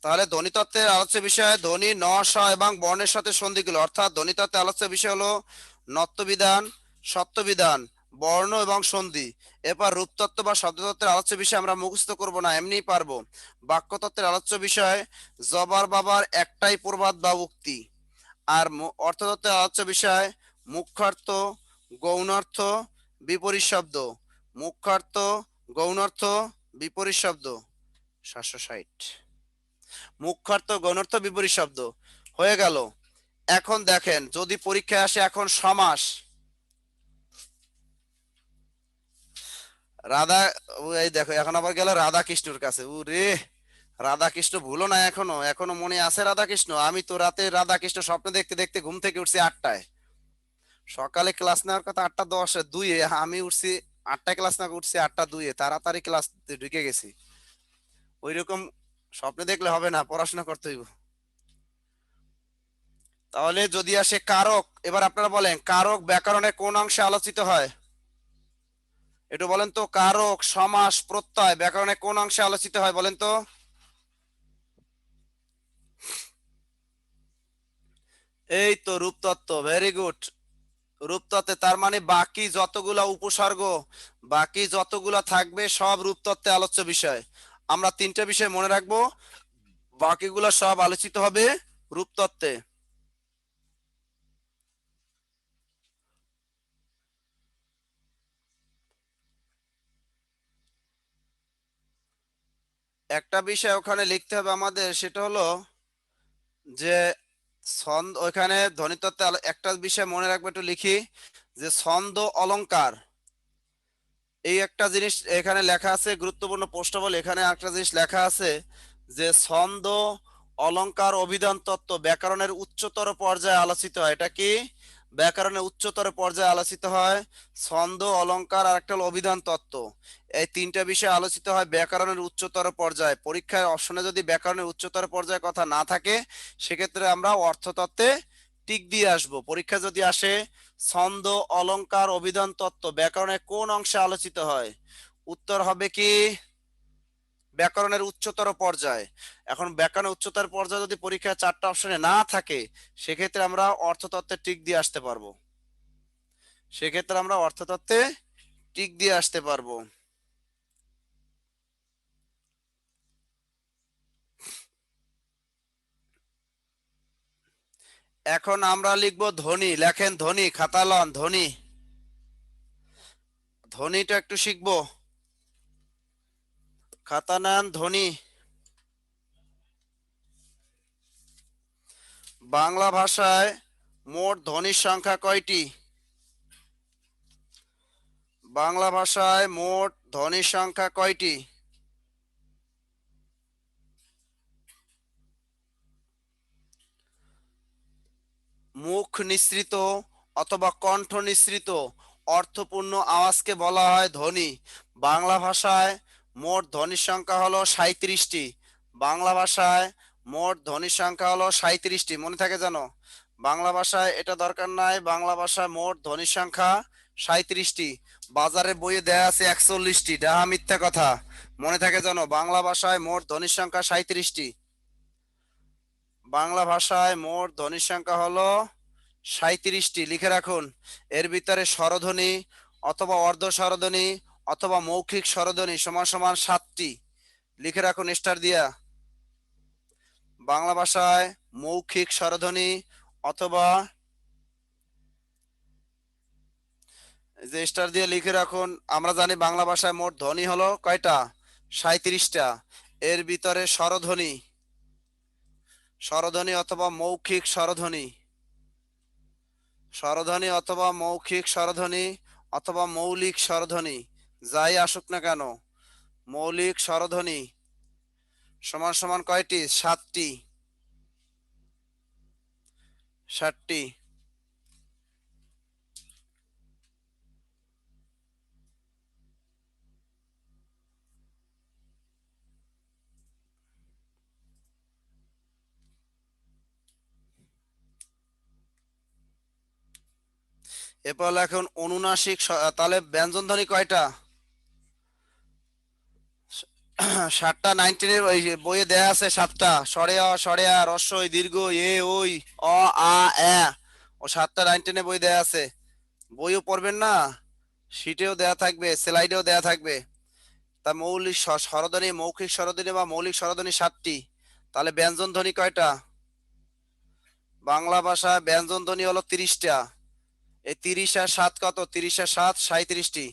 Speaker 1: তাহলে ধ্বনিতত্ত্বের আলোচ্য বিষয় ধ্বনি ন, স এবং বর্ণের সাথে সন্ধি করলো। অর্থাৎ ধ্বনিতত্ত্বের আলোচ্য বিষয় হলো নত্যবিধান, সত্যবিধান, বর্ণ এবং সন্ধি। এরপর রূপতত্ত্ব বা শব্দতত্ত্বের আলোচ্য বিষয় আমরা মুখস্থ করব না, এমনিই পারবো। বাক্যতত্ত্বের আলোচ্য বিষয় জবার বাবার একটাই প্রবাদ বা উক্তি। আর অর্থতত্ত্বের আলোচ্য বিষয় মুখ্যার্থ, গৌণার্থ, বিপরীত শব্দ। মুখ্যার্থ, গৌণার্থ, বিপরীত শব্দ। 760। মুখ্যার্থ, গৌণার্থ, বিপরীত শব্দ হয়ে গেল। এখন দেখেন যদি পরীক্ষায় আসে এখন সমাস। রাধা, এই দেখো এখন আবার গেল রাধা কৃষ্ণর কাছে। রে, রাধা কৃষ্ণ ভুলো না এখনো? এখনো মনে আছে রাধা কৃষ্ণ? আমি তো রাতে রাধা কৃষ্ণ স্বপ্ন দেখতে দেখতে ঘুম থেকে উঠছি 8টায়। সকালে ক্লাস নেওয়ার কথা 8টা 10-2-এ, আমি উঠছি 8টায়, ক্লাস না উঠছি 8টা 2-এ, তাড়াতাড়ি ক্লাস ঢুকে গেছি। ওই রকম স্বপ্ন দেখলে হবে না, পড়াশোনা করতে হইব। তাহলে যদি আসে কারক, এবার আপনারা বলেন কারক ব্যাকরণের কোন অংশে আলোচিত হয়? একটু বলেন তো, কারক, সমাস, প্রত্যয় ব্যাকরণে কোন অংশে আলোচিত হয় বলেন তো? এই তো রূপতত্ত্ব, ভেরি গুড। রূপতত্ত্বে, তার মানে বাকি যতগুলা উপসর্গ, বাকি যতগুলা থাকবে সব রূপতত্ত্বে আলোচ্য বিষয়। আমরা তিনটা বিষয় মনে রাখবো, বাকিগুলা সব আলোচিত হবে রূপতত্ত্বে। একটা বিষয় ওখানে লিখতে হবে আমাদের, সেটা হলো যে ছন্দ। ওইখানে ধ্বনিতত্ত্বে একটা বিষয় মনে রাখবে, একটু লিখি, যে ছন্দ অলংকার, এই একটা জিনিস এখানে লেখা আছে, গুরুত্বপূর্ণ প্রশ্ন বলে এখানে একটা জিনিস লেখা আছে যে ছন্দ অলংকার অভিধান তত্ত্ব ব্যাকরণের উচ্চতর পর্যায়ে আলোচিত হয়। এটা কি? ব্যাকরণের উচ্চতর পর্যায়ে আলোচিত হয় ছন্দ, অলংকার আর একটা হলো অভিধান তত্ত্ব। এই তিনটা বিষয় আলোচিত হয় ব্যাকরণের উচ্চতর পর্যায়ে। পরীক্ষায় অপশনে যদি ব্যাকরণের উচ্চতর পর্যায়ে কথা না থাকে সেক্ষেত্রে আমরা অর্থতত্ত্বে টিক দিয়ে আসবো। পরীক্ষা যদি আসে ছন্দ, অলংকার, অভিধান তত্ত্ব ব্যাকরণের কোন অংশে আলোচিত হয়, উত্তর হবে কি ব্যাকরণের উচ্চতর পর্যায়ে। এখন ব্যাকরণের উচ্চতর পর্যায়ে যদি পরীক্ষায় চারটা অপশনে না থাকে সেক্ষেত্রে আমরা অর্থতত্ত্বে টিক দিয়ে আসতে পারবো। সেক্ষেত্রে আমরা অর্থতত্ত্বে টিক দিয়ে আসতে পারবো। এখন আমরা লিখবো ধ্বনি। লেখেন ধ্বনি, খাতা লন ধ্বনি। ধ্বনিটা একটু শিখবো, খাতা নেন ধ্বনি। বাংলা ভাষায় মোট ধ্বনির সংখ্যা কয়টি? বাংলা ভাষায় মোট ধ্বনির সংখ্যা কয়টি? মুখ নিঃসৃত অথবা কণ্ঠ নিঃসৃত অর্থপূর্ণ আওয়াজকে বলা হয় ধ্বনি। বাংলা ভাষায় মোট ধ্বনির সংখ্যা হলো 37টি। বাংলা ভাষায় মোট ধ্বনির সংখ্যা হলো 37টি। মনে থাকে জানো? বাংলা ভাষায় এটা দরকার নাই, বাংলা ভাষায় মোট ধ্বনির সংখ্যা 37টি। বাজারের বইয়ে দেয়া আছে 41টি, ডাহা মিথ্যা কথা। মনে থাকে জানো? বাংলা ভাষায় মোট ধ্বনির সংখ্যা 37টি। বাংলা ভাষায় মোট ধ্বনির সংখ্যা হলো 37টি। লিখে রাখুন। এর ভিতরে স্বরধ্বনি অথবা অর্ধ স্বরধ্বনি অথবা মৌখিক স্বরধ্বনি সমান সমান 7টি। লিখে রাখুন স্টার দিয়া। বাংলা ভাষায় মৌখিক স্বরধ্বনি অথবা যে স্টার দিয়ে লিখে রাখুন। আমরা জানি বাংলা ভাষায় মোট ধ্বনি হলো কয়টা? 37টা। এর ভিতরে স্বরধ্বনি, স্বরধ্বনি অথবা মৌখিক স্বরধ্বনি, স্বরধ্বনি অথবা মৌখিক স্বরধ্বনি অথবা মৌলিক স্বরধ্বনি যাই আসুক না কেন, মৌলিক স্বরধ্বনি সমান সমান কয়টি? 7টি। 7টি। এরপর এখন অনুনাসিক তাহলে ব্যঞ্জন ধ্বনি কয়টা? 7টা। 19-এর ওই বইয়ে দেয়া আছে 7টা। সরে অ, সরে আ, রস্য ই, দীর্ঘ এ ওই, অ আ এ, ও 7টা 19-এ বই দেয়া আছে। বইও পড়বেন না, শিটেও দেয়া থাকবে, স্লাইডেও দেয়া থাকবে। তা মৌলিক স্বরধ্বনি, মৌখিক স্বরধ্বনি বা মৌলিক স্বরধ্বনি 7টি। তাহলে ব্যঞ্জন ধ্বনি কয়টা? বাংলা ভাষা ব্যঞ্জন ধ্বনি হলো 30টা। এই 30 আর 7 কত? 30 আর 7 37টি।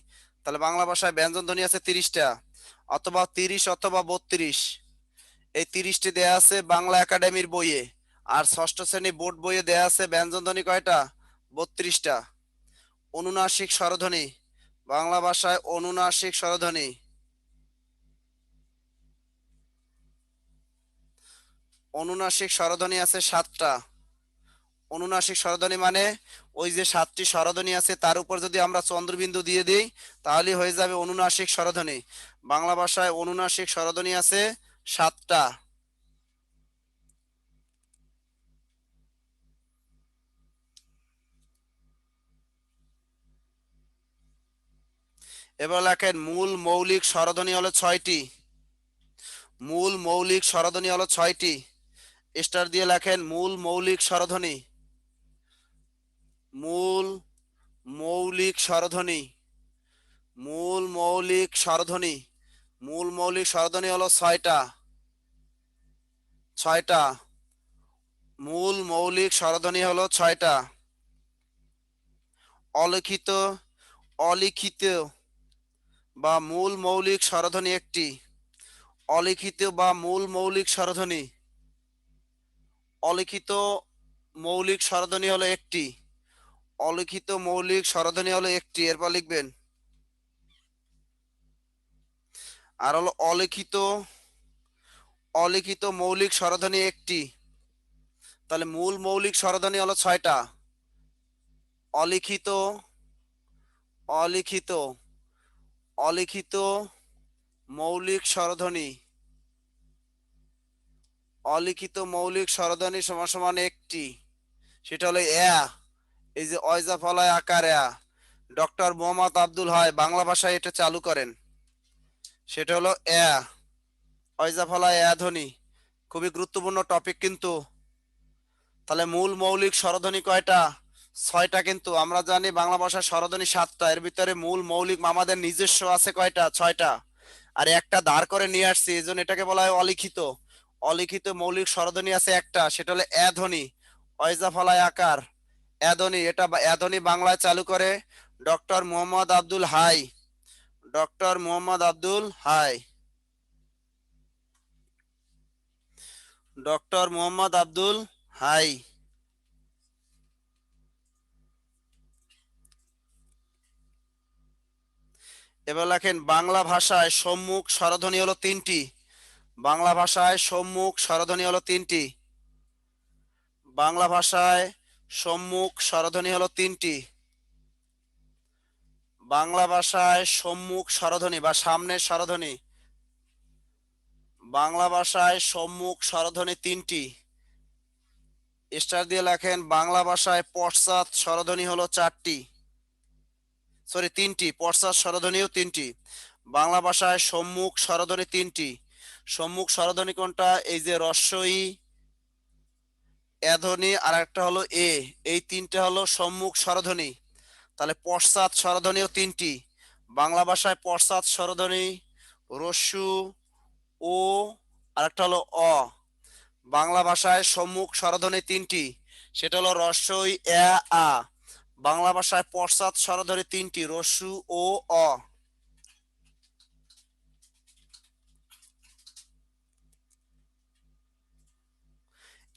Speaker 1: তাহলে বাংলা ভাষায় ব্যঞ্জন ধ্বনি আছে 30টা, অথবা 30 অথবা 32। এই 30টি দেয়া আছে বাংলা একাডেমির বইয়ে। আর ষষ্ঠ শ্রেণী বোর্ড বইয়ে দেয়া আছে ব্যঞ্জন ধ্বনি কয়টা? 32টা। অনুনাসিক স্বরধ্বনি, বাংলা ভাষায় অনুনাসিক স্বরধ্বনি, অনুনাসিক স্বরধ্বনি আছে 7টা। অনুনাসিক স্বরধ্বনি মানে ওই যে 7টি স্বরধ্বনি আছে তার উপর যদি আমরা চন্দ্রবিন্দু দিয়ে দিই তাহলে হয়ে যাবে অনুনাসিক স্বরধ্বনি। বাংলা ভাষায় অনুনাসিক স্বরধ্বনি আছে 7টা। এবার লেখেন মূল মৌলিক স্বরধ্বনি হলো 6টি। মূল মৌলিক স্বরধ্বনি হলো 6টি। স্টার দিয়ে লেখেন মূল মৌলিক স্বরধ্বনি। মূল মৌলিক স্বরধ্বনি, মূল মৌলিক স্বরধ্বনি, মূল মৌলিক স্বরধ্বনি হলো 6টা। 6টা। মূল মৌলিক স্বরধ্বনি হলো 6টা। অলিখিত, অলিখিত বা মূল মৌলিক স্বরধ্বনি একটি। অলিখিত বা মূল মৌলিক স্বরধ্বনি, অলিখিত মৌলিক স্বরধ্বনি হলো একটি। অলিখিত মৌলিক স্বরধ্বনি হলো একটি। এরপর লিখবেন। আর হলো অলিখিত, অলিখিত মৌলিক স্বরধ্বনি একটি। তাহলে মূল মৌলিক স্বরধ্বনি হলো 6টা। অলিখিত, অলিখিত, অলিখিত মৌলিক স্বরধ্বনি, অলিখিত মৌলিক স্বরধ্বনি সমান সমান একটি, সেটা হলো এ। এই যে অয়জা ফলায় আকার এ, ডক্টর মোহাম্মদ আব্দুল হাই বাংলা ভাষায় এটা চালু করেন, সেটা হলো এ। অয়জা ফলায় এ ধ্বনি, খুবই গুরুত্বপূর্ণ টপিক কিন্তু। তাহলে মূল মৌলিক স্বরধ্বনি কয়টা? 6টা। কিন্তু আমরা জানি বাংলা ভাষার স্বরধ্বনি 7টা, এর ভিতরে মূল মৌলিক আমাদের নিজস্ব আছে কয়টা? 6টা। আর একটা ধার করে নিয়ে আসছি, এই জন্য এটাকে বলা হয় অলিখিত। অলিখিত মৌলিক স্বরধ্বনি আছে একটা, সেটা হলো এ ধ্বনি, অয়জা ফলায় আকার এ ধ্বনি। এটা এ ধ্বনি বাংলায় চালু করে doctor Mohammad Abdul Hai, doctor Mohammad Abdul Hai, doctor Mohammad Abdul Hai. এবার লেখেন বাংলা ভাষায় সম্মুখ স্বরধ্বনি হলো 3টি। বাংলা ভাষায় সম্মুখ স্বরধ্বনি হলো 3টি। বাংলা ভাষায় সম্মুখ স্বরধ্বনি হলো 3টি। বাংলা ভাষায় সম্মুখ স্বরধ্বনি বা সামনের স্বরধ্বনি, বাংলা ভাষায় সম্মুখ স্বরধ্বনি 3টি। স্টার দিয়ে লেখেন বাংলা ভাষায় পশ্চাৎ স্বরধ্বনি হলো 4টি, সরি 3টি, পশ্চাৎ স্বরধ্বনিও 3টি। বাংলা ভাষায় সম্মুখ স্বরধ্বনি 3টি। সম্মুখ স্বরধ্বনি কোনটা? এই যে রস্বই এ ধ্বনি আর একটা হলো এ, এই 3টা হলো সম্মুখ স্বরধ্বনি। তাহলে পশ্চাৎ স্বরধ্বনিও 3টি। বাংলা ভাষায় পশ্চাৎ স্বরধ্বনি রস্যু ও আর একটা হলো অ। বাংলা ভাষায় সম্মুখ স্বরধ্বনি 3টি, সেটা হলো রস্বই এ আ। বাংলা ভাষায় পশ্চাৎ স্বরধ্বনি 3টি, রস্যু ও অ।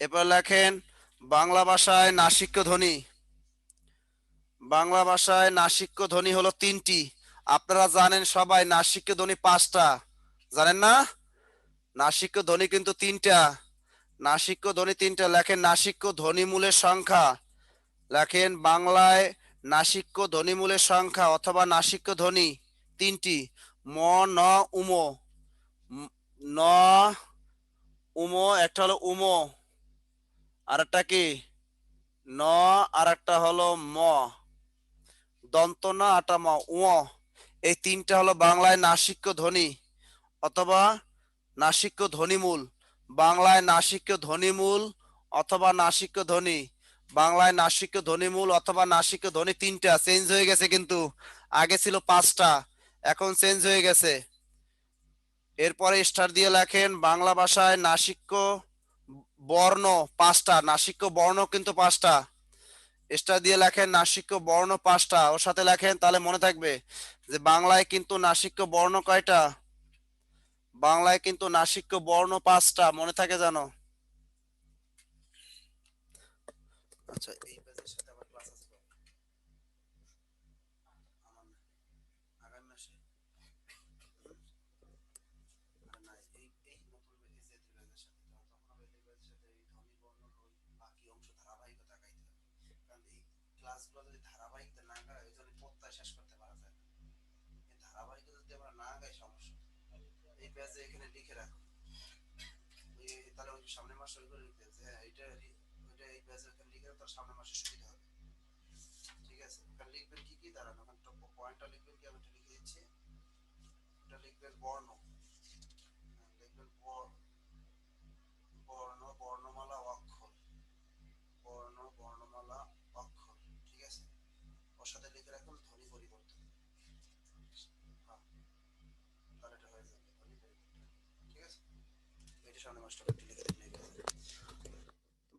Speaker 1: এরপর লেখেন বাংলা ভাষায় নাসিক্য ধ্বনি। বাংলা ভাষায় নাসিক্য ধ্বনি হলো 3টি। আপনারা জানেন সবাই নাসিক্য ধ্বনি 5টা, জানেন না? নাসিক্য ধ্বনি কিন্তু 3টা। নাসিক্য ধ্বনি 3টা। লেখেন নাসিক্য ধ্বনিমূলের সংখ্যা। লেখেন বাংলায় নাসিক্য ধ্বনিমূলের সংখ্যা অথবা নাসিক্য ধ্বনি 3টি। ম, ন, উম। ন, উম, একটা হলো উম, আর একটা কি ন, আর একটা হলো ম, দন্ত না আটা ম, উঁ। এই 3টা হলো বাংলায় নাসিক্য ধ্বনি অথবা নাসিক্য ধ্বনিমূল। বাংলায় নাসিক্য ধ্বনিমূল অথবা নাসিক্য ধ্বনি, বাংলায় নাসিক্য ধ্বনিমূল অথবা নাসিক্য ধ্বনি 3টা। চেঞ্জ হয়ে গেছে কিন্তু, আগে ছিল 5টা, এখন চেঞ্জ হয়ে গেছে। এরপরে স্টার দিয়ে লেখেন বাংলা ভাষায় নাসিক্য বর্ণ 5টা, নাসিক্য বর্ণ কিন্তু 5টা। স্টার দিয়ে লেখেন নাসিক্য বর্ণ 5টা, ওর সাথে লেখেন, তাহলে মনে থাকবে যে বাংলায় কিন্তু নাসিক্য বর্ণ কয়টা? বাংলায় কিন্তু নাসিক্য বর্ণ 5টা, মনে থাকে জানো? আচ্ছা, এই পেজের সাথে আবার ক্লাস আছে তো? আমার না, আগামী মাসে। আর না, এই নতুন এই যে পেজের সাথে তখন আবার এই পেজের সাথে এই ধ্বনি বর্ণর ওই বাকি অংশ ধারাবাহিকতা গাইতে হবে। কারণ এই ক্লাসগুলো যদি ধারাবাহিকতা না গায়, ওই জন্য প্রত্যয় শেষ করতে পারা যায় না। এই ধারাবাহিকতা যদি আমরা না গাই সমস্যা। এই পেজে এখানে লিখে রাখো, তাহলে ওই সামনের মাসে ওইগুলো লিখতে, হ্যাঁ এটা ওইটা এই পেজে ওখানে লিখে রাখো, তার সামনের মাসে সুবিধা হবে। ঠিক আছে, ওখানে লিখবেন কি কি, দাঁড়ান ওখানে পয়েন্টটা লিখবেন কি, আমি এটা লিখে দিচ্ছি। এটা লিখবেন বর্ণ, লিখবেন বর্ণ, বর্ণমালা, অক্ষর, বর্ণ, বর্ণমালা, অক্ষর। ঠিক আছে, ওর সাথে লিখে রাখুন ধ্বনি পরিবর্তন। হ্যাঁ, তাহলে এটা হয়ে যাবে ধ্বনি পরিবর্তন। ঠিক আছে, এটা সামনে মাসটা একটু লিখে দিন।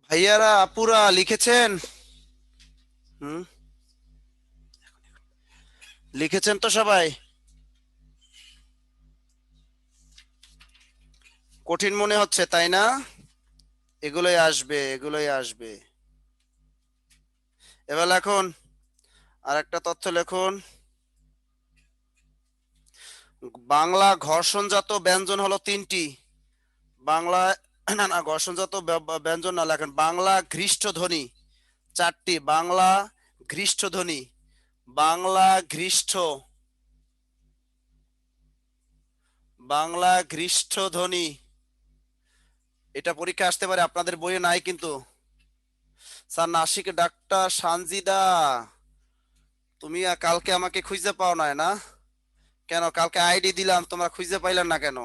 Speaker 1: ভাইয়ারা আপুরা লিখেছেন? হুম, লিখেছেন তো সবাই? কঠিন মনে হচ্ছে তাই না? এগুলোই আসবে, এগুলোই আসবে। এবার লেখুন আর একটা তথ্য লেখুন, বাংলা ঘর্ষণজাত ব্যঞ্জন হলো 3টি। বাংলা না না, ঘর্ষণজাত ব্যঞ্জন না, লেখেন বাংলা ঘৃষ্ট ধ্বনি 4টি। বাংলা ঘৃষ্ট ধ্বনি, বাংলা ঘৃষ্ট, বাংলা ঘৃষ্ট ধ্বনি। এটা পরীক্ষা আসতে পারে, আপনাদের বইয়ে নাই কিন্তু। স্যার নাসিক ডাক্তার সানজিদা, তুমি কালকে আমাকে খুঁজে পাও নাই না? কেন কালকে আইডি দিলাম, তোমরা খুঁজে পাইলেন না কেন?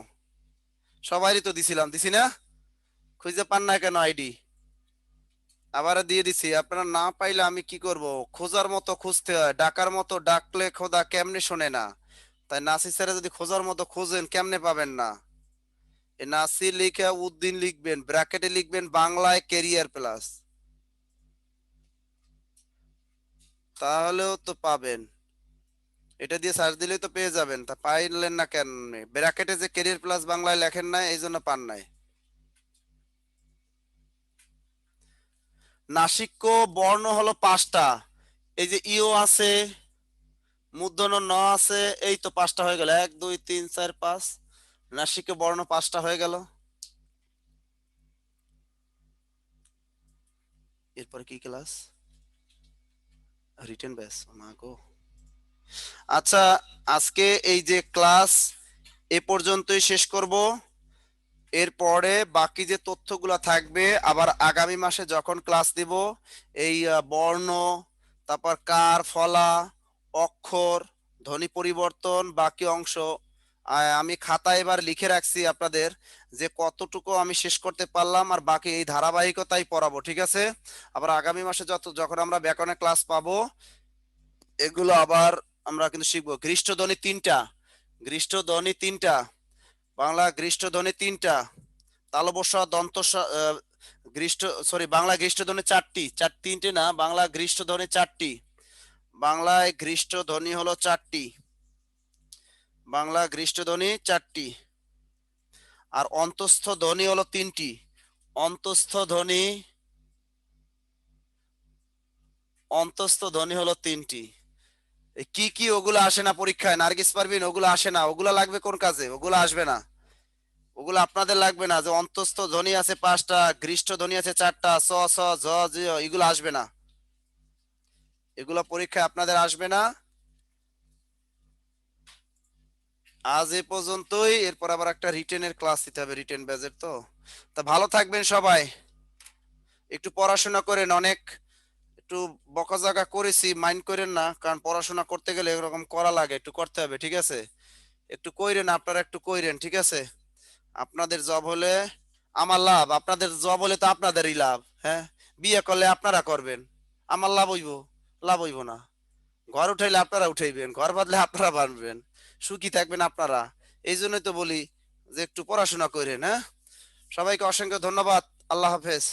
Speaker 1: সবারই তো দিছিলাম, দিছি না? খুঁজে পান না কেন আইডি? আবার দিয়ে দিছি, আপনারা না পাইলে আমি কি করব? খোঁজার মতো খুঁজতে হয়, ডাকার মতো ডাকলে খোদা কেমনে শোনে না? তাই নাসির স্যারে যদি খোঁজার মতো খোঁজেন কেমনে পাবেন না? এই নাসির লিখে উদ্দিন লিখবেন, ব্র্যাকেটে লিখবেন বাংলায় ক্যারিয়ার প্লাস, তাহলেও তো পাবেন। এটা দিয়ে সার্চ দিলেই তো পেয়ে যাবেন। তা পাইলেন না কেন? ব্র্যাকেটে যে ক্যারিয়ার প্লাস বাংলায় লেখেন না, এই জন্য পান নাই। নাসিক্য বর্ণ হলো 5টা। এই যে ইও আছে, মূর্ধন্য ন আছে, এই তো 5টা হয়ে গেল। 1 2 3 4 5, নাসিক্য বর্ণ 5টা হয়ে গেল। এরপরে কি ক্লাস? রিটেন ব্যাস, মা গো। আচ্ছা, আজকে এই যে ক্লাস এ পর্যন্তই শেষ করব। এরপরে বাকি যে তথ্যগুলো থাকবে, আবার আগামী মাসে যখন ক্লাস দিব, এই বর্ণ, তারপর কার, ফলা, অক্ষর, ধ্বনি পরিবর্তন, বাকি অংশ আমি খাতায় এবার লিখে রাখছি আপনাদের, যে কতটুকু আমি শেষ করতে পারলাম, আর বাকি এই ধারাবাহিকতাই পড়াবো, ঠিক আছে? আবার আগামী মাসে যখন আমরা ব্যাকরণের ক্লাস পাবো, এগুলো আবার আমরা কিন্তু শিখবো। গ্রীষ্মধ্বনি 3টা, গ্রীষ্মধ্বনি 3টা, বাংলা গ্রীষ্মধ্বনি 3টা, তালবস্য দন্ত গ্রীষ্ম, সরি, বাংলা গ্রীষ্মধ্বনি 4টি, 3টে না, বাংলা গ্রীষ্মধ্বনি 4টি, বাংলায় গ্রীষ্মধ্বনি হলো 4টি, বাংলা গ্রীষ্মধ্বনি 4টি। আর অন্তঃস্থ ধ্বনি হলো 3টি, অন্তঃস্থ ধ্বনি, অন্তঃস্থ ধ্বনি হলো 3টি। কি কি ওগুলো আসে না পরীক্ষায়? নার্গিস পারভিন, ওগুলো আসে না। ওগুলো লাগবে কোন কাজে? ওগুলো আসবে না, ওগুলো আপনাদের লাগবে না। যে অন্তঃস্থ ধ্বনি আছে 5টা, গ্রীষ্ম ধ্বনি আছে 4টা, স স জ জ, এগুলো আসবে না, এগুলো পরীক্ষায় আপনাদের আসবে না। আজ এ পর্যন্তই। এরপর আবার একটা রিটেনের ক্লাস দিতে হবে, রিটেন ব্যাচের তো। তা ভালো থাকবেন সবাই, একটু পড়াশোনা করেন। অনেক একটু বকাঝকা করেছি, মাইন্ড করেন না, কারণ পড়াশোনা করতে গেলে এরকম করা লাগে, একটু করতে হবে, ঠিক আছে? একটু কইরেন, আপনারা একটু কইরেন, ঠিক আছে? আপনাদের জব হলে আমার লাভ, আপনাদের জব হলে তো আপনাদেরই লাভ। হ্যাঁ, বিয়ে করলে আপনারা করবেন, আমার লাভ হইব? লাভ হইব না। ঘর উঠাইলে আপনারা উঠাইবেন, ঘর বাঁধলে আপনারা বাঁধবেন, সুখী থাকবেন আপনারা। এই জন্যই তো বলি যে একটু পড়াশোনা করেন। হ্যাঁ, সবাইকে অসংখ্য ধন্যবাদ। আল্লাহ হাফেজ।